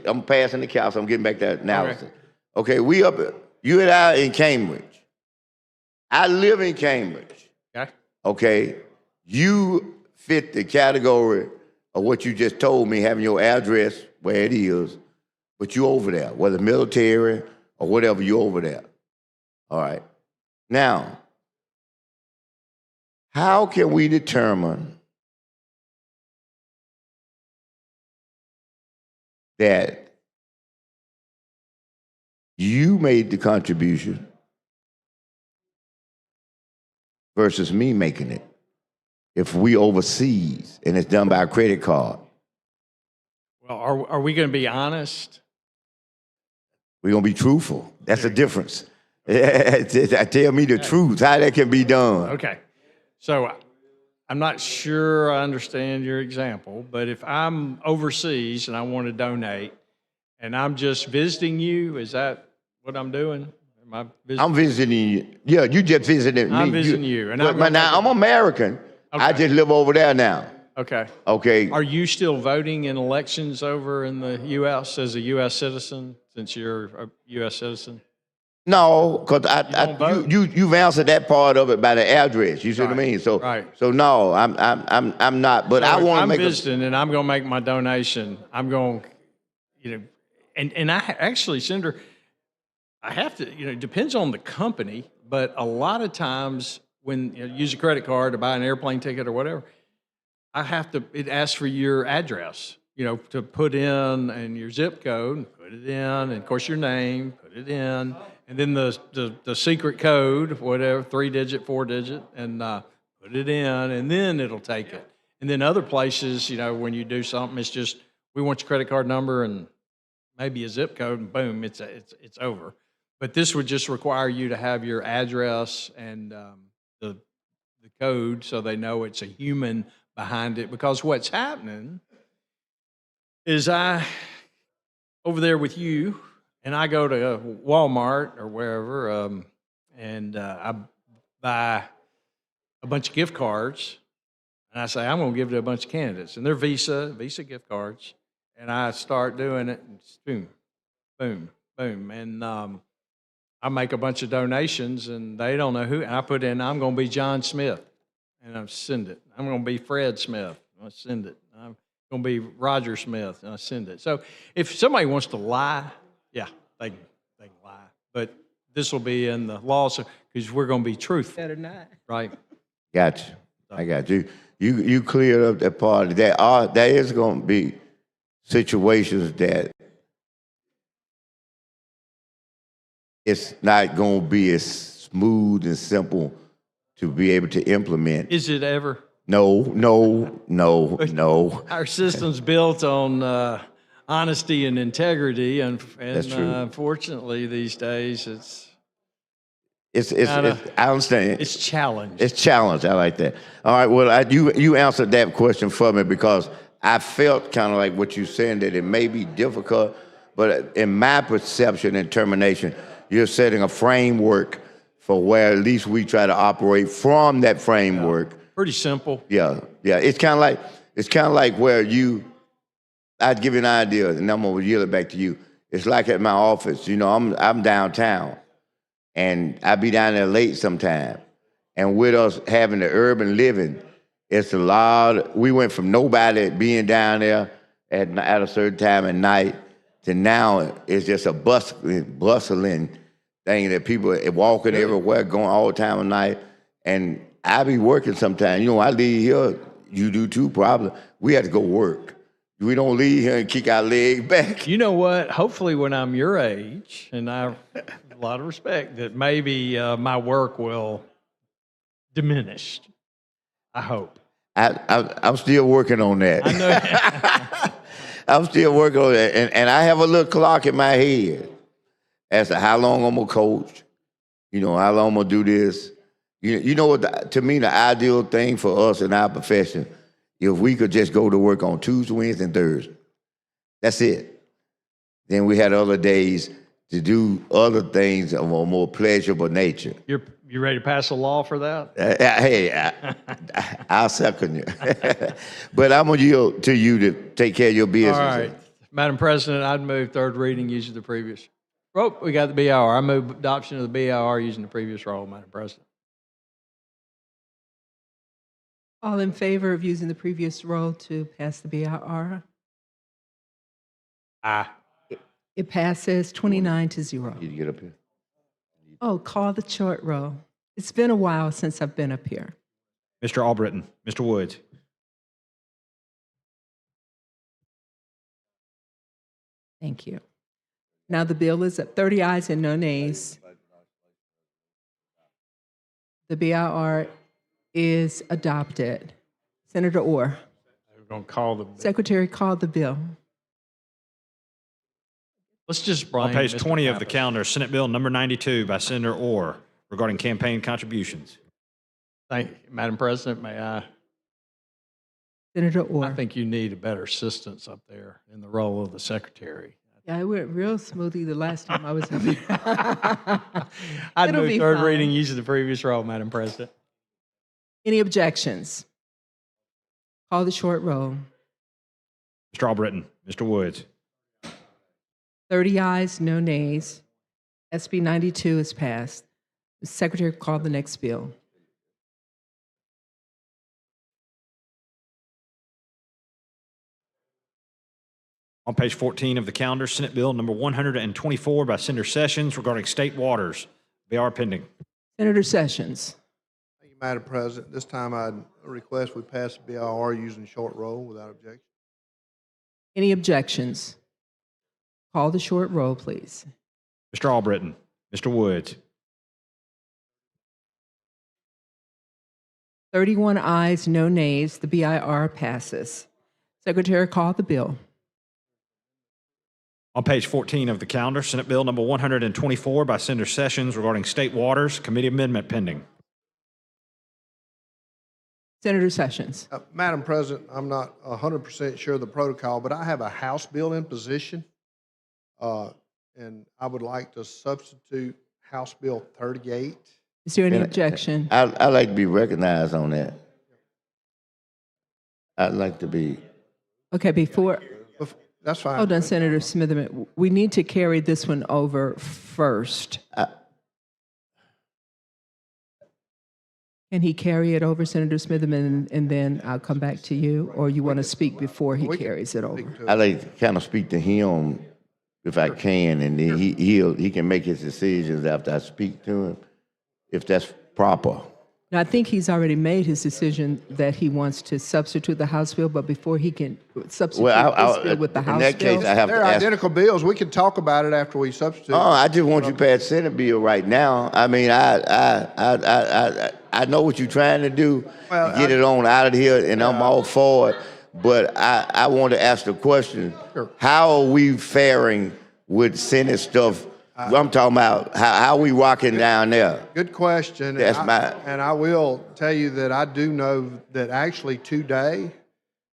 I'm passing the council. I'm getting back to that analysis. Okay, we up. You and I in Cambridge. I live in Cambridge. Okay. Okay. You fit the category of what you just told me, having your address where it is, but you over there, whether military or whatever, you over there. All right. Now, how can we determine that you made the contribution versus me making it if we overseas and it's done by a credit card? Well, are we going to be honest? We're going to be truthful. That's the difference. Tell me the truth, how that can be done. Okay. So I'm not sure I understand your example, but if I'm overseas and I want to donate and I'm just visiting you, is that what I'm doing? Am I visiting? I'm visiting you. Yeah, you just visiting me. I'm visiting you. And But now I'm American. I just live over there now. Okay. Okay. Are you still voting in elections over in the U.S. as a U.S. citizen, since you're a U.S. citizen? No, because you've answered that part of it by the address. You see what I mean? So so no, I'm not. But So I if want to I'm make visiting and I'm going to make my donation. I'm going, and I actually, Senator, I have to, it depends on the company, but a lot of times when you use a credit card to buy an airplane ticket or whatever, it asks for your address, to put in and your zip code, put it in, and of course your name, put it in, and then the secret code, whatever, 3-digit, 4-digit, and put it in, and then it'll take it. And then other places, when you do something, it's just, we want your credit card number and maybe a zip code, and boom, it's over. But this would just require you to have your address and the code so they know it's a human behind it. Because what's happening is over there with you, and I go to Walmart or wherever, and I buy a bunch of gift cards, and I say, I'm going to give to a bunch of candidates. And they're Visa gift cards. And I start doing it, and boom, boom, boom. And I make a bunch of donations, and they don't know who. And I put in, I'm going to be John Smith, and I send it. I'm going to be Fred Smith, and I send it. I'm going to be Roger Smith, and I send it. So if somebody wants to lie, yeah, they can lie. But this will be in the law, because we're going to be truthful. Better not. Right. Got you. I got you. You cleared up that part. There is going to be situations that it's not going to be as smooth and simple to be able to implement. Is it ever? No. Our system's built on honesty and integrity, and That's true. Unfortunately, these days it's I understand. It's challenged. It's challenged. I like that. All right. Well, you answered that question for me because I felt kind of like what you're saying, that it may be difficult, but in my perception and determination, you're setting a framework for where at least we try to operate from that framework. Pretty simple. Yeah. It's kind of like where I'd give you an idea, and I'm gonna yield it back to you. It's like at my office. I'm downtown, and I be down there late sometime. And with us having the urban living, it's a lot. We went from nobody being down there at a certain time at night to now it's just a bustling thing that people are walking everywhere, going all the time at night. And I be working sometimes. I leave here, you do too probably. We have to go work. We don't leave here and kick our leg back. You know what? Hopefully when I'm your age, and I have a lot of respect, that maybe my work will diminish. I hope. I'm still working on that. I know. I'm still working on that. And I have a little clock in my head as to how long I'm going to coach, how long I'm going to do this. You know what, to me, the ideal thing for us in our profession, if we could just go to work on Tuesday, Wednesday, and Thursday, That's it. Then we had other days to do other things of a more pleasurable nature. You ready to pass a law for that? Hey, I'll second you. But I'm going to yield to you to take care of your business. All right. Madam President, I'd move third reading using the previous. Oh, we got the BIR. I move adoption of the BIR using the previous roll, Madam President. All in favor of using the previous roll to pass the BIR? Aye. It passes 29-0. You get up here. Oh, call the short roll. It's been a while since I've been up here. Mr. Albritton, Mr. Woods. Thank you. Now the bill is at 30 ayes and no nays. The BIR is adopted. Senator Orr. We're going to call the. Secretary, call the bill. Let's just bring On page Mr. 20 of the Pappas. calendar, Senate Bill number 92 by Senator Orr regarding campaign contributions. Thank you. Madam President, may I? Senator I Orr. think you need a better assistance up there in the role of the secretary. Yeah, it went real smoothly the last time I was up here. I'd It'll move be third fine. reading using the previous roll, Madam President. Any objections? Call the short roll. Mr. Albritton, Mr. Woods. 30 ayes, no nays. SB 92 is passed. The Secretary, call the next bill. On page 14 of the calendar, Senate Bill number 124 by Senator Sessions regarding state waters. BR pending. Senator Sessions. Thank you, Madam President. This time I'd request we pass the BIR using short roll without objection. Any objections? Call the short roll, please. Mr. Albritton, Mr. Woods. 31 ayes, no nays. The BIR passes. Secretary, call the bill. On page 14 of the calendar, Senate Bill number 124 by Senator Sessions regarding state waters. Committee amendment pending. Senator Sessions. Madam President, I'm not 100% sure of the protocol, but I have a House bill in position, and I would like to substitute House Bill 38. Is there any objection? I'd like to be recognized on that. I'd like to be. Okay, before. That's fine. Hold on, Senator Smitherman. We need to carry this one over first. Can he carry it over, Senator Smitherman, and then I'll come back to you? Or you want to speak before he carries it over? I'd like to kind of speak to him if I can, and then he can make his decisions after I speak to him, if that's proper. Now, I think he's already made his decision that he wants to substitute the House bill, but before he can substitute this bill with the House in that case, bill. I have They're to ask. identical bills. We can talk about it after we substitute. Oh, I just want you to pass Senate bill right now. I mean, I know what you're trying to do, Well, get it on out of here, and I'm all for it. But I want to ask the question: How are we faring with Senate stuff? I'm talking about how we rocking down there. Good question. That's and I will tell you that I do know that actually today,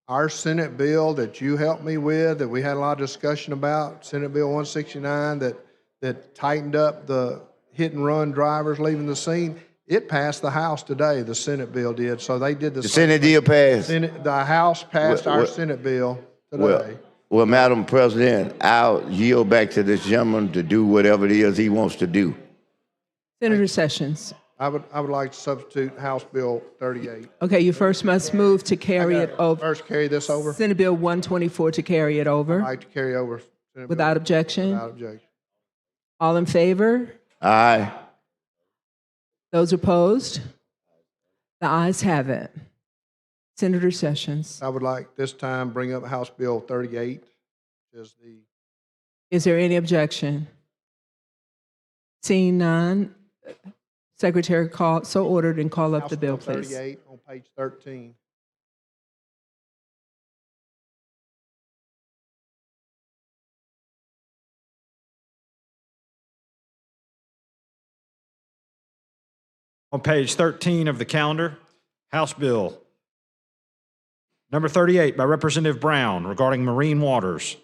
our Senate bill that you helped me with, that we had a lot of discussion about, Senate Bill 169, that tightened up the hit and run drivers leaving the scene, it passed the House today. The Senate bill did. So they did the The Senate deal passed. The House passed our Senate bill today. Well, Madam President, I'll yield back to this gentleman to do whatever it is he wants to do. Senator Sessions. I would like to substitute House Bill 38. Okay, you first must move to carry it over. First, carry this over. Senate Bill 124 to carry it over. I'd like to carry over. Senate Bill Without objection? Without objection. All in favor? Aye. Those opposed? The ayes have it. Senator Sessions. I would like this time bring up House Bill 38, which is the Is there any objection? Seeing none, Secretary, call, so ordered, and call up House the bill, please. 38 on page 13. On page 13 of the calendar, House Bill number 38 by Representative Brown regarding marine waters.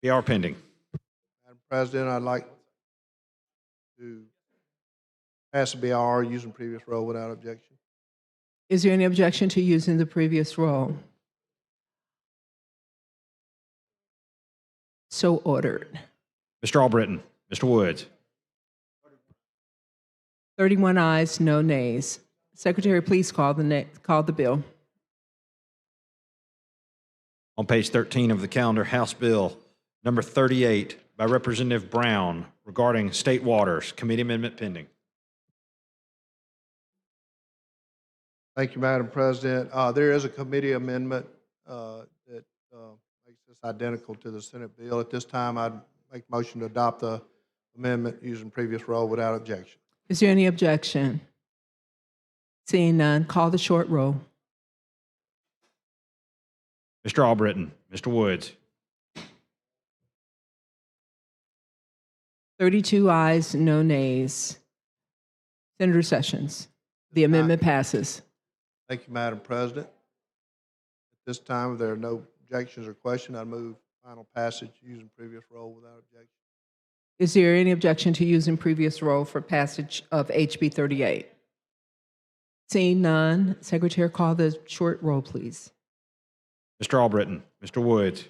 BR pending. Madam President, I'd like to pass the BR using previous rule without objection. Is there any objection to using the previous roll? So ordered. Mr. Albritton, Mr. Woods. 31 ayes, no nays. Secretary, please call the bill. On page 13 of the calendar, House Bill number 38 by Representative Brown regarding state waters. Committee amendment pending. Thank you, Madam President. There is a committee amendment that makes this identical to the Senate bill. At this time, I'd make motion to adopt the amendment using previous roll without objection. Is there any objection? Seeing none, call the short roll. Mr. Albritton, Mr. Woods. 32 ayes, no nays. Senator Sessions, the amendment passes. Thank you, Madam President. At this time, if there are no objections or questions, I move final passage using previous roll without objection. Is there any objection to using previous roll for passage of HB 38? Seeing none, Secretary, call the short roll, please. Mr. Albritton, Mr. Woods.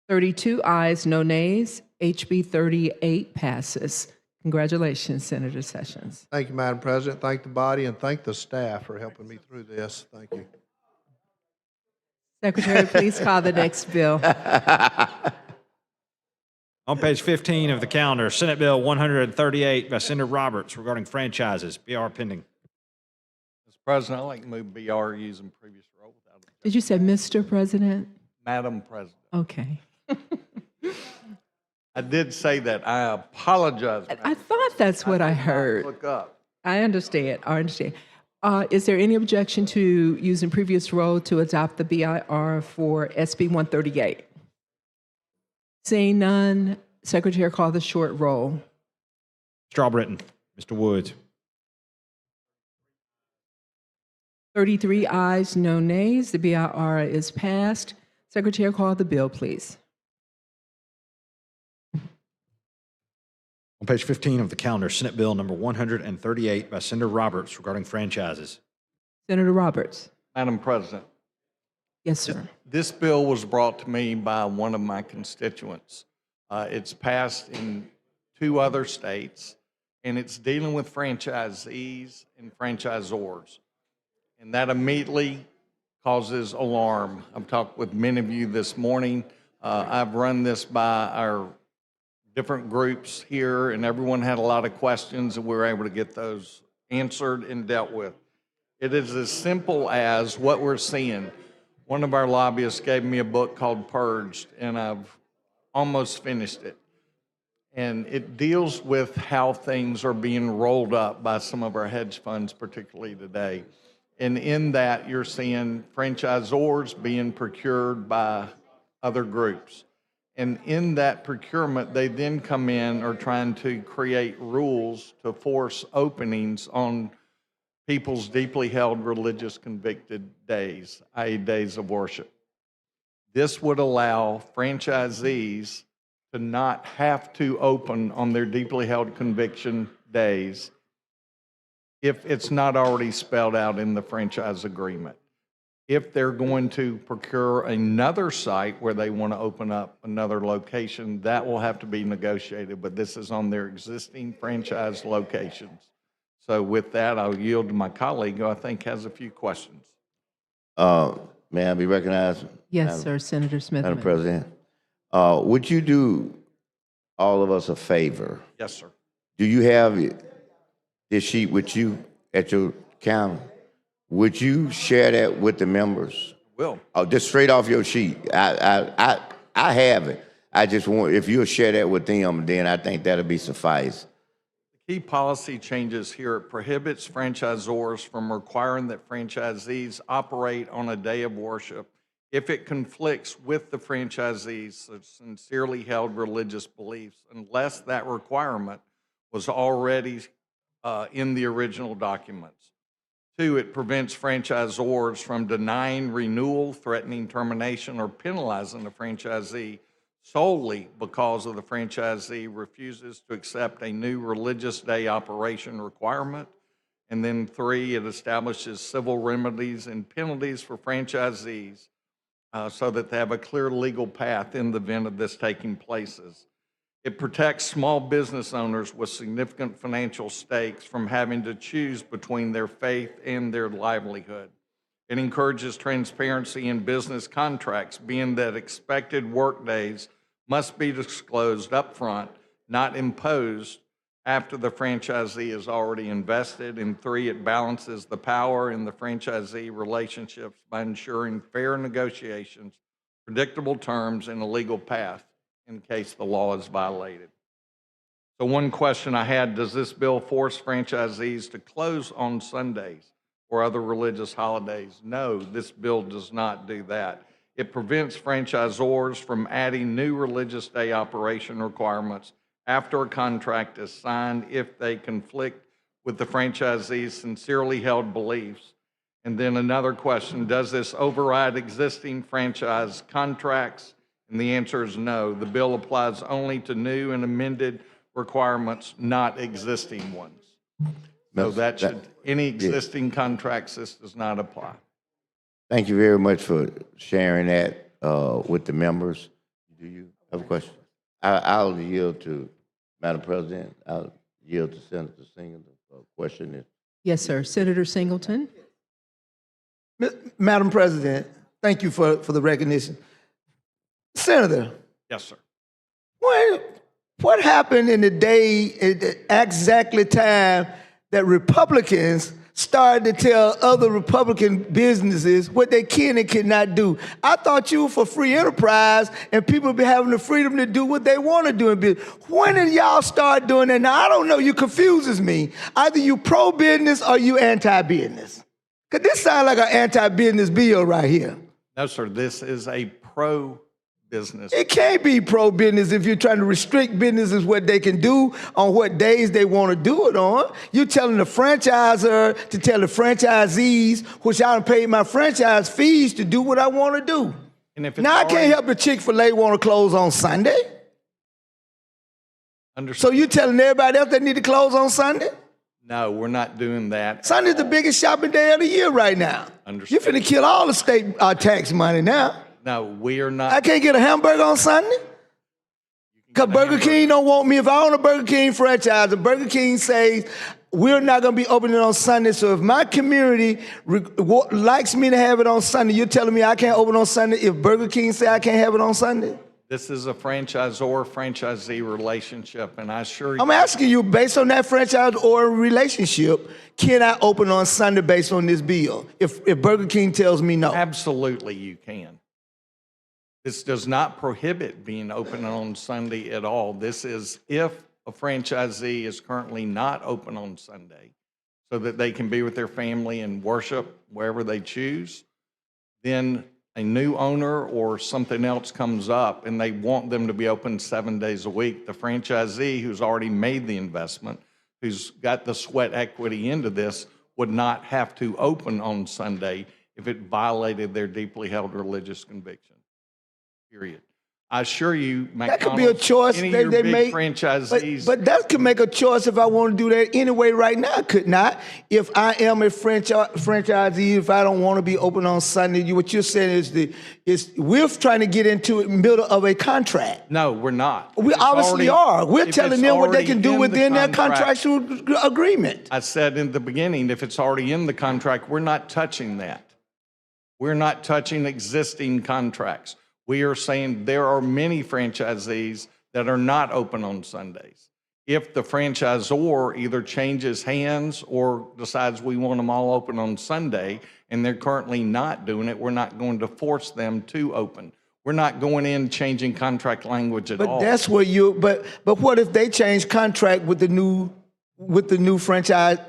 32 ayes, no nays. HB 38 passes. Congratulations, Senator Sessions. Thank you, Madam President. Thank the body and thank the staff for helping me through this. Thank you. Secretary, please call the next bill. On page 15 of the calendar, Senate Bill 138 by Senator Roberts regarding franchises. BR pending. Mr. President, I'd like to move BR using previous role without objection. Did you say Mr. President? Madam President. Okay. I did say that. I apologize. I thought that's what I heard. Look up. I understand. I understand. Is there any objection to using previous roll to adopt the BIR for SB 138? Seeing none, Secretary, call the short roll. Mr. Albritton, Mr. Woods. 33 ayes, no nays. The BIR is passed. Secretary, call the bill, please. On page 15 of the calendar, Senate Bill number 138 by Senator Roberts regarding franchises. Senator Roberts. Madam President. Yes, sir. This bill was brought to me by one of my constituents. It's passed in 2 other states, and it's dealing with franchisees and franchisors. And that immediately causes alarm. I've talked with many of you this morning. I've run this by our different groups here, and everyone had a lot of questions, and we were able to get those answered and dealt with. It is as simple as what we're seeing. One of our lobbyists gave me a book called Purged, and I've almost finished it. And it deals with how things are being rolled up by some of our hedge funds, particularly today. And in that, you're seeing franchisors being procured by other groups. And in that procurement, they then come in or trying to create rules to force openings on people's deeply held religious convicted days, i.e. days of worship. This would allow franchisees to not have to open on their deeply held conviction days if it's not already spelled out in the franchise agreement. If they're going to procure another site where they want to open up another location, that will have to be negotiated, but this is on their existing franchise locations. So with that, I'll yield to my colleague, who I think has a few questions. May I be recognized? Yes, sir. Senator Smith. Madam President. Would you do all of us a favor? Yes, sir. Do you have this sheet with you at your counter? Would you share that with the members? Will. Oh, just straight off your sheet. I have it. I just want, if you'll share that with them, then I think that'll be suffice. Key policy changes here. It prohibits franchisors from requiring that franchisees operate on a day of worship if it conflicts with the franchisee's sincerely held religious beliefs, unless that requirement was already in the original documents. 2, it prevents franchisors from denying renewal, threatening termination, or penalizing the franchisee solely because of the franchisee refuses to accept a new religious day operation requirement. And then 3, it establishes civil remedies and penalties for franchisees so that they have a clear legal path in the event of this taking places. It protects small business owners with significant financial stakes from having to choose between their faith and their livelihood. It encourages transparency in business contracts, being that expected work days must be disclosed upfront, not imposed after the franchisee is already invested. And 3, it balances the power in the franchisee relationships by ensuring fair negotiations, predictable terms, and a legal path in case the law is violated. So one question I had, does this bill force franchisees to close on Sundays or other religious holidays? No, this bill does not do that. It prevents franchisors from adding new religious day operation requirements after a contract is signed if they conflict with the franchisee's sincerely held beliefs. And then another question, does this override existing franchise contracts? And the answer is no. The bill applies only to new and amended requirements, not existing ones. So any existing contracts, this does not apply. Thank you very much for sharing that with the members. Do you have a question? I'll yield to, Madam President, I'll yield to Senator Singleton for a question. Yes, sir. Senator Singleton. Madam President, thank you for the recognition. Senator. Yes, sir. What happened in the day, at the exactly time that Republicans started to tell other Republican businesses what they can and cannot do? I thought you were for free enterprise and people be having the freedom to do what they want to do in business. When did y'all start doing that? Now, I don't know, you confuses me. Either you pro-business or you anti-business. Because this sounds like an anti-business bill right here. No, sir, this is a pro-business. It can't be pro-business if you're trying to restrict businesses what they can do on what days they want to do it on. You're telling the franchisor to tell the franchisees, which I done paid my franchise fees to do what I want to do. And if it's now I can't help the Chick-fil-A want to close on Sunday. So you telling everybody else they need to close on Sunday? No, we're not doing that. Sunday's the biggest shopping day of the year right now. You're finna kill all the state tax money now. No, we are not. I can't get a hamburger on Sunday? Because Burger King don't want me. If I own a Burger King franchise, the Burger King says, we're not going to be opening on Sunday. So if my community likes me to have it on Sunday, you're telling me I can't open on Sunday if Burger King say I can't have it on Sunday? This is a franchisor-franchisee relationship, and I assure you. I'm asking you, based on that franchisor relationship, can I open on Sunday based on this bill if Burger King tells me no? Absolutely you can. This does not prohibit being open on Sunday at all. This is if a franchisee is currently not open on Sunday so that they can be with their family and worship wherever they choose, then a new owner or something else comes up and they want them to be open 7 days a week. The franchisee who's already made the investment, who's got the sweat equity into this, would not have to open on Sunday if it violated their deeply held religious conviction. Period. I assure you, that could be a choice any they of your big make. franchisees. But that could make a choice if I want to do that anyway right now, could not? If I am a franchisee, if I don't want to be open on Sunday, what you're saying is we're trying to get into the middle of a contract. No, we're not. We obviously are. We're telling them what they can do within their contractual agreement. I said in the beginning, if it's already in the contract, we're not touching that. We're not touching existing contracts. We are saying there are many franchisees that are not open on Sundays. If the franchisor either changes hands or decides we want them all open on Sunday and they're currently not doing it, we're not going to force them to open. We're not going in changing contract language at all. But that's where but what if they change contract with the new franchisor?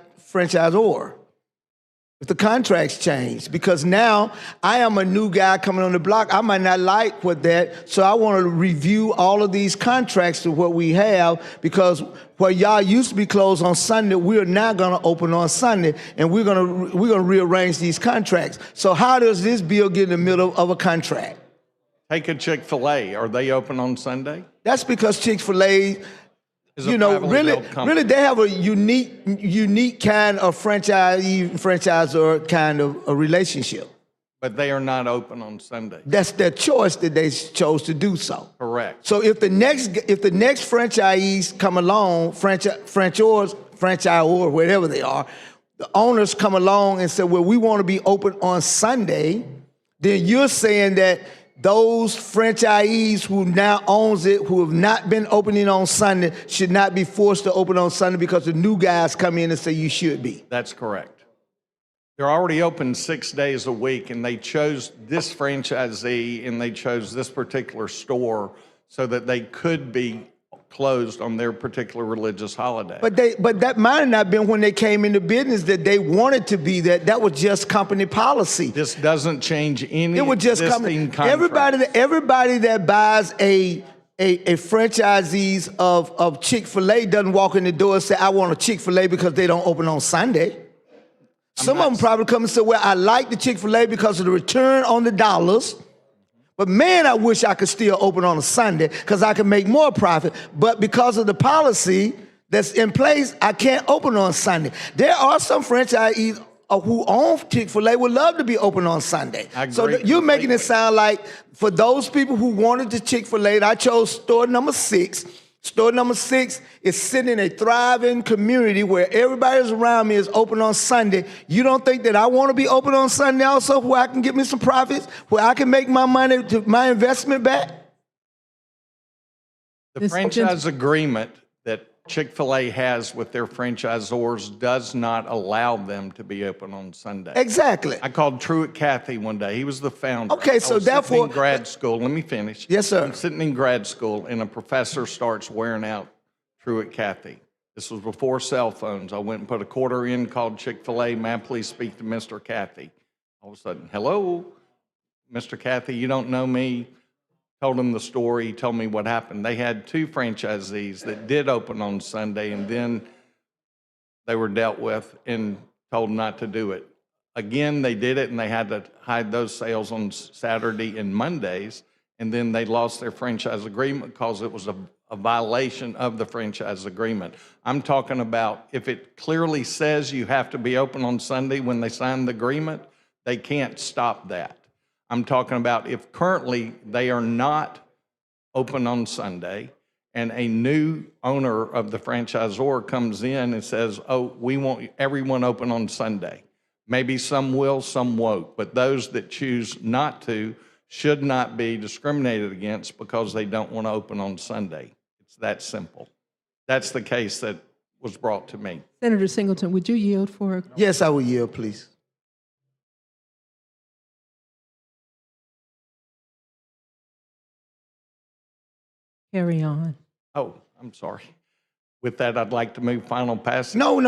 if the contracts change, because now I am a new guy coming on the block. I might not like what that, so I want to review all of these contracts to what we have, because where y'all used to be closed on Sunday, we're now going to open on Sunday, and we're going to rearrange these contracts. So how does this bill get in the middle of a contract? Take a Chick-fil-A. Are they open on Sunday? That's because Chick-fil-A, you know, really, they have a unique kind of franchisor kind of a relationship. But they are not open on Sunday. That's their choice that they chose to do so. Correct. So if the next franchisees come along, franchisor, whatever they are, the owners come along and say, well, we want to be open on Sunday, then you're saying that those franchisees who now owns it, who have not been opening on Sunday, should not be forced to open on Sunday because the new guys come in and say you should be. That's correct. They're already open 6 days a week, and they chose this franchisee and they chose this particular store so that they could be closed on their particular religious holiday. But that might have not been when they came into business that they wanted to be that. That was just company policy. This doesn't change any it was just existing contract. Everybody that buys a franchisees of Chick-fil-A doesn't walk in the door and say, I want a Chick-fil-A because they don't open on Sunday. Some of them probably come and say, well, I like the Chick-fil-A because of the return on the dollars. But man, I wish I could still open on a Sunday because I can make more profit. But because of the policy that's in place, I can't open on Sunday. There are some franchisees who own Chick-fil-A would love to be open on Sunday. So you're making it sound like for those people who wanted the Chick-fil-A, I chose store number 6. Store number 6 is sitting in a thriving community where everybody's around me is open on Sunday. You don't think that I want to be open on Sunday also, where I can get me some profits, where I can make my money, my investment back? The franchise agreement that Chick-fil-A has with their franchisors does not allow them to be open on Sunday. Exactly. I called Truett Cathy one day. He was the founder. Okay, so therefore, in grad school. Let me finish. Yes, sir. I'm sitting in grad school, and a professor starts wearing out Truett Cathy. This was before cell phones. I went and put a quarter in, called Chick-fil-A. May I please speak to Mr. Cathy? All of a sudden, hello, Mr. Cathy, you don't know me. Told him the story, he told me what happened. They had 2 franchisees that did open on Sunday, and then they were dealt with and told not to do it. Again, they did it, and they had to hide those sales on Saturday and Mondays, and then they lost their franchise agreement because it was a violation of the franchise agreement. I'm talking about if it clearly says you have to be open on Sunday when they sign the agreement, they can't stop that. I'm talking about if currently they are not open on Sunday and a new owner of the franchisor comes in and says, oh, we want everyone open on Sunday. Maybe some will, some won't, but those that choose not to should not be discriminated against because they don't want to open on Sunday. It's that simple. That's the case that was brought to me. Senator Singleton, would you yield for? Yes, I will yield, please. Carry on. Oh, I'm sorry. With that, I'd like to move final passage. No. We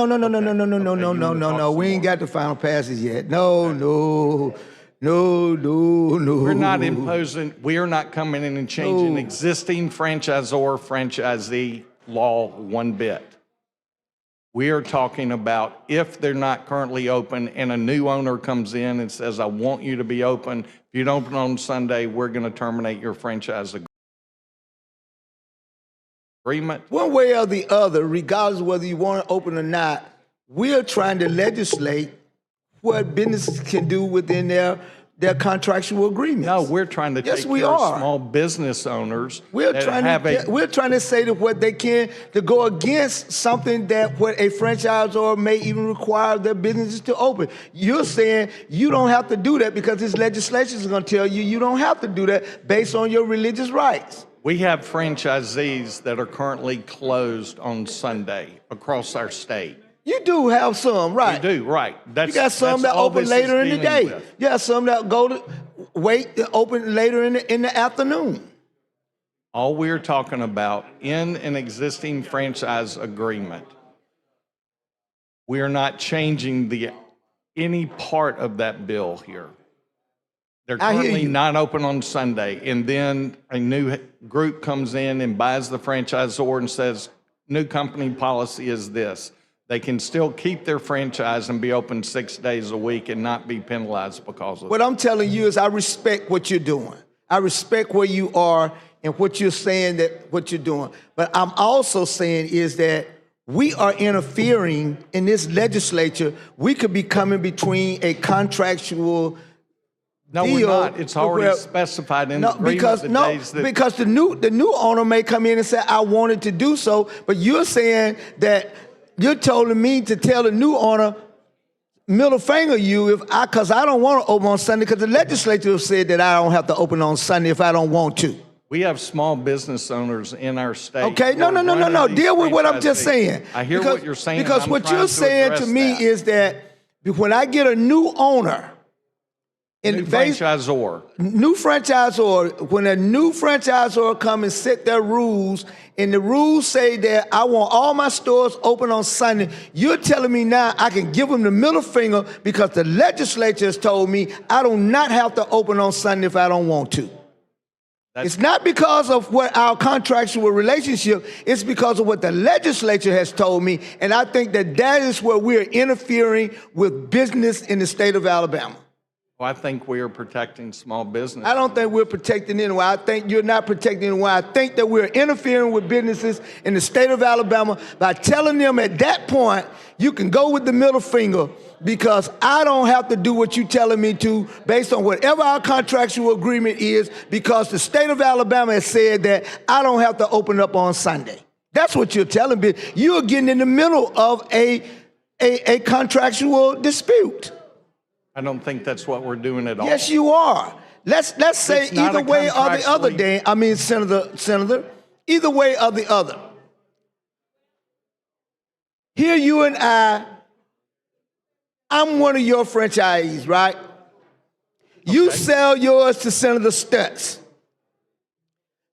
ain't got the final passage yet. No. We're not imposing, we are not coming in and changing existing franchisee law one bit. We are talking about if they're not currently open and a new owner comes in and says, I want you to be open. If you don't open on Sunday, we're going to terminate your franchise agreement. One way or the other, regardless of whether you want to open or not, we're trying to legislate what businesses can do within their contractual agreements. No, we're trying to take care of small business owners. We're trying to say that what they can to go against something that what a franchisor may even require their businesses to open. You're saying you don't have to do that because this legislation is going to tell you you don't have to do that based on your religious rights. We have franchisees that are currently closed on Sunday across our state. You do have some, right? You do, right. You got some that open later in the day. You got some that go to wait to open later in the afternoon. All we're talking about in an existing franchise agreement, we are not changing the any part of that bill here. They're I hear currently you. not open on Sunday, and then a new group comes in and buys the franchisor and says, new company policy is this. They can still keep their franchise and be open 6 days a week and not be penalized because of it. What I'm telling you is I respect what you're doing. I respect where you are and what you're saying that what you're doing. But I'm also saying is that we are interfering in this legislature. We could be coming between a contractual No, deal. we're not. It's already specified in the agreement days that. Because the new owner may come in and say, I wanted to do so, but you're saying that you're telling me to tell the new owner, middle finger you, because I don't want to open on Sunday, because the legislature have said that I don't have to open on Sunday if I don't want to. We have small business owners in our state. Okay, no. who are running these Deal with what I'm just franchisees. saying. I hear what you're saying. and Because I'm what trying you're to saying to address me that. is that when I get a new owner, New franchisor. new franchisor, when a new franchisor come and set their rules, and the rules say that I want all my stores open on Sunday, you're telling me now I can give them the middle finger because the legislature has told me I do not have to open on Sunday if I don't want to. It's not because of what our contractual relationship, it's because of what the legislature has told me, and I think that that is where we're interfering with business in the state of Alabama. Well, I think we are protecting small business. I don't think we're protecting anyone. I think you're not protecting anyone. I think that we're interfering with businesses in the state of Alabama by telling them at that point, you can go with the middle finger because I don't have to do what you're telling me to based on whatever our contractual agreement is, because the state of Alabama has said that I don't have to open up on Sunday. That's what you're telling me. You're getting in the middle of a contractual dispute. I don't think that's what we're doing at all. Yes, you are. Let's say It's not either a way or the other, contractually- Dan. I mean, Senator, either way or the other. Here you and I'm one of your franchisees, right? You sell yours to Senator Stutz.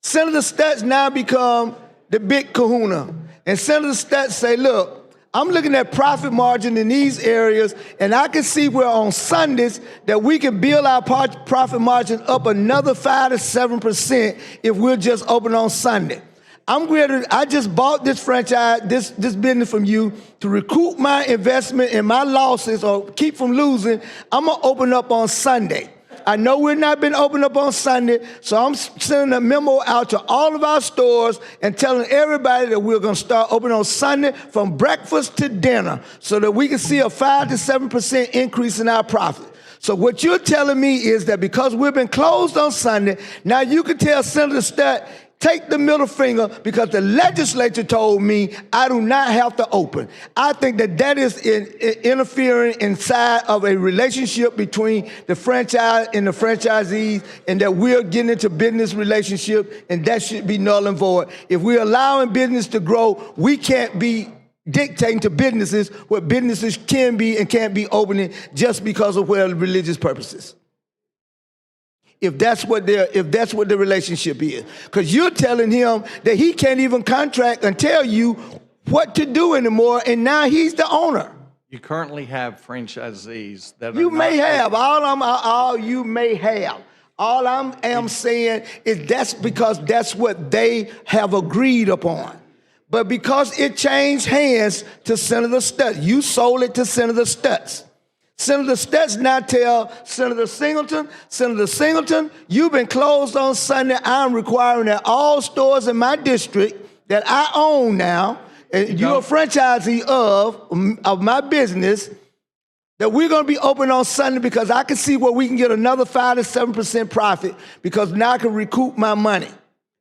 Senator Stutz now become the big kahuna. And Senator Stutz say, look, I'm looking at profit margin in these areas, and I can see where on Sundays that we can build our profit margin up another 5 to 7% if we're just open on Sunday. I just bought this franchise, this business from you to recoup my investment and my losses or keep from losing. I'm gonna open up on Sunday. I know we've not been open up on Sunday, so I'm sending a memo out to all of our stores and telling everybody that we're going to start open on Sunday from breakfast to dinner so that we can see a 5 to 7% increase in our profit. So what you're telling me is that because we've been closed on Sunday, now you can tell Senator Stutt, take the middle finger because the legislature told me I do not have to open. I think that that is interfering inside of a relationship between the franchise and the franchisees, and that we're getting into business relationship, and that should be null and void. If we're allowing business to grow, we can't be dictating to businesses what businesses can be and can't be opening just because of religious purposes. If that's what the relationship is. Because you're telling him that he can't even contract and tell you what to do anymore, and now he's the owner. You currently have franchisees that You are may not have. All you may have. All I am saying is that's because that's what they have agreed upon. But because it changed hands to Senator Stutz, you sold it to Senator Stutz. Senator Stutz now tell Senator Singleton, you've been closed on Sunday. I'm requiring that all stores in my district that I own now, and you're a franchisee of my business, that we're going to be open on Sunday because I can see where we can get another 5 to 7% profit because now I can recoup my money.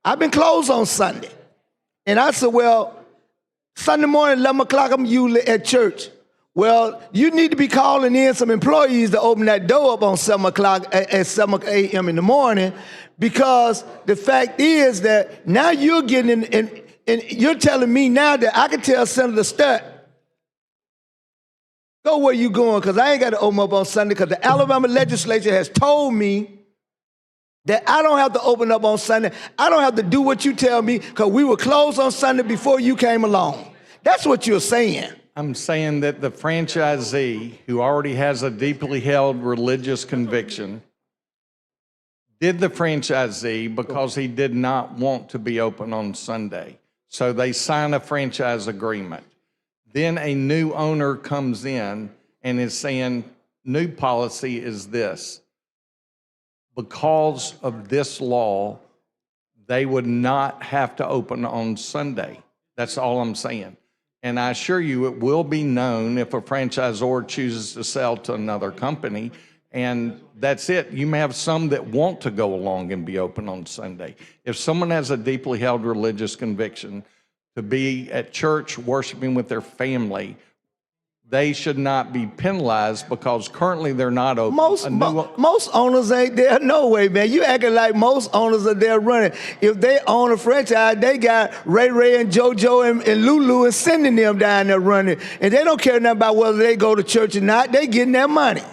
I've been closed on Sunday. And I said, well, Sunday morning, 11 o'clock, I'm usually at church. Well, you need to be calling in some employees to open that door up on 7 o'clock at 7 a.m. in the morning, because the fact is that now you're getting in, and you're telling me now that I can tell Senator Stutt, go where you going, because I ain't got to open up on Sunday, because the Alabama legislature has told me that I don't have to open up on Sunday. I don't have to do what you tell me because we were closed on Sunday before you came along. That's what you're saying. I'm saying that the franchisee who already has a deeply held religious conviction did the franchisee because he did not want to be open on Sunday. So they sign a franchise agreement. Then a new owner comes in and is saying, new policy is this. Because of this law, they would not have to open on Sunday. That's all I'm saying. And I assure you, it will be known if a franchisor chooses to sell to another company. And that's it. You may have some that want to go along and be open on Sunday. If someone has a deeply held religious conviction to be at church worshiping with their family, they should not be penalized because currently they're not open. Most owners ain't there. No way, man. You acting like most owners are there running. If they own a franchise, they got Ray and JoJo and Lulu and sending them down there running. And they don't care nothing about whether they go to church or not. They getting their money.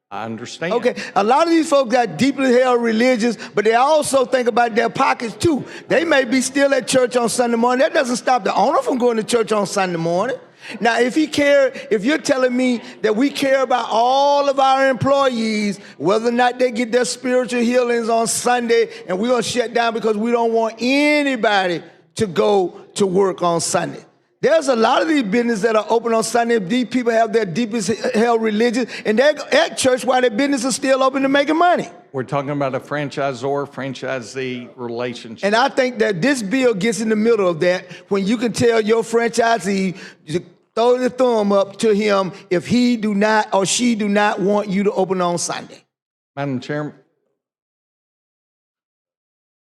I understand. Okay, a lot of these folks got deeply held religious, but they also think about their pockets too. They may be still at church on Sunday morning. That doesn't stop the owner from going to church on Sunday morning. Now, if you're telling me that we care about all of our employees, whether or not they get their spiritual healings on Sunday, and we're going to shut down because we don't want anybody to go to work on Sunday. There's a lot of these businesses that are open on Sunday. These people have their deepest held religion, and they're at church while their business is still open and making money. We're talking about a franchisor-franchisee relationship. And I think that this bill gets in the middle of that when you can tell your franchisee to throw the thumb up to him if he do not or she do not want you to open on Sunday. Madam Chairman,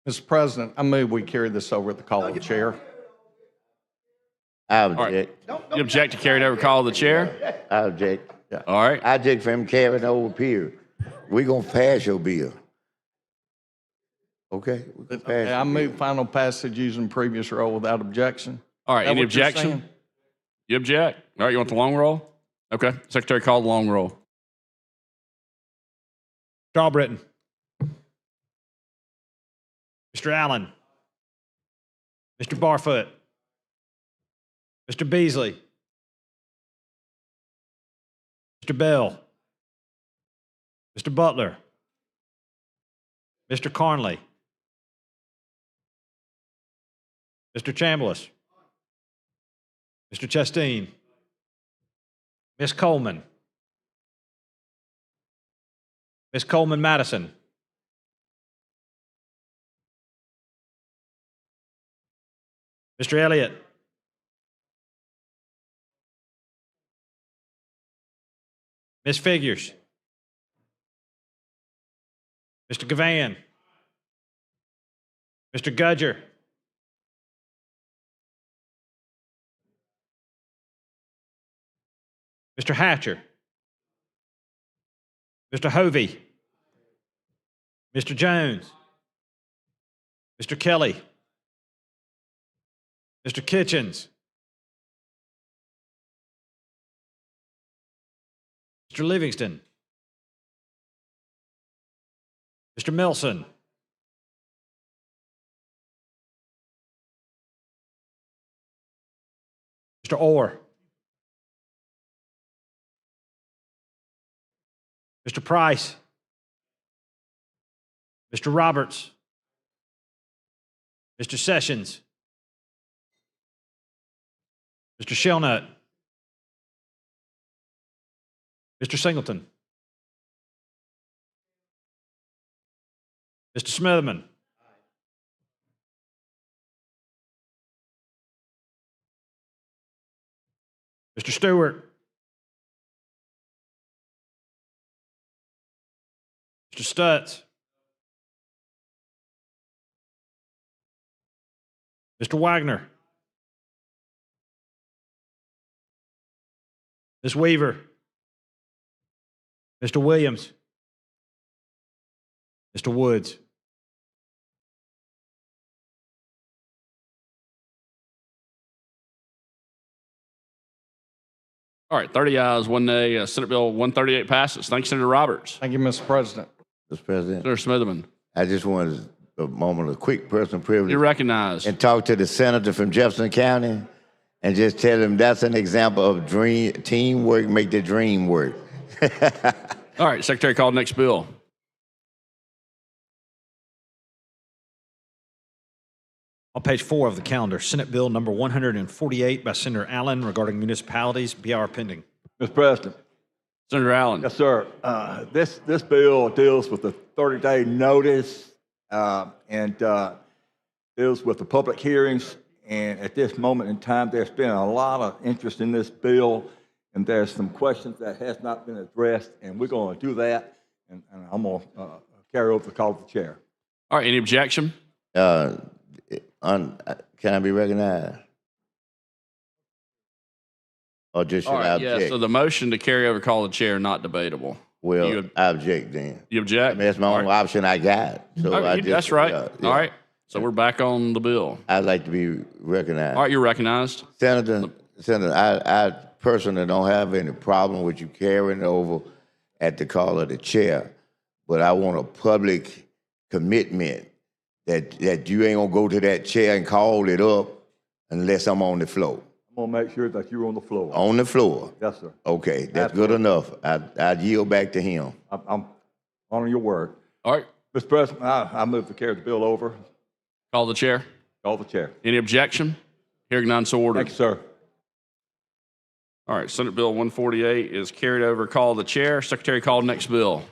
Mr. President, I move we carry this over at the call of the chair. I object. You object to carry it over call of the chair? I object. Yeah. All right. I object for him carrying over here. We're going to pass your bill. Okay? We're gonna pass I your move bill. final passage using previous roll without objection. All right. Is that Any what you're objection? saying? You object? All right. You want the long roll? Okay. Secretary, call the long roll. Mr. Albritton. Mr. Allen. Mr. Barfoot. Mr. Beasley. Mr. Bell. Mr. Butler. Mr. Carnley. Mr. Chambliss. Mr. Chasteen. Ms. Coleman. Ms. Coleman Madison. Mr. Elliott. Ms. Figures. Mr. Gavan. Mr. Gudger. Mr. Hatcher. Mr. Hovey. Mr. Jones. Mr. Kelly. Mr. Kitchens. Mr. Livingston. Mr. Milson. Mr. Orr. Mr. Price. Mr. Roberts. Mr. Sessions. Mr. Shelnut. Mr. Singleton. Mr. Smitherman. Mr. Stewart. Mr. Stutz. Mr. Wagner. Ms. Weaver. Mr. Williams. Mr. Woods. All right. 30 ayes, 1 nay. Senate Bill 138 passes. Thank you, Senator Roberts. Thank you, Mr. President. Mr. President, Senator Smitherman. I just wanted a moment of quick personal privilege. You're recognized. And talk to the senator from Jefferson County and just tell them that's an example of teamwork make the dream work. All right, Secretary, call the next bill. On page 4 of the calendar, Senate Bill number 148 by Senator Allen regarding municipalities, BR pending. Mr. President. Senator Allen. Yes, sir. This bill deals with the 30-day notice and deals with the public hearings. And at this moment in time, there's been a lot of interest in this bill, and there's some questions that has not been addressed, and we're going to do that. And I'm going to carry over the call to the chair. All right, any objection? Can I be recognized? Or just should All I right, object? yeah, so the motion to carry over call the chair, not debatable. Well, I object then. You object? I mean, that's my only option I got. So All right, that's right. yeah. All right, so we're back on the bill. I'd like to be recognized. All right, you're recognized. Senator, I personally don't have any problem with you carrying it over at the call of the chair, but I want a public commitment that you ain't gonna go to that chair and call it up unless I'm on the floor. I'm going to make sure that you're on the floor. On the floor? Yes, sir. Okay, that's good enough. I yield back to him. I'm honoring your word. All right. Mr. President, I move to carry the bill over. Call the chair. Call the chair. Any objection? Hearing none, so ordered. Thank you, sir. All right, Senate Bill 148 is carried over. Call the chair. Secretary, call the next bill.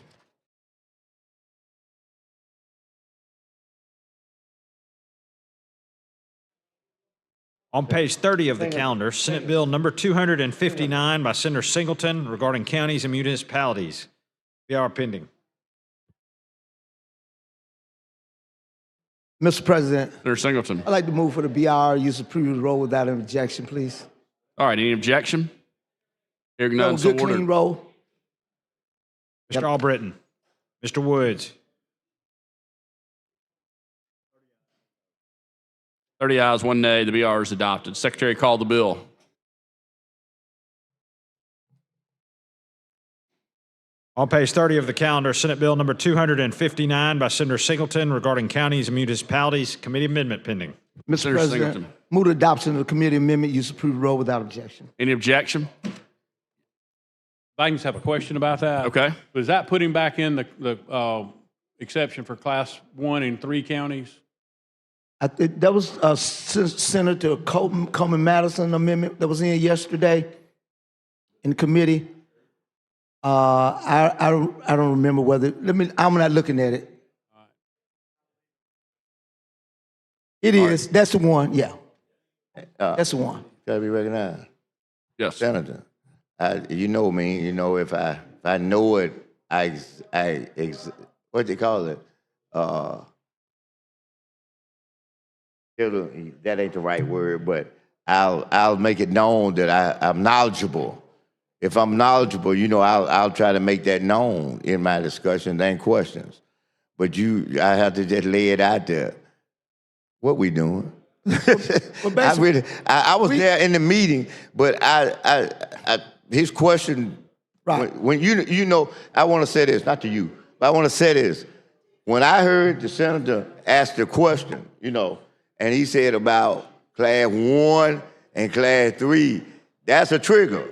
On page 30 of the calendar, Senate Bill number 259 by Senator Singleton regarding counties and municipalities. BR pending. Mr. President, Senator Singleton. I'd like to move for the BR, use of previous roll without an objection, please. All right, any objection? Hearing No, none, so good, ordered. clean roll. Mr. Albritton. Mr. Woods. 30 ayes, 1 nay. The BR is adopted. Secretary, call the bill. On page 30 of the calendar, Senate Bill number 259 by Senator Singleton regarding counties and municipalities. Committee amendment pending. Mr. Senator President, Singleton. move the adoption of the committee amendment, use of previous roll without objection. Any objection? I just have a question about that. Okay. Was that putting back in the exception for class 1 in 3 counties? That was Senator Coleman Madison amendment that was in yesterday in committee. I don't remember whether. I'm not looking at it. It is. That's the one. Yeah. That's the one. Gotta be recognized. Yes. Senator, you know me. You know if I know it, what do you call it? That ain't the right word, but I'll make it known that I'm knowledgeable. If I'm knowledgeable, you know, I'll try to make that known in my discussions and questions. But I have to just lay it out there. What we doing? I was there in the meeting, but his question. Right. When you know, I want to say this, not to you, but I want to say this. When I heard the senator ask the question, you know, and he said about class 1 and class 3, that's a trigger.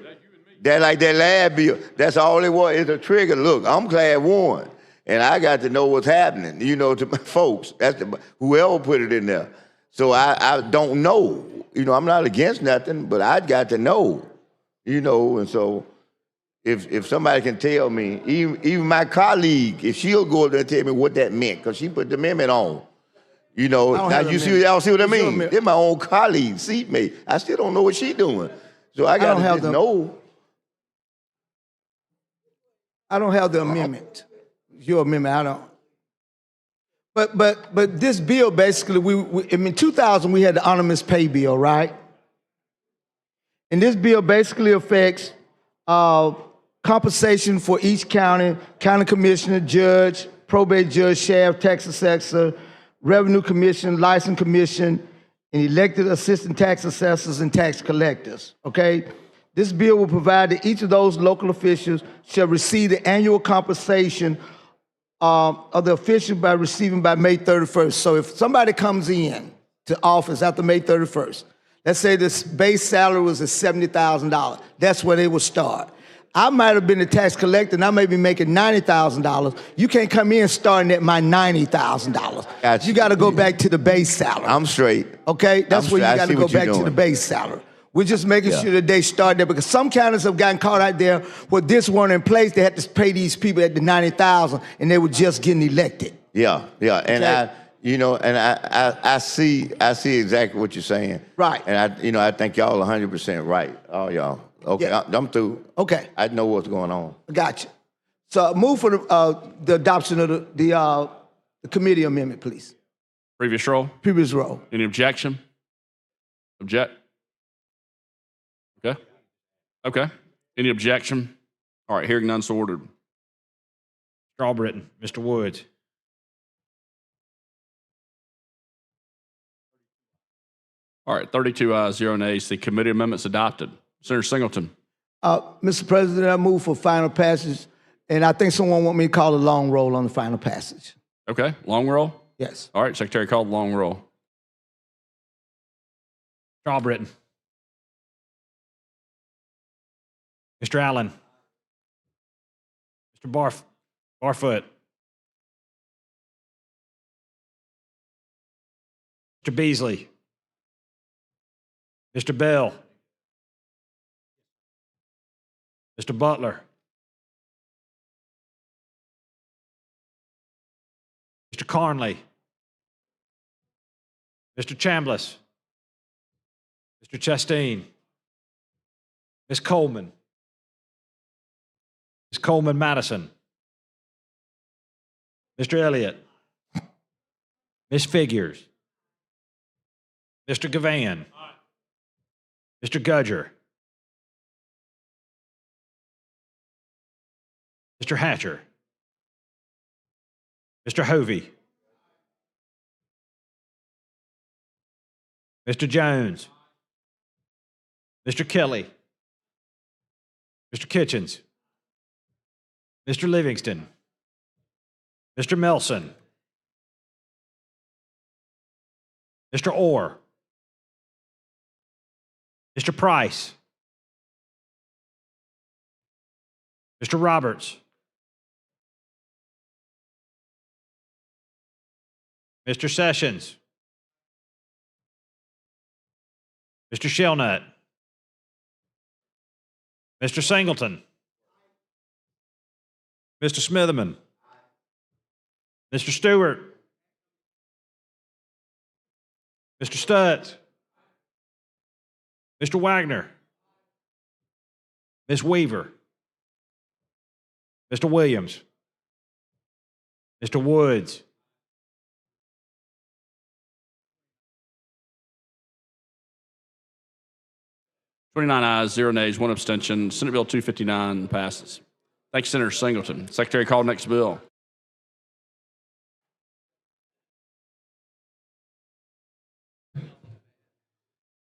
That like that lab bill, that's all it was, it's a trigger. Look, I'm class 1, and I got to know what's happening, you know, to my folks. That's whoever put it in there. So I don't know. You know, I'm not against nothing, but I got to know, you know, and so if somebody can tell me, even my colleague, if she'll go up there and tell me what that meant, because she put the amendment on. You know, now y'all see what I mean? They're my own colleague, seatmate. I still don't know what she's doing. So I got to just know. I don't have the amendment. Your amendment, I don't. But this bill basically, in 2000 we had the anonymous pay bill, right? And this bill basically affects compensation for each county commissioner, judge, probate judge, sheriff, tax assessor, revenue commission, license commission, and elected assistant tax assessors and tax collectors, okay? This bill will provide that each of those local officials shall receive the annual compensation of the official by receiving by May 31st. So if somebody comes in to office after May 31st, Let's say the base salary was at $70,000. That's where they would start. I might have been a tax collector and I may be making $90,000. You can't come in starting at my $90,000. Gotcha. You got to go back to the base salary. I'm straight. Okay? That's where you I got see to go what you're back to the doing. base salary. We're just making Yeah. sure that they start there because some counties have gotten caught out there where this weren't in place. They had to pay these people at the $90,000 and they were just getting elected. Yeah, yeah, and Okay. I see exactly what you're saying. Right. And I think y'all 100% right. All y'all. Okay, Yeah. I'm through. Okay. I know what's going on. Gotcha. So move for the adoption of the committee amendment, please. Previous roll. Previous roll. Any objection? Object? Okay. Okay. Any objection? All right, hearing none, so ordered. Mr. Albritton, Mr. Woods. All right, 32 ayes, 0 nays. The committee amendment's adopted. Senator Singleton. Mr. President, I move for final passage, and I think someone want me to call a long roll on the final passage. Okay, long roll? Yes. All right, Secretary called long roll. Mr. Albritton. Mr. Allen. Mr. Barfoot. Mr. Beasley. Mr. Bell. Mr. Butler. Mr. Carnley. Mr. Chambliss. Mr. Chastain. Ms. Coleman. Ms. Coleman Madison. Mr. Elliott. Ms. Figures. Mr. Gavan. Mr. Gudger. Mr. Hatcher. Mr. Hovey. Mr. Jones. Mr. Kelly. Mr. Kitchens. Mr. Livingston. Mr. Melson. Mr. Orr. Mr. Price. Mr. Roberts. Mr. Sessions. Mr. Shelnut. Mr. Singleton. Mr. Smitherman. Mr. Stewart. Mr. Stutz. Mr. Wagner. Ms. Weaver. Mr. Williams. Mr. Woods. $29 ayes, 0 nays, 1 abstention. Senate Bill 259 passes. Thank you, Senator Singleton. Secretary, call next bill.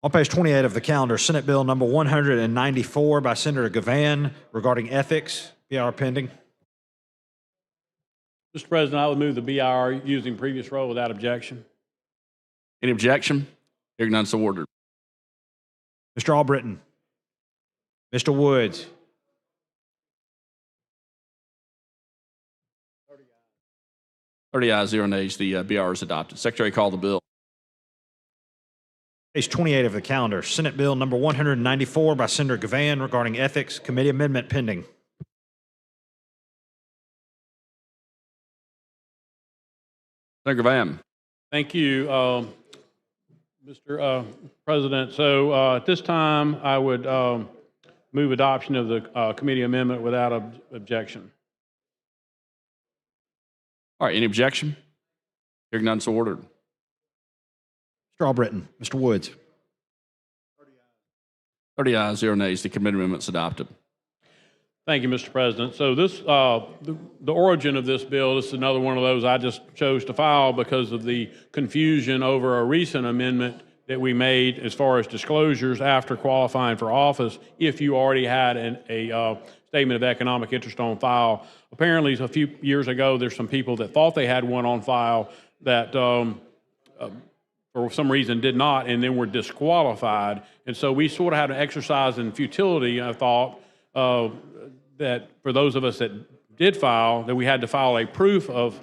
On page 28 of the calendar, Senate Bill number 194 by Senator Gavan regarding ethics. BR pending. Mr. President, I would move the BIR using previous roll without objection. Any objection? Hearing none, so ordered. Mr. Albritton. Mr. Woods. $30 ayes, 0 nays. The BR is adopted. Secretary, call the bill. Page 28 of the calendar, Senate Bill number 194 by Senator Gavan regarding ethics. Committee amendment pending. Senator Gavan. Thank you, Mr. President. So at this time, I would move adoption of the committee amendment without objection. All right, any objection? Hearing none, so ordered. Mr. Albritton. Mr. Woods. 30 ayes, 0 nays. The committee amendment's adopted. Thank you, Mr. President. So this, the origin of this bill, this is another one of those I just chose to file because of the confusion over a recent amendment that we made as far as disclosures after qualifying for office if you already had a statement of economic interest on file. Apparently, a few years ago, there's some people that thought they had one on file that for some reason did not, and then were disqualified. And so we sort of had an exercise in futility, I thought, that for those of us that did file, that we had to file a proof of,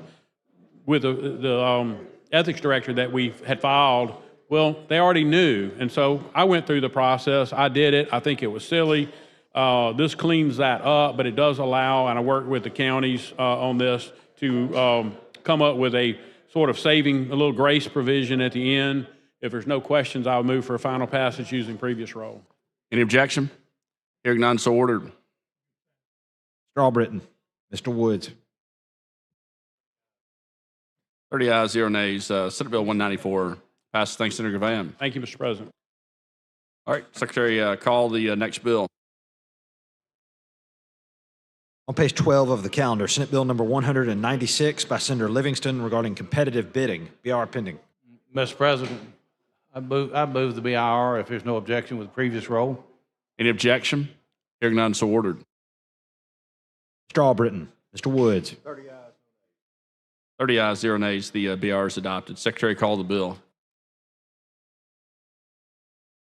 with the ethics director that we had filed. Well, they already knew. And so I went through the process. I did it. I think it was silly. This cleans that up, but it does allow, and I worked with the counties on this, to come up with a sort of saving, a little grace provision at the end. If there's no questions, I'll move for a final passage using previous role. Any objection? Hearing none, so ordered. Mr. Albritton, Mr. Woods. 30 ayes, 0 nays. Senate Bill 194 passes. Thanks, Senator Gavan. Thank you, Mr. President. All right, Secretary, call the next bill. On page 12 of the calendar, Senate Bill number 196 by Senator Livingston regarding competitive bidding. BR pending. Mr. President, I move the BIR if there's no objection with the previous roll. Any objection? Hearing none, so ordered. Mr. Albritton, Mr. Woods. 30 ayes, 0 nays. The BR is adopted. Secretary, call the bill.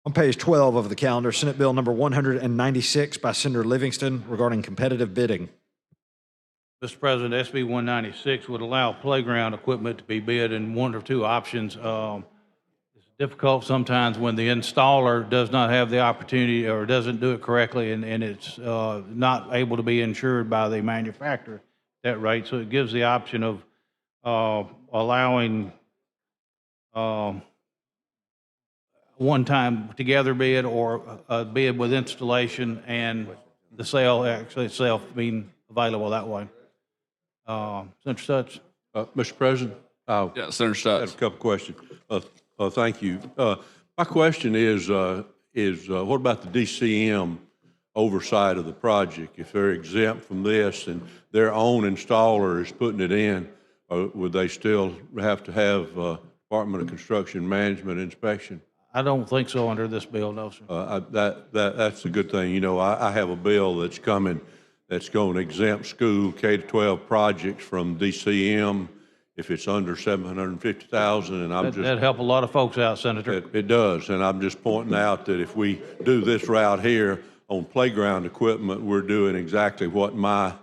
On page 12 of the calendar, Senate Bill number 196 by Senator Livingston regarding competitive bidding. Mr. President, SB 196 would allow playground equipment to be bid in one or two options. It's difficult sometimes when the installer does not have the opportunity or doesn't do it correctly, and it's not able to be insured by the manufacturer at that rate. So it gives the option of allowing one-time together bid or a bid with installation and the sale actually itself being available that way. Senator Stutz. Mr. President? Yeah, Senator Stutz. I have a couple questions. Thank you. My question is what about the DCM oversight of the project? If they're exempt from this and their own installer is putting it in, would they still have to have Department of Construction Management inspection? I don't think so under this bill, no, sir. That's a good thing. You know, I have a bill that's coming that's going to exempt school K-12 projects from DCM if it's under $750,000, and I'm just that'd help a lot of folks out, Senator. It does, and I'm just pointing out that if we do this route here on playground equipment, we're doing exactly what my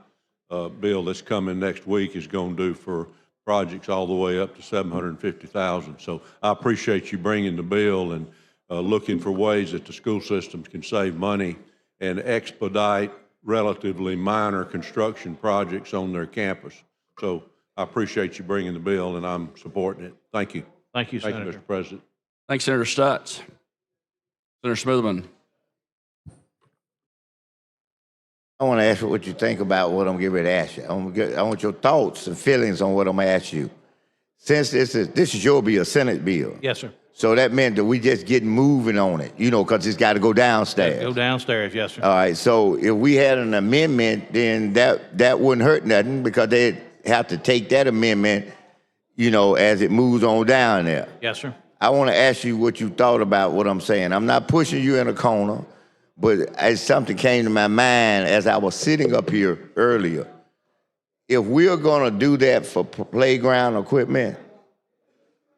bill that's coming next week is going to do for projects all the way up to $750,000. So I appreciate you bringing the bill and looking for ways that the school systems can save money and expedite relatively minor construction projects on their campus. So I appreciate you bringing the bill, and I'm supporting it. Thank you. Thank you, Senator. Thank you, Mr. President. Thanks, Senator Stutz. Senator Smoothman. I want to ask you what you think about what I'm getting ready to ask you. I want your thoughts and feelings on what I'm going to ask you. Since this is your bill, Senate bill. Yes, sir. So that meant that we just get moving on it, you know, because it's got to go downstairs. Go downstairs, yes, sir. All right, so if we had an amendment, then that wouldn't hurt nothing because they'd have to take that amendment, you know, as it moves on down there. Yes, sir. I want to ask you what you thought about what I'm saying. I'm not pushing you in a corner, but as something came to my mind as I was sitting up here earlier. If we're going to do that for playground equipment,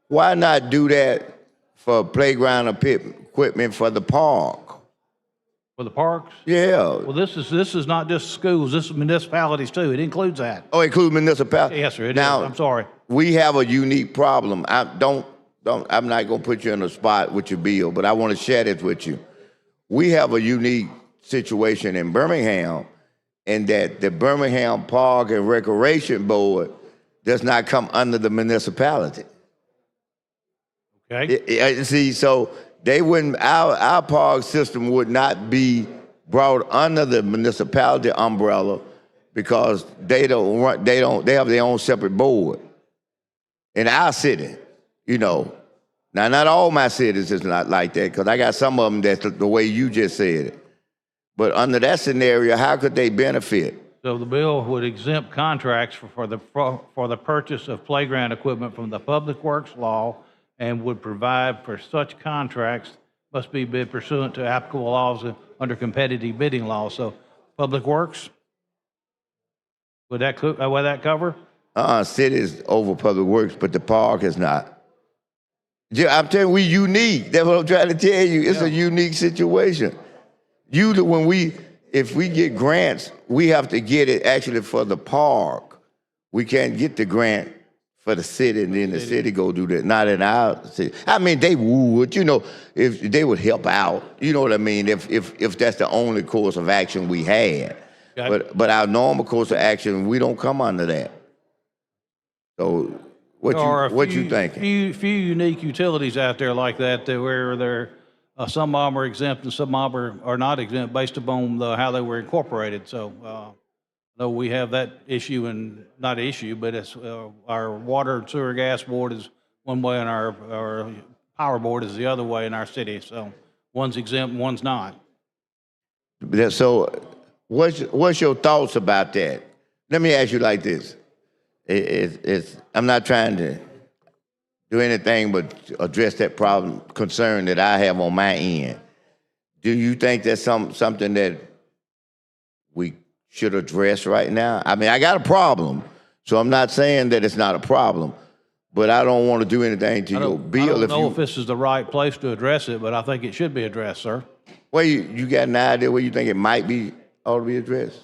why not do that for playground equipment for the park? For the parks? Yeah. Well, this is not just schools. This is municipalities too. It includes that. Oh, it includes municipalities? Yes, sir. It now, is. I'm sorry. We have a unique problem. I'm not going to put you in a spot with your bill, but I want to share this with you. We have a unique situation in Birmingham in that the Birmingham Park and Recreation Board does not come under the municipality. Okay. See, so they wouldn't, our park system would not be brought under the municipality umbrella because they have their own separate board. In our city, you know. Now, not all my cities is not like that, because I got some of them that's the way you just said it. But under that scenario, how could they benefit? So the bill would exempt contracts for the purchase of playground equipment from the Public Works law and would provide for such contracts must be bid pursuant to applicable laws under competitive bidding law. So Public Works, would that cover? Cities over Public Works, but the park is not. Yeah, I'm telling you, we unique. That's what I'm trying to tell you. It's a unique situation. If we get grants, we have to get it actually for the park. We can't get the grant for the city, and then the city go do that. Not in our city. I mean, they would, if they would help out. You know what I mean? If that's the only course of action we had. But our normal course of action, we don't come under that. So what you thinking? Few unique utilities out there like that, where they're, some of them are exempt and some of them are not exempt based upon how they were incorporated. So, though we have that issue, and not issue, but it's our water and sewer gas board is one way and our power board is the other way in our city. So one's exempt and one's not. So what's your thoughts about that? Let me ask you like this. I'm not trying to do anything but address that concern that I have on my end. Do you think that's something that we should address right now? I mean, I got a problem, so I'm not saying that it's not a problem, but I don't want to do anything to your bill. I don't know if this is the right place to address it, but I think it should be addressed, sir. Well, you got an idea where you think it ought to be addressed?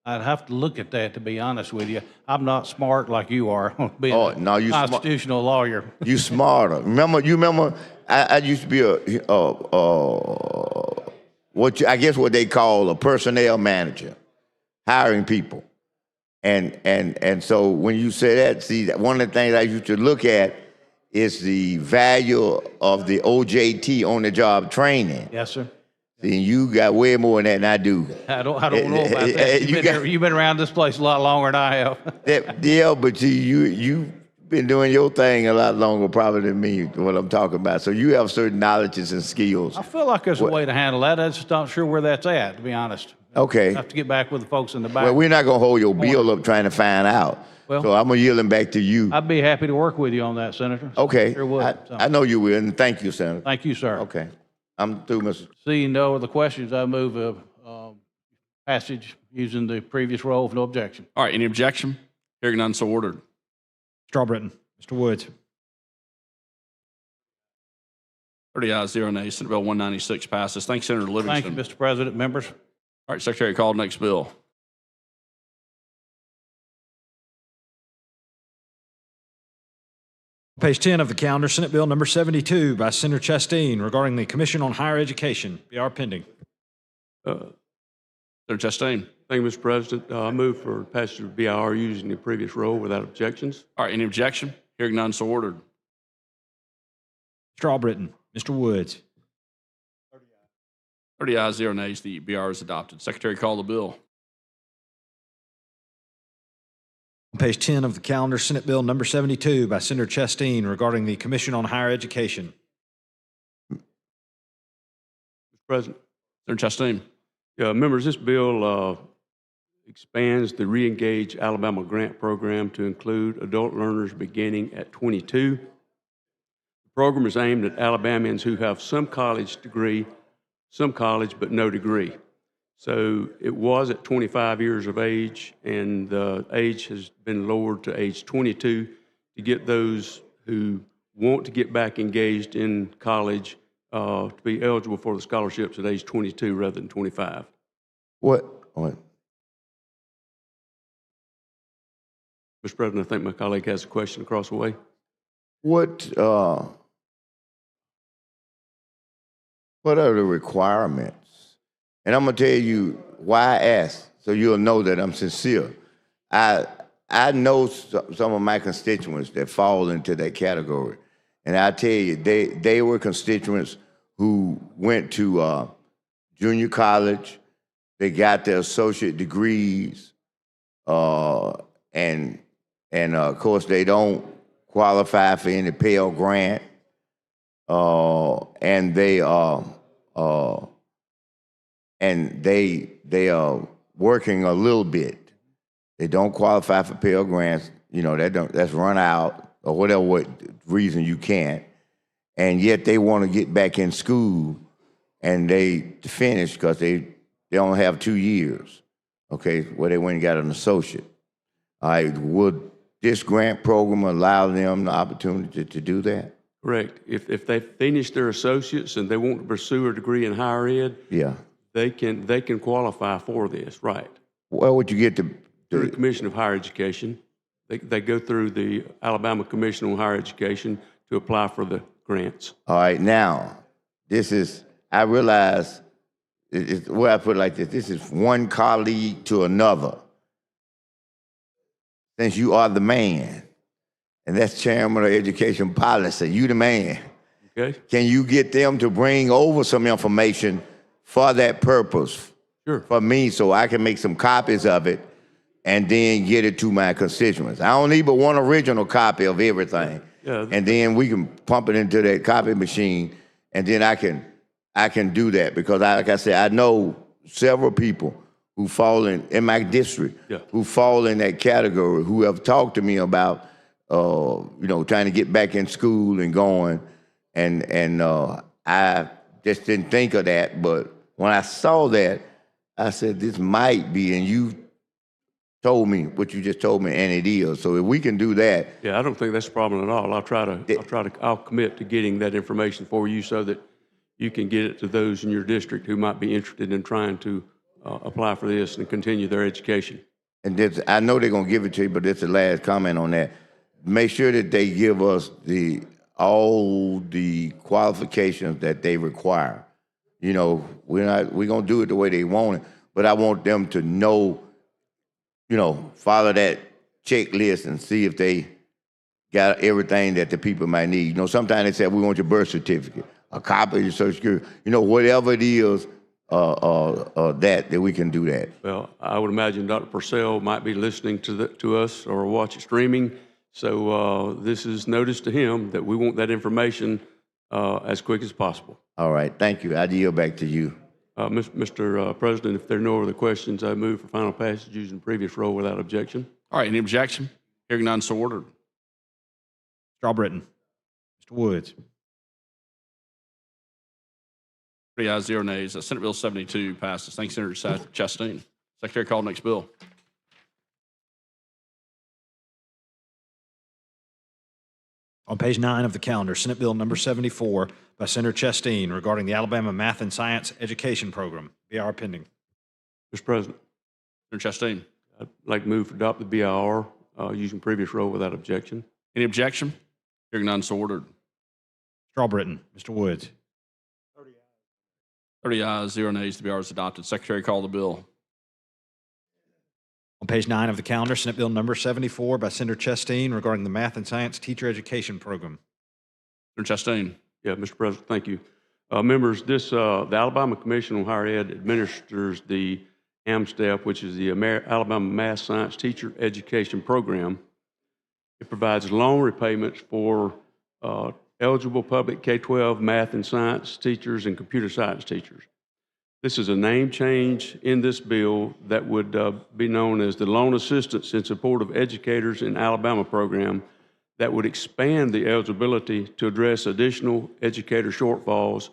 I'd have to look at that, to be honest with you. I'm not smart like you are, being a constitutional lawyer. You smarter. You remember, I used to be what they call a personnel manager, hiring people. And so when you say that, see, one of the things I used to look at is the value of the OJT, on the job training. Yes, sir. See, you got way more than that than I do. I don't know about that. You've been around this place a lot longer than I have. Yeah, but you've been doing your thing a lot longer probably than me, what I'm talking about. So you have certain knowledges and skills. I feel like there's a way to handle that. I'm just not sure where that's at, to be honest. Okay. I have to get back with the folks in the back. Well, we're not going to hold your bill up trying to find out. Well, so I'm going to yield them back to you. I'd be happy to work with you on that, Senator. Okay. Sure would. I know you will, and thank you, Senator. Thank you, sir. Okay. I'm through, Mr. Seeing no other questions, I move passage using the previous rule with no objection. All right, any objection? Hearing none, so ordered. Strawbritton. Mr. Woods. 30 ayes, 0 nays. Senate Bill 196 passes. Thanks, Senator Livingston. Thank you, Mr. President, members. All right, Secretary, call the next bill. Page 10 of the calendar, Senate Bill number 72 by Senator Chastain regarding the Commission on Higher Education. BR pending. Senator Chastain. Thank you, Mr. President. I move for passage of BIR using the previous rule without objections. All right, any objection? Hearing none, so ordered. Strawbritton. Mr. Woods. 30 ayes, 0 nays. The BR is adopted. Secretary, call the bill. Page 10 of the calendar, Senate Bill number 72 by Senator Chastain regarding the Commission on Higher Education. Mr. President. Senator Chastain. Members, this bill expands the Reengage Alabama grant program to include adult learners beginning at 22. The program is aimed at Alabamians who have some college but no degree. So it was at 25 years of age, and the age has been lowered to age 22 to get those who want to get back engaged in college to be eligible for the scholarships at age 22 rather than 25. What? Mr. President, I think my colleague has a question across the way. What are the requirements? And I'm going to tell you why I asked, so you'll know that I'm sincere. I know some of my constituents that fall into that category. And I tell you, they were constituents who went to junior college, they got their associate degrees, and of course they don't qualify for any Pell Grant, and they are working a little bit. They don't qualify for Pell Grants, that's run out or whatever reason you can't, and yet they want to get back in school and they finish because they only have 2 years, okay, where they went and got an associate. All right, would this grant program allow them the opportunity to do that? Correct. If they finish their associates and they want to pursue a degree in higher ed, Yeah. they can qualify for this, right? Where would you get the Through the Commission of Higher Education. They go through the Alabama Commission on Higher Education to apply for the grants. All right, now, I realize, where I put it like this is one colleague to another. Since you are the man, and that's chairman of education policy, you the man. Okay. Can you get them to bring over some information for that purpose? Sure. For me, so I can make some copies of it and then get it to my constituents. I don't need but one original copy of everything. Yeah. And then we can pump it into that copy machine, and then I can do that because, like I said, I know several people who fall in my district, who fall in that category, who have talked to me about, trying to get back in school and going, and I just didn't think of that. But when I saw that, I said, this might be, and you told me what you just told me, and it is. So if we can do that. Yeah, I don't think that's a problem at all. I'll commit to getting that information for you so that you can get it to those in your district who might be interested in trying to apply for this and continue their education. And I know they're gonna give it to you, but this is the last comment on that. Make sure that they give us all the qualifications that they require. We're gonna do it the way they want it, but I want them to know, follow that checklist and see if they got everything that the people might need. Sometimes they say, we want your birth certificate, a copy of your Social Security, whatever it is, that we can do that. Well, I would imagine Dr. Purcell might be listening to us or watch it streaming. So this is notice to him that we want that information as quick as possible. All right, thank you. I yield back to you. Mr. President, if there are no other questions, I move for final passage using the previous roll without objection. All right, any objection? Hearing none, so ordered. Straw Britton. Mr. Woods. 3 ayes, 0 nays. Senate Bill 72 passes. Thank you, Senator Chastain. Secretary, call the next bill. On page 9 of the calendar, Senate Bill number 74 by Senator Chastain regarding the Alabama Math and Science Education Program. BIR pending. Mr. President. Senator Chastain. I'd like to move to adopt the BIR using previous roll without objection. Any objection? Hearing none, so ordered. Straw Britton. Mr. Woods. 30 ayes, 0 nays. The BIR is adopted. Secretary, call the bill. On page 9 of the calendar, Senate Bill number 74 by Senator Chastain regarding the Math and Science Teacher Education Program. Senator Chastain. Yeah, Mr. President, thank you. Members, the Alabama Commission on Higher Ed administers the AMSTEP, which is the Alabama Math Science Teacher Education Program. It provides loan repayments for eligible public K-12 math and science teachers and computer science teachers. This is a name change in this bill that would be known as the Loan Assistance in Support of Educators in Alabama program that would expand the eligibility to address additional educator shortfalls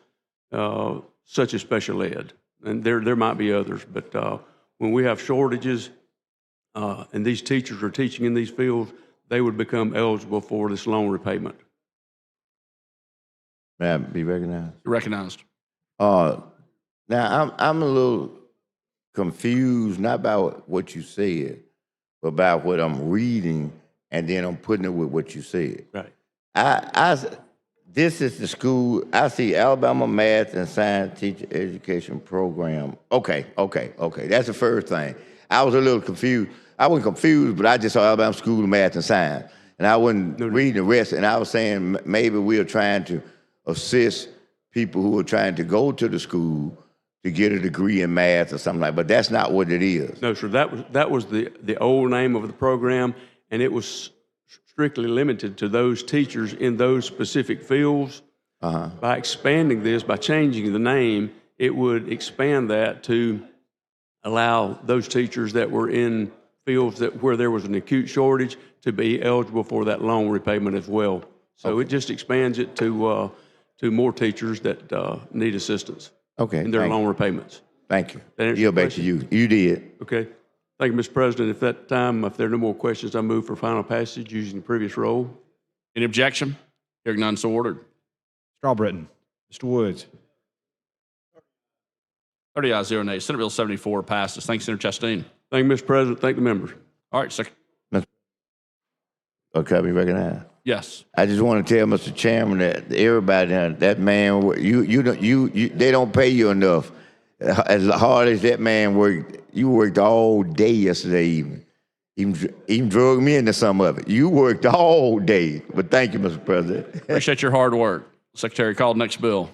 such as special ed. And there might be others, but when we have shortages and these teachers are teaching in these fields, they would become eligible for this loan repayment. May I be recognized? You're recognized. Now, I'm a little confused, not about what you said, but about what I'm reading, and then I'm putting it with what you said. Right. This is the school, I see Alabama Math and Science Teacher Education Program. Okay. That's the first thing. I was a little confused. I wasn't confused, but I just saw Alabama School of Math and Science, and I wasn't reading the rest, and I was saying maybe we are trying to assist people who are trying to go to the school to get a degree in math or something like that, but that's not what it is. No, sir, that was the old name of the program, and it was strictly limited to those teachers in those specific fields. By expanding this, by changing the name, it would expand that to allow those teachers that were in fields where there was an acute shortage to be eligible for that loan repayment as well. So it just expands it to more teachers that need assistance in their loan repayments. Thank you. That answer Yield your back to question? you. You did. Okay. Thank you, Mr. President. If there are no more questions, I move for final passage using the previous roll. Any objection? Hearing none, so ordered. Strawbritton. Mr. Woods. 30 ayes, 0 nays. Senate Bill 74 passes. Thank you, Senator Chastain. Thank you, Mr. President. Thank the members. All right, Secretary. Okay, be recognized. Yes. I just want to tell Mr. Chairman that everybody, that man, they don't pay you enough. As hard as that man worked, you worked all day yesterday evening. Even drug me into some of it. You worked all day. But thank you, Mr. President. Appreciate your hard work. Secretary, call the next bill.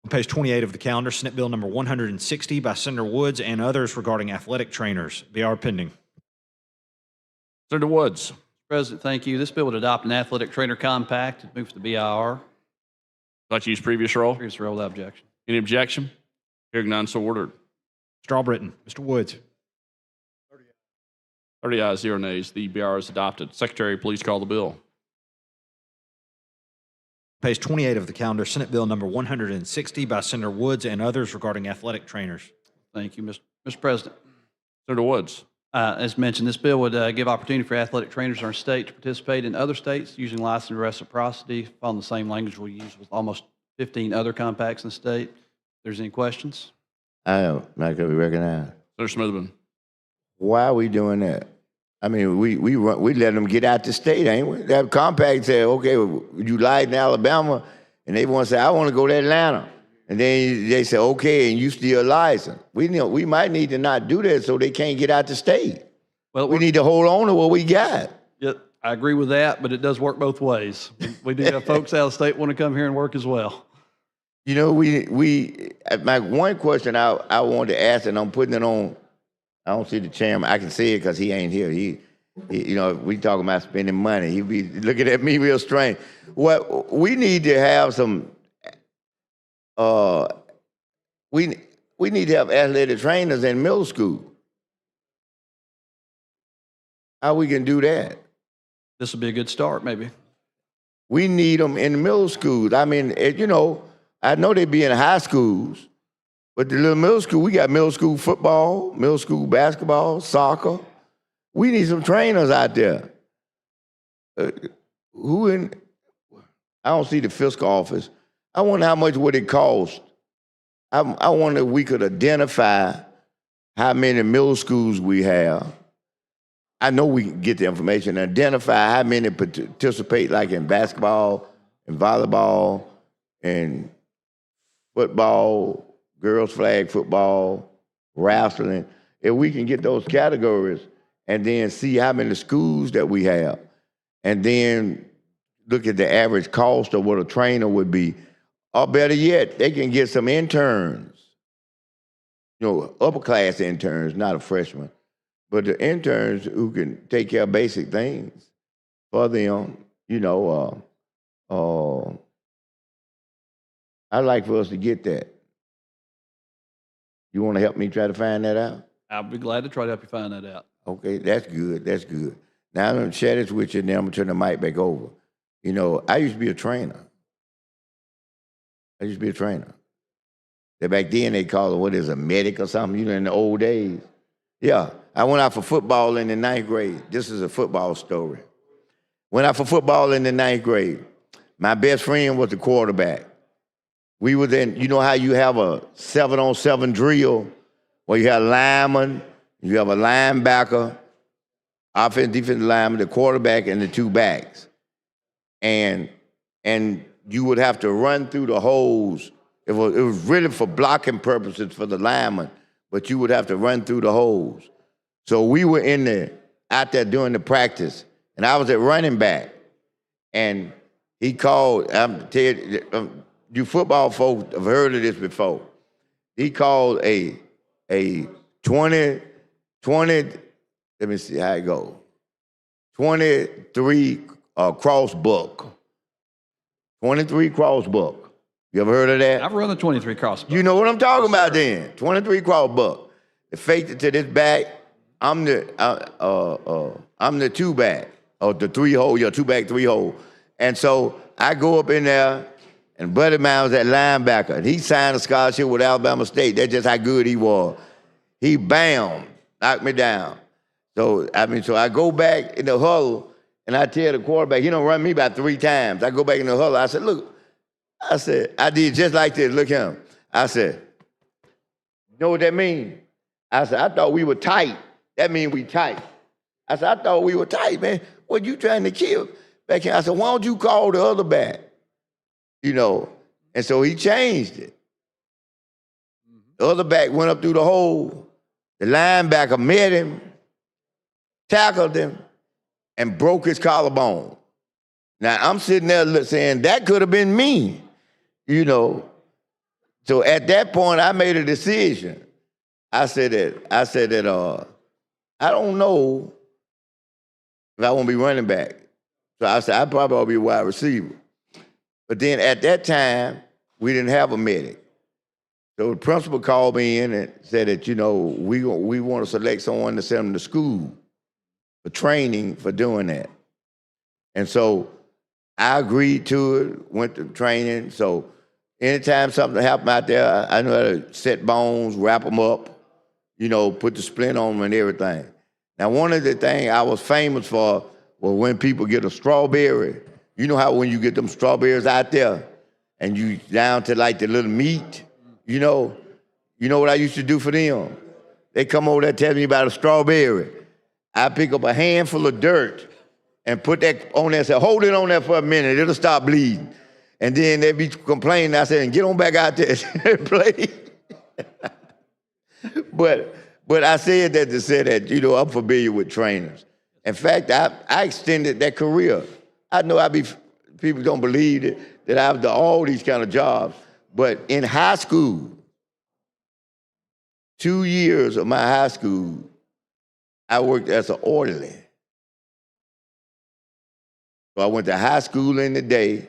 On page 28 of the calendar, Senate Bill number 160 by Senator Woods and others regarding athletic trainers. BR pending. Senator Woods. President, thank you. This bill would adopt an athletic trainer compact. It moves to BIR. Like to use previous role? Previous role without objection. Any objection? Hearing none, so ordered. Strawbritton. Mr. Woods. 30 ayes, 0 nays. The BR is adopted. Secretary, please call the bill. Page 28 of the calendar, Senate Bill number 160 by Senator Woods and others regarding athletic trainers. Thank you, Mr. President. Senator Woods. As mentioned, this bill would give opportunity for athletic trainers in our state to participate in other states using license reciprocity, following the same language we use with almost 15 other compacts in the state. If there's any questions? I am not going to be recognized. Senator Smithman. Why are we doing that? I mean, we let them get out the state, ain't we? That compact said, okay, you lied in Alabama, and they want to say, I want to go to Atlanta. And then they say, okay, and you still license. We might need to not do that so they can't get out the state. Well, we need to hold on to what we got. Yeah, I agree with that, but it does work both ways. We do have folks out of state want to come here and work as well. You know, my one question I wanted to ask, and I'm putting it on, I don't see the chairman. I can see it because he ain't here. He, you know, we talking about spending money. He be looking at me real strange. What we need to have some, we need to have athletic trainers in middle school. How we can do that? This would be a good start, maybe. We need them in the middle schools. I mean, you know, I know they be in high schools, but the little middle school, we got middle school football, middle school basketball, soccer. We need some trainers out there. I don't see the fiscal office. I wonder how much would it cost. I wonder if we could identify how many middle schools we have. I know we can get the information, identify how many participate like in basketball and volleyball and football, girls flag football, wrestling. If we can get those categories and then see how many schools that we have and then look at the average cost of what a trainer would be, or better yet, they can get some interns, you know, upper class interns, not a freshman, but the interns who can take care of basic things for them, you know. I'd like for us to get that. You want to help me try to find that out? I'll be glad to try to help you find that out. Okay, that's good, that's good. Now I'm going to share this with you, and then I'm going to turn the mic back over. You know, I used to be a trainer. Back then they called it, what is a medic or something, you know, in the old days. Yeah, I went out for football in the 9th grade. This is a football story. Went out for football in the 9th grade. My best friend was the quarterback. We were then, you know how you have a 7-on-7 drill where you have a lineman, you have a linebacker, offensive, defensive lineman, the quarterback, and the two backs. And you would have to run through the holes. It was really for blocking purposes for the lineman, but you would have to run through the holes. So we were out there doing the practice, and I was at running back. And he called, you football folks have heard of this before. He called a 20, let me see how it goes, 23 cross buck. 23 cross buck. You ever heard of that? I've run the 23 cross buck. You know what I'm talking about then. 23 cross buck. They faked it to this back. I'm the two back, or the 3-hole, yeah, 2-back, 3-hole. And so I go up in there, and Buddy Miles was that linebacker, and he signed a scholarship with Alabama State. That's just how good he was. He knocked me down. So I go back in the huddle, and I tell the quarterback, he don't run me about 3 times. I go back in the huddle. I said, look, I did just like this. Look at him. I said, you know what that means? I said, I thought we were tight. That means we tight. I said, I thought we were tight, man. What you trying to kill back here? I said, why don't you call the other back? You know, and so he changed it. The other back went up through the hole. The linebacker met him, tackled him, and broke his collarbone. Now, I'm sitting there saying, that could have been me, you know. So at that point, I made a decision. I said that I don't know if I want to be running back. So I said, I probably ought to be a wide receiver. But then at that time, we didn't have a medic. So the principal called me in and said that, you know, we want to select someone to send them to school for training for doing that. And so I agreed to it, went to training. So anytime something happened out there, I knew how to set bones, wrap them up, you know, put the splint on them and everything. Now, one of the things I was famous for was when people get a strawberry. You know how when you get them strawberries out there and you down to like the little meat, you know what I used to do for them? They come over there tell me about a strawberry. I pick up a handful of dirt and put that on there and say, hold it on there for a minute, it'll stop bleeding. And then they be complaining. I said, get on back out there and play. But I said that to say that, you know, I'm familiar with trainers. In fact, I extended that career. I know people don't believe that I've done all these kind of jobs. But in high school, 2 years of my high school, I worked as an orderly. So I went to high school in the day.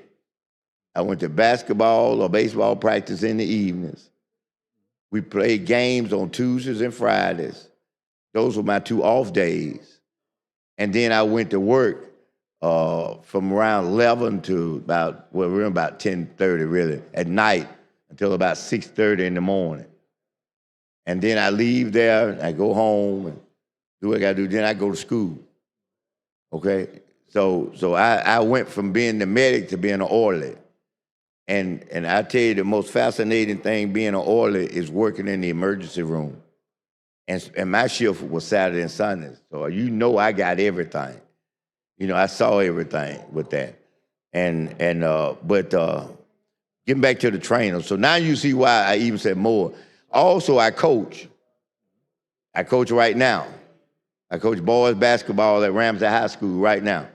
I went to basketball or baseball practice in the evenings. We played games on Tuesdays and Fridays. Those were my 2 off days. And then I went to work from around 11 to about 10:30 really, at night until about 6:30 in the morning. And then I leave there, and I go home and do what I gotta do, then I go to school, okay? So I went from being the medic to being an orderly. And I tell you, the most fascinating thing being an orderly is working in the emergency room. And my shift was Saturday and Sundays. So you know I got everything. You know, I saw everything with that. But getting back to the trainer. So now you see why I even said more. Also, I coach. I coach right now. I coach boys basketball at Ramsey High School right now,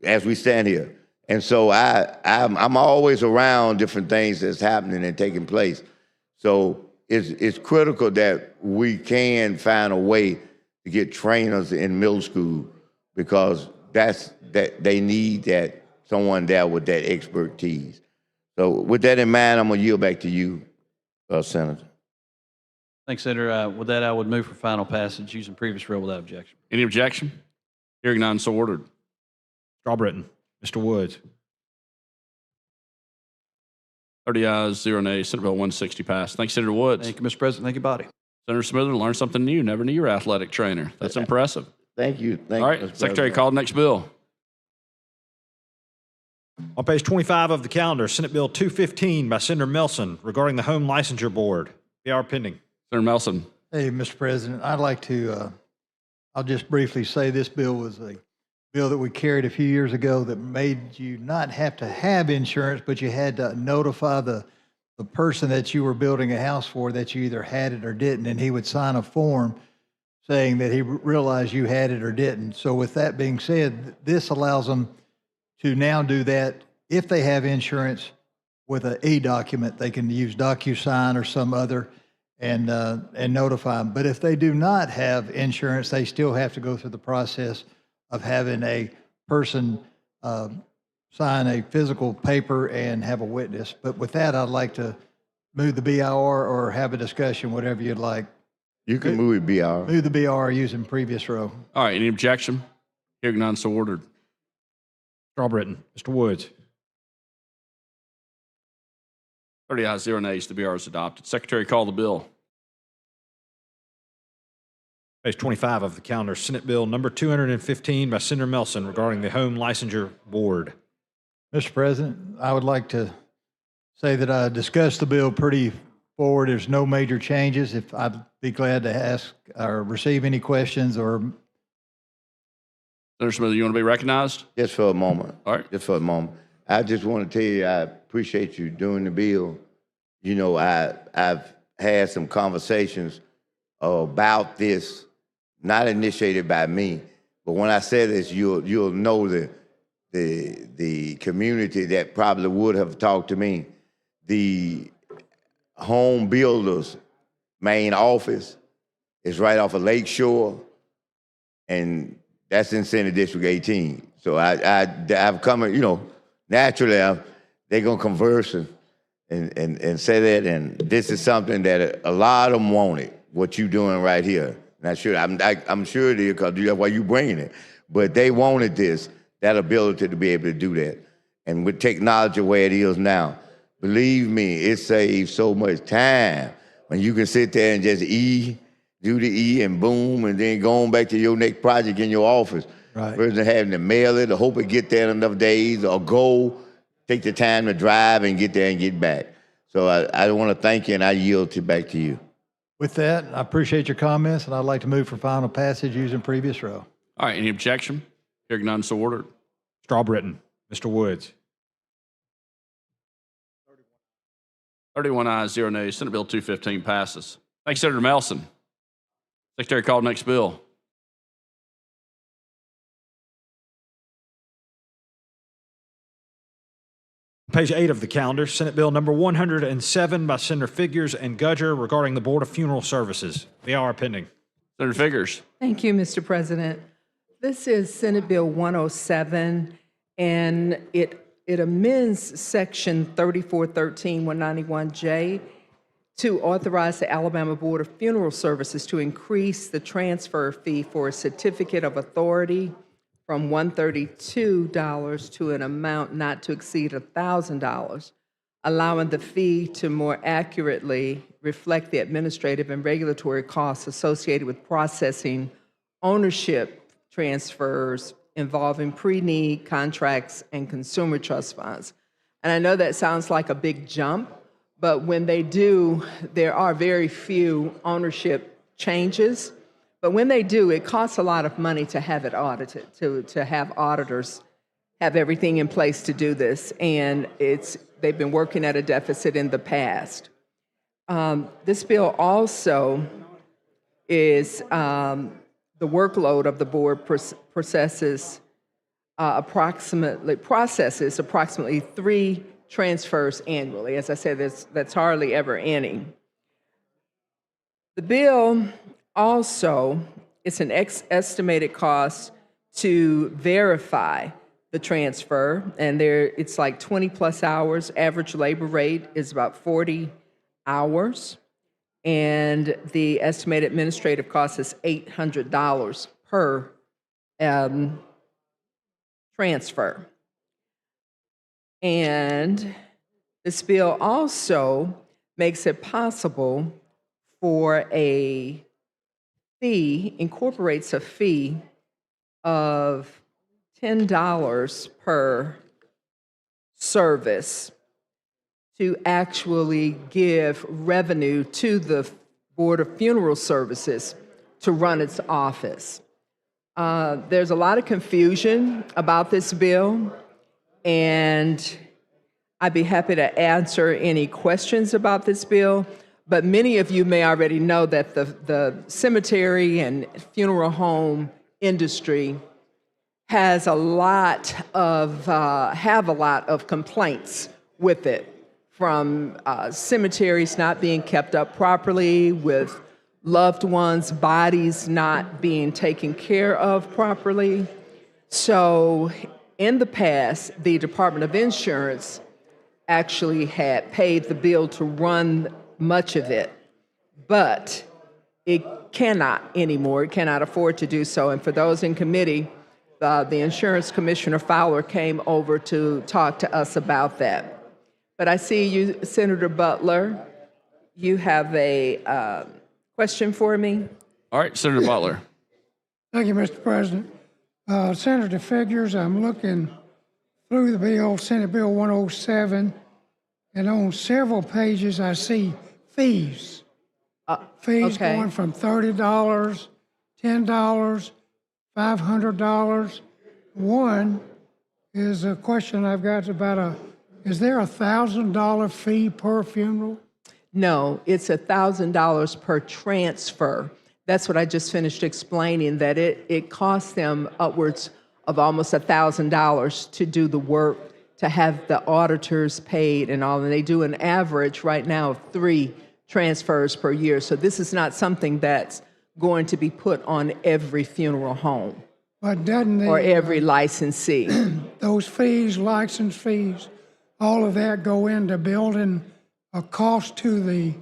as we stand here. And so I'm always around different things that's happening and taking place. So it's critical that we can find a way to get trainers in middle school because they need someone there with that expertise. So with that in mind, I'm gonna yield back to you, Senator. Thanks, Senator. With that, I would move for final passage using previous rule without objection. Any objection? Hearing none, so ordered. Strawbritton. Mr. Woods. 30 ayes, 0 nays. Senate Bill 160 passed. Thanks, Senator Woods. Thank you, Mr. President. Thank you, body. Senator Smither, learned something new. Never knew you were an athletic trainer. That's impressive. Thank you. All right, Secretary, call the next bill. On page 25 of the calendar, Senate Bill 215 by Senator Melson regarding the Home Licensure Board. PR pending. Senator Melson. Hey, Mr. President, I'd like to, I'll just briefly say this bill was a bill that we carried a few years ago that made you not have to have insurance, but you had to notify the person that you were building a house for that you either had it or didn't, and he would sign a form saying that he realized you had it or didn't. So with that being said, this allows them to now do that if they have insurance with an e-document. They can use DocuSign or some other and notify them. But if they do not have insurance, they still have to go through the process of having a person sign a physical paper and have a witness. But with that, I'd like to move the BR or have a discussion, whatever you'd like. You can move the BR. Move the BR using previous row. All right, any objection? Hearing none, so ordered. Strawbritton. Mr. Woods. 30 ayes, 0 nays. The BR is adopted. Secretary, call the bill. Page 25 of the calendar, Senate Bill number 215 by Senator Melson regarding the Home Licensure Board. Mr. President, I would like to say that I discussed the bill pretty forward. There's no major changes. If I'd be glad to ask or receive any questions or. Senator Smith, you want to be recognized? Just for a moment. All right. Just for a moment. I just want to tell you, I appreciate you doing the bill. You know, I've had some conversations about this, not initiated by me, but when I say this, you'll know the community that probably would have talked to me. The home builders main office is right off of Lakeshore, and that's in Senate District 18. So I've come, you know, naturally they're gonna converse and say that, and this is something that a lot of them wanted, what you doing right here. Not sure, I'm sure it is, because that's why you bringing it. But they wanted this, that ability to be able to do that. And with technology the way it is now, believe me, it saves so much time when you can sit there and just do the E and boom, and then go on back to your next project in your office. Right. Versus having to mail it or hope it get there in enough days, or go, take the time to drive and get there and get back. So I want to thank you, and I yield back to you. With that, I appreciate your comments, and I'd like to move for final passage using previous row. All right, any objection? Hearing none, so ordered. Strawbritton, Mr. Woods. 31 ayes, 0 nays. Senate Bill 215 passes. Thank you, Senator Melson. Secretary, call the next bill. Page 8 of the calendar, Senate Bill number 107 by Senator Figures and Gudger regarding the Board of Funeral Services. The hour pending. Senator Figures. Thank you, Mr. President. This is Senate Bill 107, and it amends Section 3413 191J to authorize the Alabama Board of Funeral Services to increase the transfer fee for a certificate of authority from $132 to an amount not to exceed $1,000, allowing the fee to more accurately reflect the administrative and regulatory costs associated with processing ownership transfers involving pre-need contracts and consumer trust funds. And I know that sounds like a big jump, but when they do, there are very few ownership changes. But when they do, it costs a lot of money to have it audited, to have auditors have everything in place to do this. And they've been working at a deficit in the past. This bill also is the workload of the board processes approximately 3 transfers annually. As I said, that's hardly ever any. The bill also, it's an estimated cost to verify the transfer, and it's like 20 plus hours. Average labor rate is about 40 hours, and the estimated administrative cost is $800 per transfer. And this bill also makes it possible for a fee, incorporates a fee of $10 per service to actually give revenue to the Board of Funeral Services to run its office. There's a lot of confusion about this bill, and I'd be happy to answer any questions about this bill. But many of you may already know that the cemetery and funeral home industry has a lot of complaints with it, from cemeteries not being kept up properly, with loved ones' bodies not being taken care of properly. So in the past, the Department of Insurance actually had paid the bill to run much of it, but it cannot anymore. It cannot afford to do so. And for those in committee, the Insurance Commissioner Fowler came over to talk to us about that. But I see you, Senator Butler, you have a question for me? All right, Senator Butler. Thank you, Mr. President. Senator Figures, I'm looking through the bill, Senate Bill 107, and on several pages I see fees. Fees okay. going from $30, $10, $500. One is a question I've got about is there a $1,000 fee per funeral? No, it's $1,000 per transfer. That's what I just finished explaining, that it costs them upwards of almost $1,000 to do the work, to have the auditors paid and all. And they do an average right now of 3 transfers per year. So this is not something that's going to be put on every funeral home But doesn't or every licensee. those fees, license fees, all of that go into building a cost to the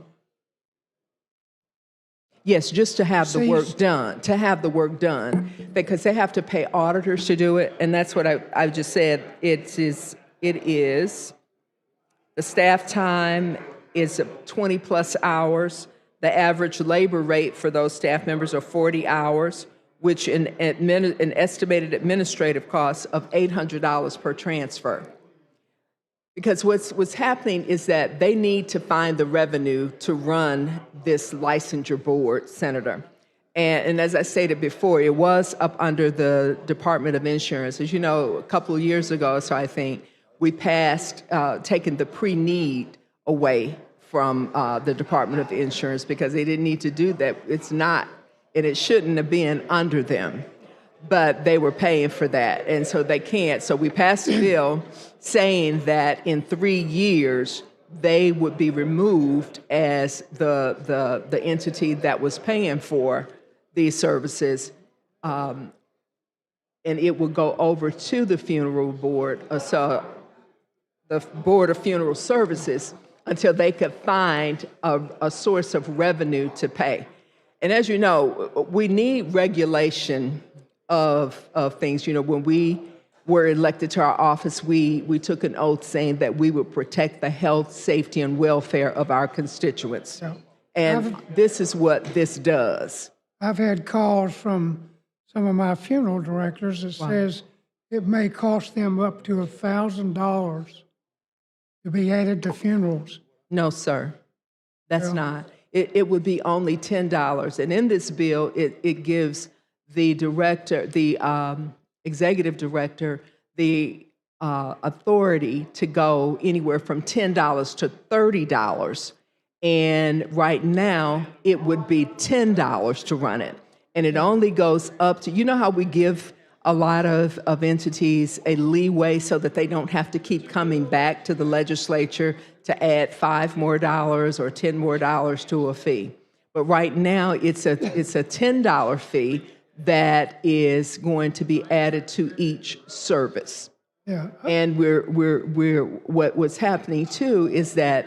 Yes, just to have the work Ceased. done, because they have to pay auditors to do it, and that's what I just said. It is the staff time is 20 plus hours. The average labor rate for those staff members are 40 hours, which an estimated administrative cost of $800 per transfer. Because what's happening is that they need to find the revenue to run this licensure board, Senator. And as I stated before, it was up under the Department of Insurance. As you know, a couple of years ago, so I think, we passed taking the pre-need away from the Department of Insurance because they didn't need to do that. It's not, and it shouldn't have been under them. But they were paying for that, and so they can't. So we passed a bill saying that in 3 years, they would be removed as the entity that was paying for these services, and it would go over to the funeral board, so the Board of Funeral Services, until they could find a source of revenue to pay. And as you know, we need regulation of things. You know, when we were elected to our office, we took an oath saying that we would protect the health, safety, and welfare of our constituents. And this is what this does. I've had calls from some of my funeral directors that says it may cost them up to $1,000 to be added to funerals. No, sir, that's not. It would be only $10. And in this bill, it gives the director, the executive director, the authority to go anywhere from $10 to $30. And right now, it would be $10 to run it. And it only goes up to, you know how we give a lot of entities a leeway so that they don't have to keep coming back to the legislature to add $5 more or $10 more to a fee. But right now, it's a $10 fee that is going to be added to each service. Yeah. And what's happening too is that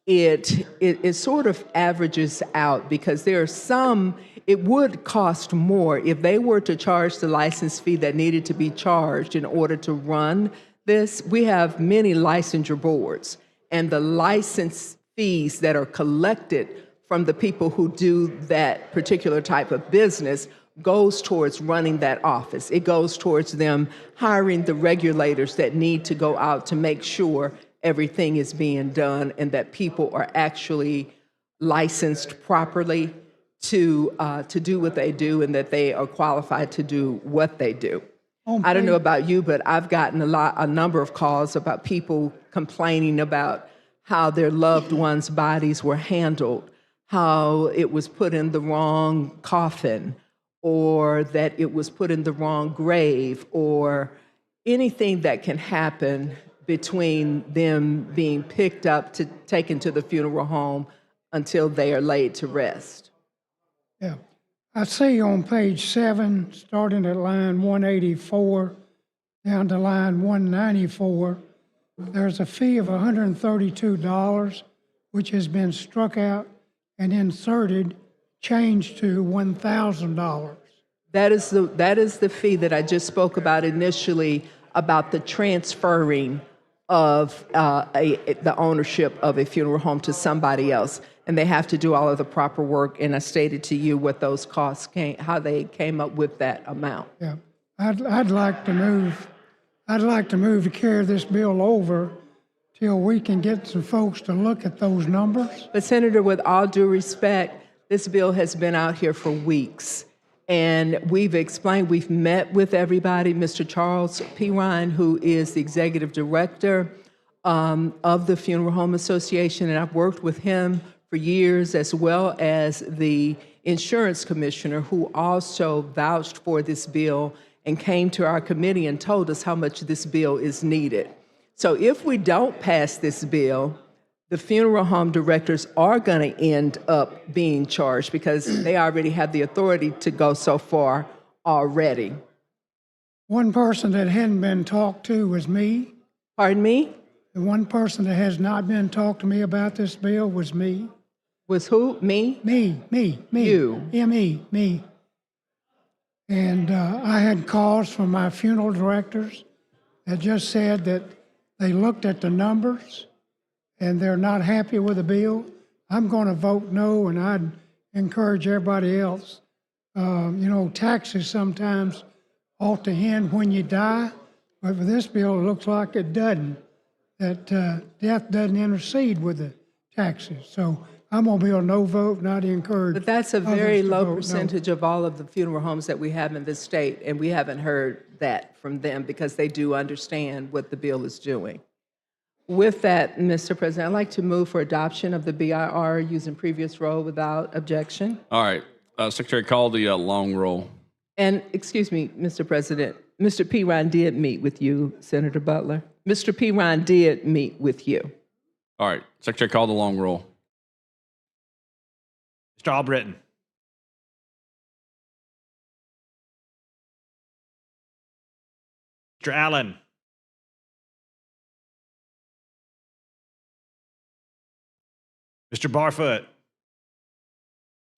it sort of averages out, because there are some, it would cost more if they were to charge the license fee that needed to be charged in order to run this. We have many licensure boards, and the license fees that are collected from the people who do that particular type of business goes towards running that office. It goes towards them hiring the regulators that need to go out to make sure everything is being done and that people are actually licensed properly to do what they do, and that they are qualified to do what they do. I don't know about you, but I've gotten a number of calls about people complaining about how their loved ones' bodies were handled, how it was put in the wrong coffin, or that it was put in the wrong grave, or anything that can happen between them being picked up to taken to the funeral home until they are laid to rest. Yeah. I see on page 7, starting at line 184 down to line 194, there's a fee of $132, which has been struck out and inserted, changed to $1,000. That is the fee that I just spoke about initially, about the transferring of the ownership of a funeral home to somebody else. And they have to do all of the proper work. And I stated to you what those costs how they came up with that amount. Yeah, I'd like to move. I'd like to move to carry this bill over till we can get some folks to look at those numbers. But Senator, with all due respect, this bill has been out here for weeks. And we've explained, we've met with everybody. Mr. Charles P. Ryan, who is the executive director of the Funeral Home Association, and I've worked with him for years, as well as the insurance commissioner, who also vouched for this bill and came to our committee and told us how much this bill is needed. So if we don't pass this bill, the funeral home directors are going to end up being charged because they already have the authority to go so far already. One person that hadn't been talked to was me. Pardon me? The one person that has not been talked to me about this bill was me. Was who? Me? Me. You. Yeah, me. And I had calls from my funeral directors that just said that they looked at the numbers and they're not happy with the bill. I'm going to vote no, and I'd encourage everybody else. Taxes sometimes ought to end when you die, but for this bill, it looks like it doesn't. That death doesn't intercede with the taxes. So I'm going to be a no vote, and I'd encourage. But that's a others very to low vote no. percentage of all of the funeral homes that we have in this state, and we haven't heard that from them because they do understand what the bill is doing. With that, Mr. President, I'd like to move for adoption of the BIR using previous roll without objection. All right. Secretary, call the long roll. And, excuse me, Mr. President, Mr. P. Ryan did meet with you, Senator Butler. Mr. P. Ryan did meet with you. All right. Secretary, call the long roll. Mr. Albritton. Mr. Allen. Mr. Barfoot.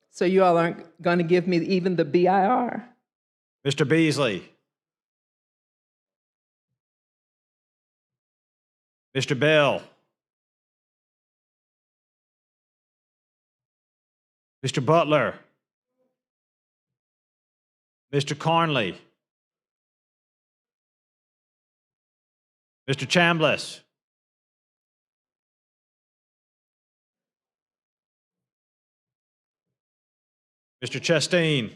So you all aren't going to give me even the BIR? Mr. Beasley. Mr. Bell. Mr. Butler. Mr. Carnley. Mr. Chambliss. Mr. Chastain.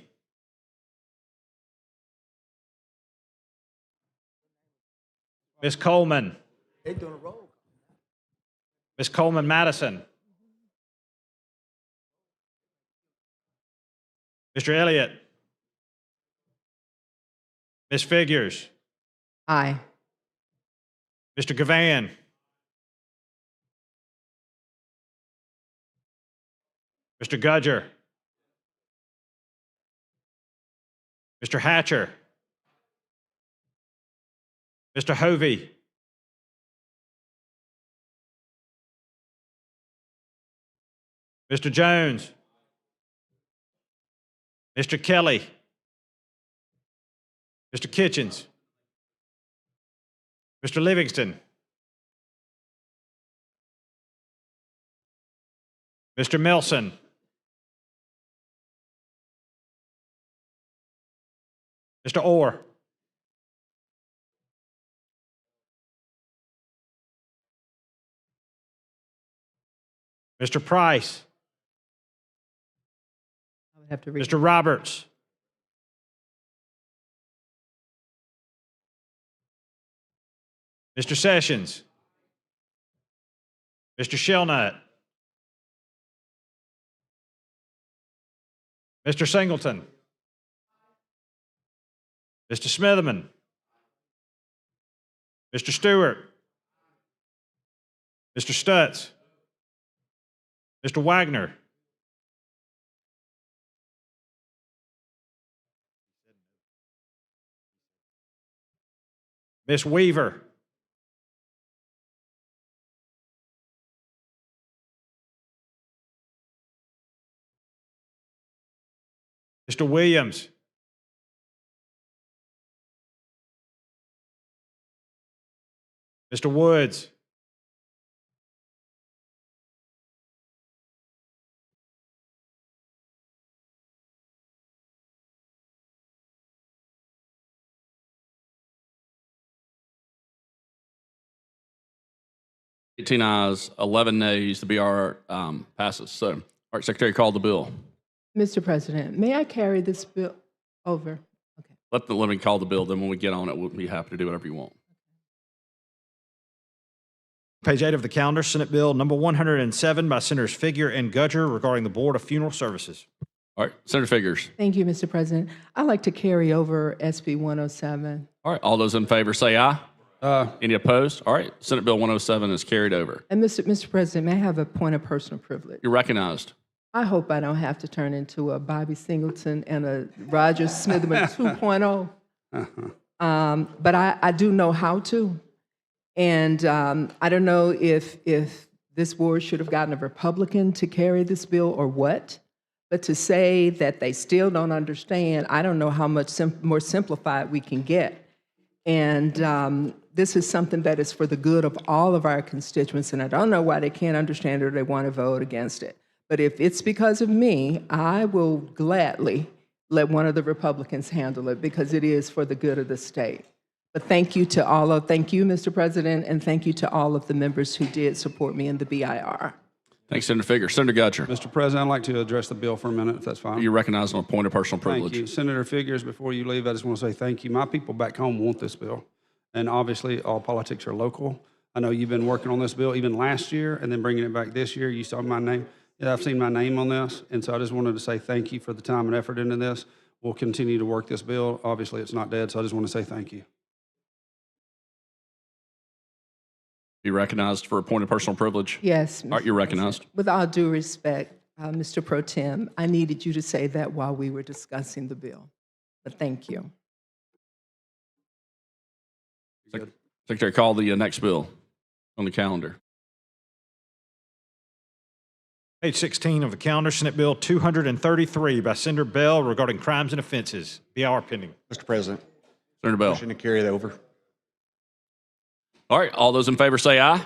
Ms. Coleman. Ms. Coleman Madison. Mr. Elliott. Ms. Figures. Aye. Mr. Gavan. Mr. Gudger. Mr. Hatcher. Mr. Hovey. Mr. Jones. Mr. Kelly. Mr. Kitchens. Mr. Livingston. Mr. Milson. Mr. Orr. Mr. Price. I would have to read. Mr. Roberts. Mr. Sessions. Mr. Shellnut. Mr. Singleton. Mr. Smitherman. Mr. Stewart. Mr. Stutz. Mr. Wagner. Ms. Weaver. Mr. Williams. Mr. Woods. Eighteen ayes, 11 nays. The BR passes. So, all right, Secretary, call the bill. Mr. President, may I carry this bill over? Let me call the bill. Then when we get on it, we'll be happy to do whatever you want. Page 8 of the calendar, Senate Bill number 107 by Senators Figure and Gudger regarding the Board of Funeral Services. All right, Senator Figures. Thank you, Mr. President. I'd like to carry over SB 107. All right, all those in favor say aye. Any opposed? All right, Senate Bill 107 is carried over. And Mr. President, may I have a point of personal privilege? You're recognized. I hope I don't have to turn into a Bobby Singleton and a Roger Smitherman 2.0. But I do know how to. And I don't know if this board should have gotten a Republican to carry this bill or what. But to say that they still don't understand, I don't know how much more simplified we can get. And this is something that is for the good of all of our constituents, and I don't know why they can't understand it or they want to vote against it. But if it's because of me, I will gladly let one of the Republicans handle it because it is for the good of the state. But thank you, Mr. President, and thank you to all of the members who did support me in the BIR. Thanks, Senator Figures. Senator Gutcher. Mr. President, I'd like to address the bill for a minute, if that's fine. You recognize on a point of personal privilege. Thank you. Senator Figures, before you leave, I just want to say thank you. My people back home want this bill. And obviously, all politics are local. I know you've been working on this bill even last year and then bringing it back this year. You saw my name. Yeah, I've seen my name on this. And so I just wanted to say thank you for the time and effort into this. We'll continue to work this bill. Obviously, it's not dead, so I just want to say thank you. Be recognized for a point of personal privilege? Yes. All right, you're recognized. With all due respect, Mr. Pro Tem, I needed you to say that while we were discussing the bill. But thank you. Secretary, call the next bill on the calendar. Page 16 of the calendar, Senate Bill 233 by Senator Bell regarding crimes and offenses. BR pending. Mr. President. Senator Bell. Motion to carry that over. All right, all those in favor say aye.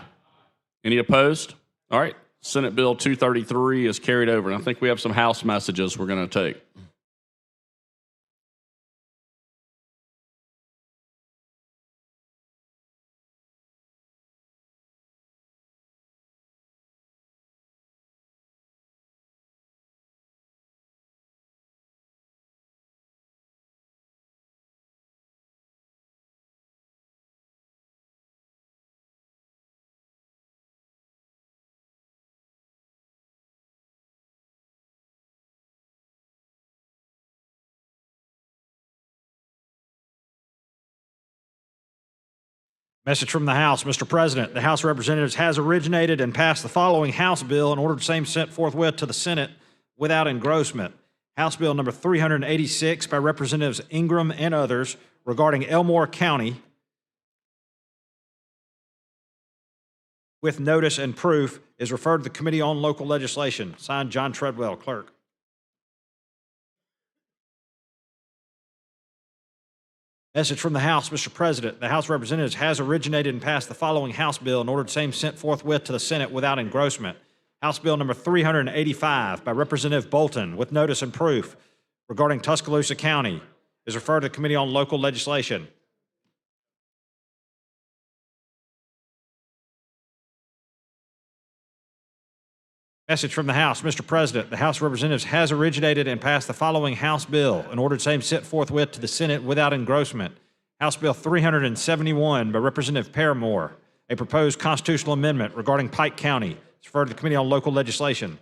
Any opposed? All right, Senate Bill 233 is carried over. And I think we have some House messages we're going to take. Message from the House. Mr. President, the House of Representatives has originated and passed the following House bill and ordered the same sent forthwith to the Senate without engrossment. House Bill number 386 by Representatives Ingram and others regarding Elmore County with notice and proof is referred to the Committee on Local Legislation. Signed, John Treadwell, Clerk. Message from the House, Mr. President. The House of Representatives has originated and passed the following House bill and ordered the same sent forthwith to the Senate without engrossment. House Bill number 385 by Representative Bolton with notice and proof regarding Tuscaloosa County is referred to the Committee on Local Legislation. Message from the House. Mr. President, the House of Representatives has originated and passed the following House bill and ordered same sent forthwith to the Senate without engrossment. House Bill 371 by Representative Paramore, a proposed constitutional amendment regarding Pike County. It's referred to the Committee on Local Legislation.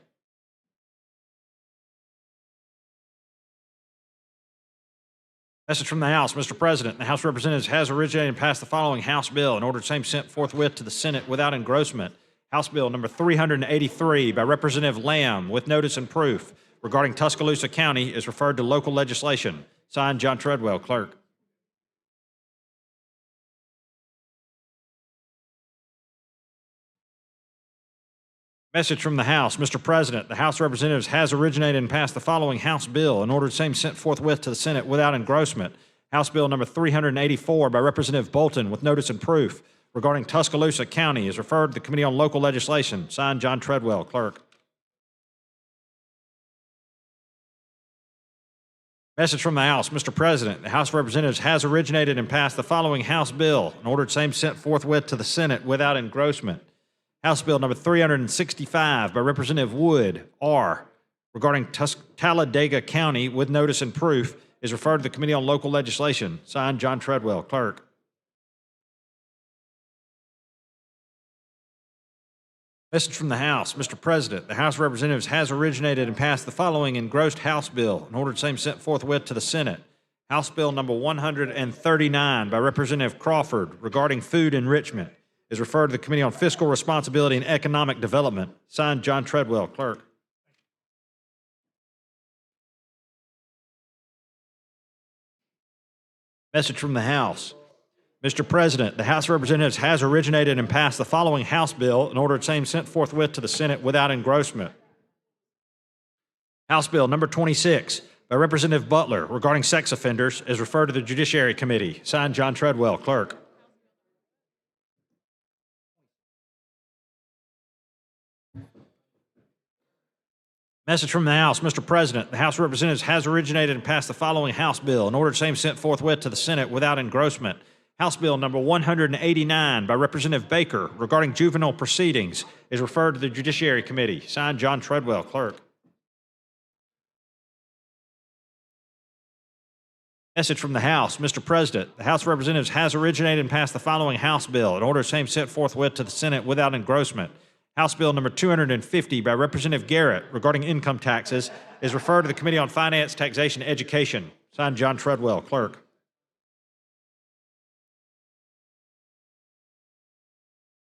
Message from the House. Mr. President, the House of Representatives has originated and passed the following House bill and ordered same sent forthwith to the Senate without engrossment. House Bill number 383 by Representative Lamb with notice and proof regarding Tuscaloosa County is referred to local legislation. Signed, John Treadwell, Clerk. Message from the House. Mr. President, the House of Representatives has originated and passed the following House bill and ordered same sent forthwith to the Senate without engrossment. House Bill number 384 by Representative Bolton with notice and proof regarding Tuscaloosa County is referred to the Committee on Local Legislation. Signed, John Treadwell, Clerk. Message from the House. Mr. President, the House of Representatives has originated and passed the following House bill and ordered same sent forthwith to the Senate without engrossment. House Bill number 365 by Representative Wood, R, regarding Talladega County with notice and proof is referred to the Committee on Local Legislation. Signed, John Treadwell, Clerk. Message from the House. Mr. President, the House of Representatives has originated and passed the following engrossed House bill and ordered same sent forthwith to the Senate. House Bill number 139 by Representative Crawford regarding food enrichment is referred to the Committee on Fiscal Responsibility and Economic Development. Signed, John Treadwell, Clerk. Message from the House. Mr. President, the House of Representatives has originated and passed the following House bill and ordered same sent forthwith to the Senate without engrossment. House Bill number 26 by Representative Butler regarding sex offenders is referred to the Judiciary Committee. Signed, John Treadwell, Clerk. Message from the House. Mr. President, the House of Representatives has originated and passed the following House bill and ordered same sent forthwith to the Senate without engrossment. House Bill number 189 by Representative Baker regarding juvenile proceedings is referred to the Judiciary Committee. Signed, John Treadwell, Clerk. Message from the House. Mr. President, the House of Representatives has originated and passed the following House bill and ordered same sent forthwith to the Senate without engrossment. House Bill number 250 by Representative Garrett regarding income taxes is referred to the Committee on Finance, Taxation, and Education. Signed, John Treadwell, Clerk.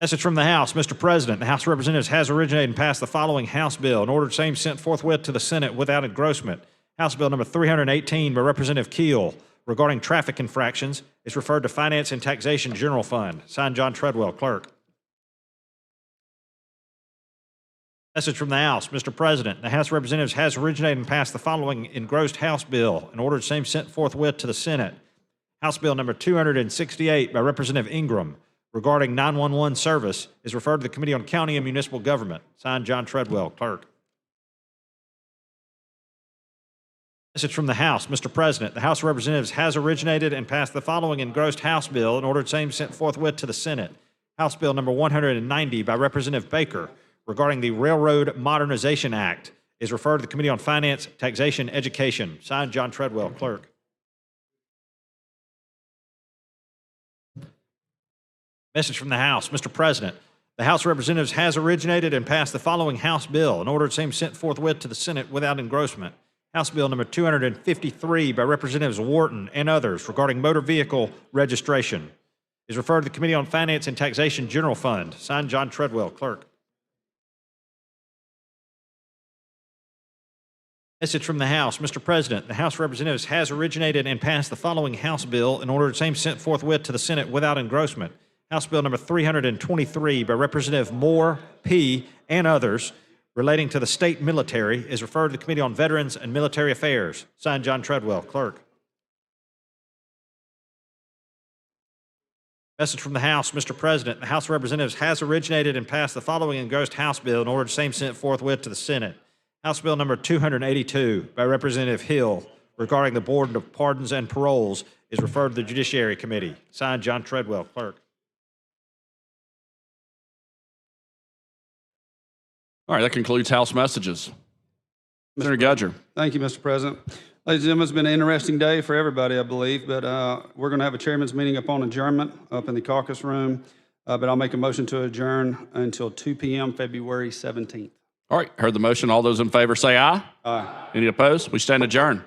Message from the House. Mr. President, the House of Representatives has originated and passed the following House bill and ordered same sent forthwith to the Senate without engrossment. House Bill number 318 by Representative Keel regarding traffic infractions is referred to Finance and Taxation General Fund. Signed, John Treadwell, Clerk. Message from the House. Mr. President, the House of Representatives has originated and passed the following engrossed House bill and ordered same sent forthwith to the Senate. House Bill number 268 by Representative Ingram regarding 911 service is referred to the Committee on County and Municipal Government. Signed, John Treadwell, Clerk. Message from the House. Mr. President, the House of Representatives has originated and passed the following engrossed House bill and ordered same sent forthwith to the Senate. House Bill number 190 by Representative Baker regarding the Railroad Modernization Act is referred to the Committee on Finance, Taxation, and Education. Signed, John Treadwell, Clerk. Message from the House. Mr. President, the House of Representatives has originated and passed the following House bill and ordered same sent forthwith to the Senate without engrossment. House Bill number 253 by Representatives Wharton and others regarding motor vehicle registration is referred to the Committee on Finance and Taxation General Fund. Signed, John Treadwell, Clerk. Message from the House. Mr. President, the House of Representatives has originated and passed the following House bill and ordered same sent forthwith to the Senate without engrossment. House Bill number 323 by Representative Moore, P., and others relating to the state military is referred to the Committee on Veterans and Military Affairs. Signed, John Treadwell, Clerk. Message from the House. Mr. President, the House of Representatives has originated and passed the following engrossed House bill and ordered same sent forthwith to the Senate. House Bill number 282 by Representative Hill regarding the Board of Pardons and Paroles is referred to the Judiciary Committee. Signed, John Treadwell, Clerk. All right, that concludes House messages. Senator Gudger. Thank you, Mr. President. Ladies and gentlemen, it's been an interesting day for everybody, I believe, but we're going to have a chairman's meeting upon adjournment up in the caucus room, but I'll make a motion to adjourn until 2 p.m. February 17th. All right, heard the motion. All those in favor say aye. Aye. Any opposed? We stand adjourned.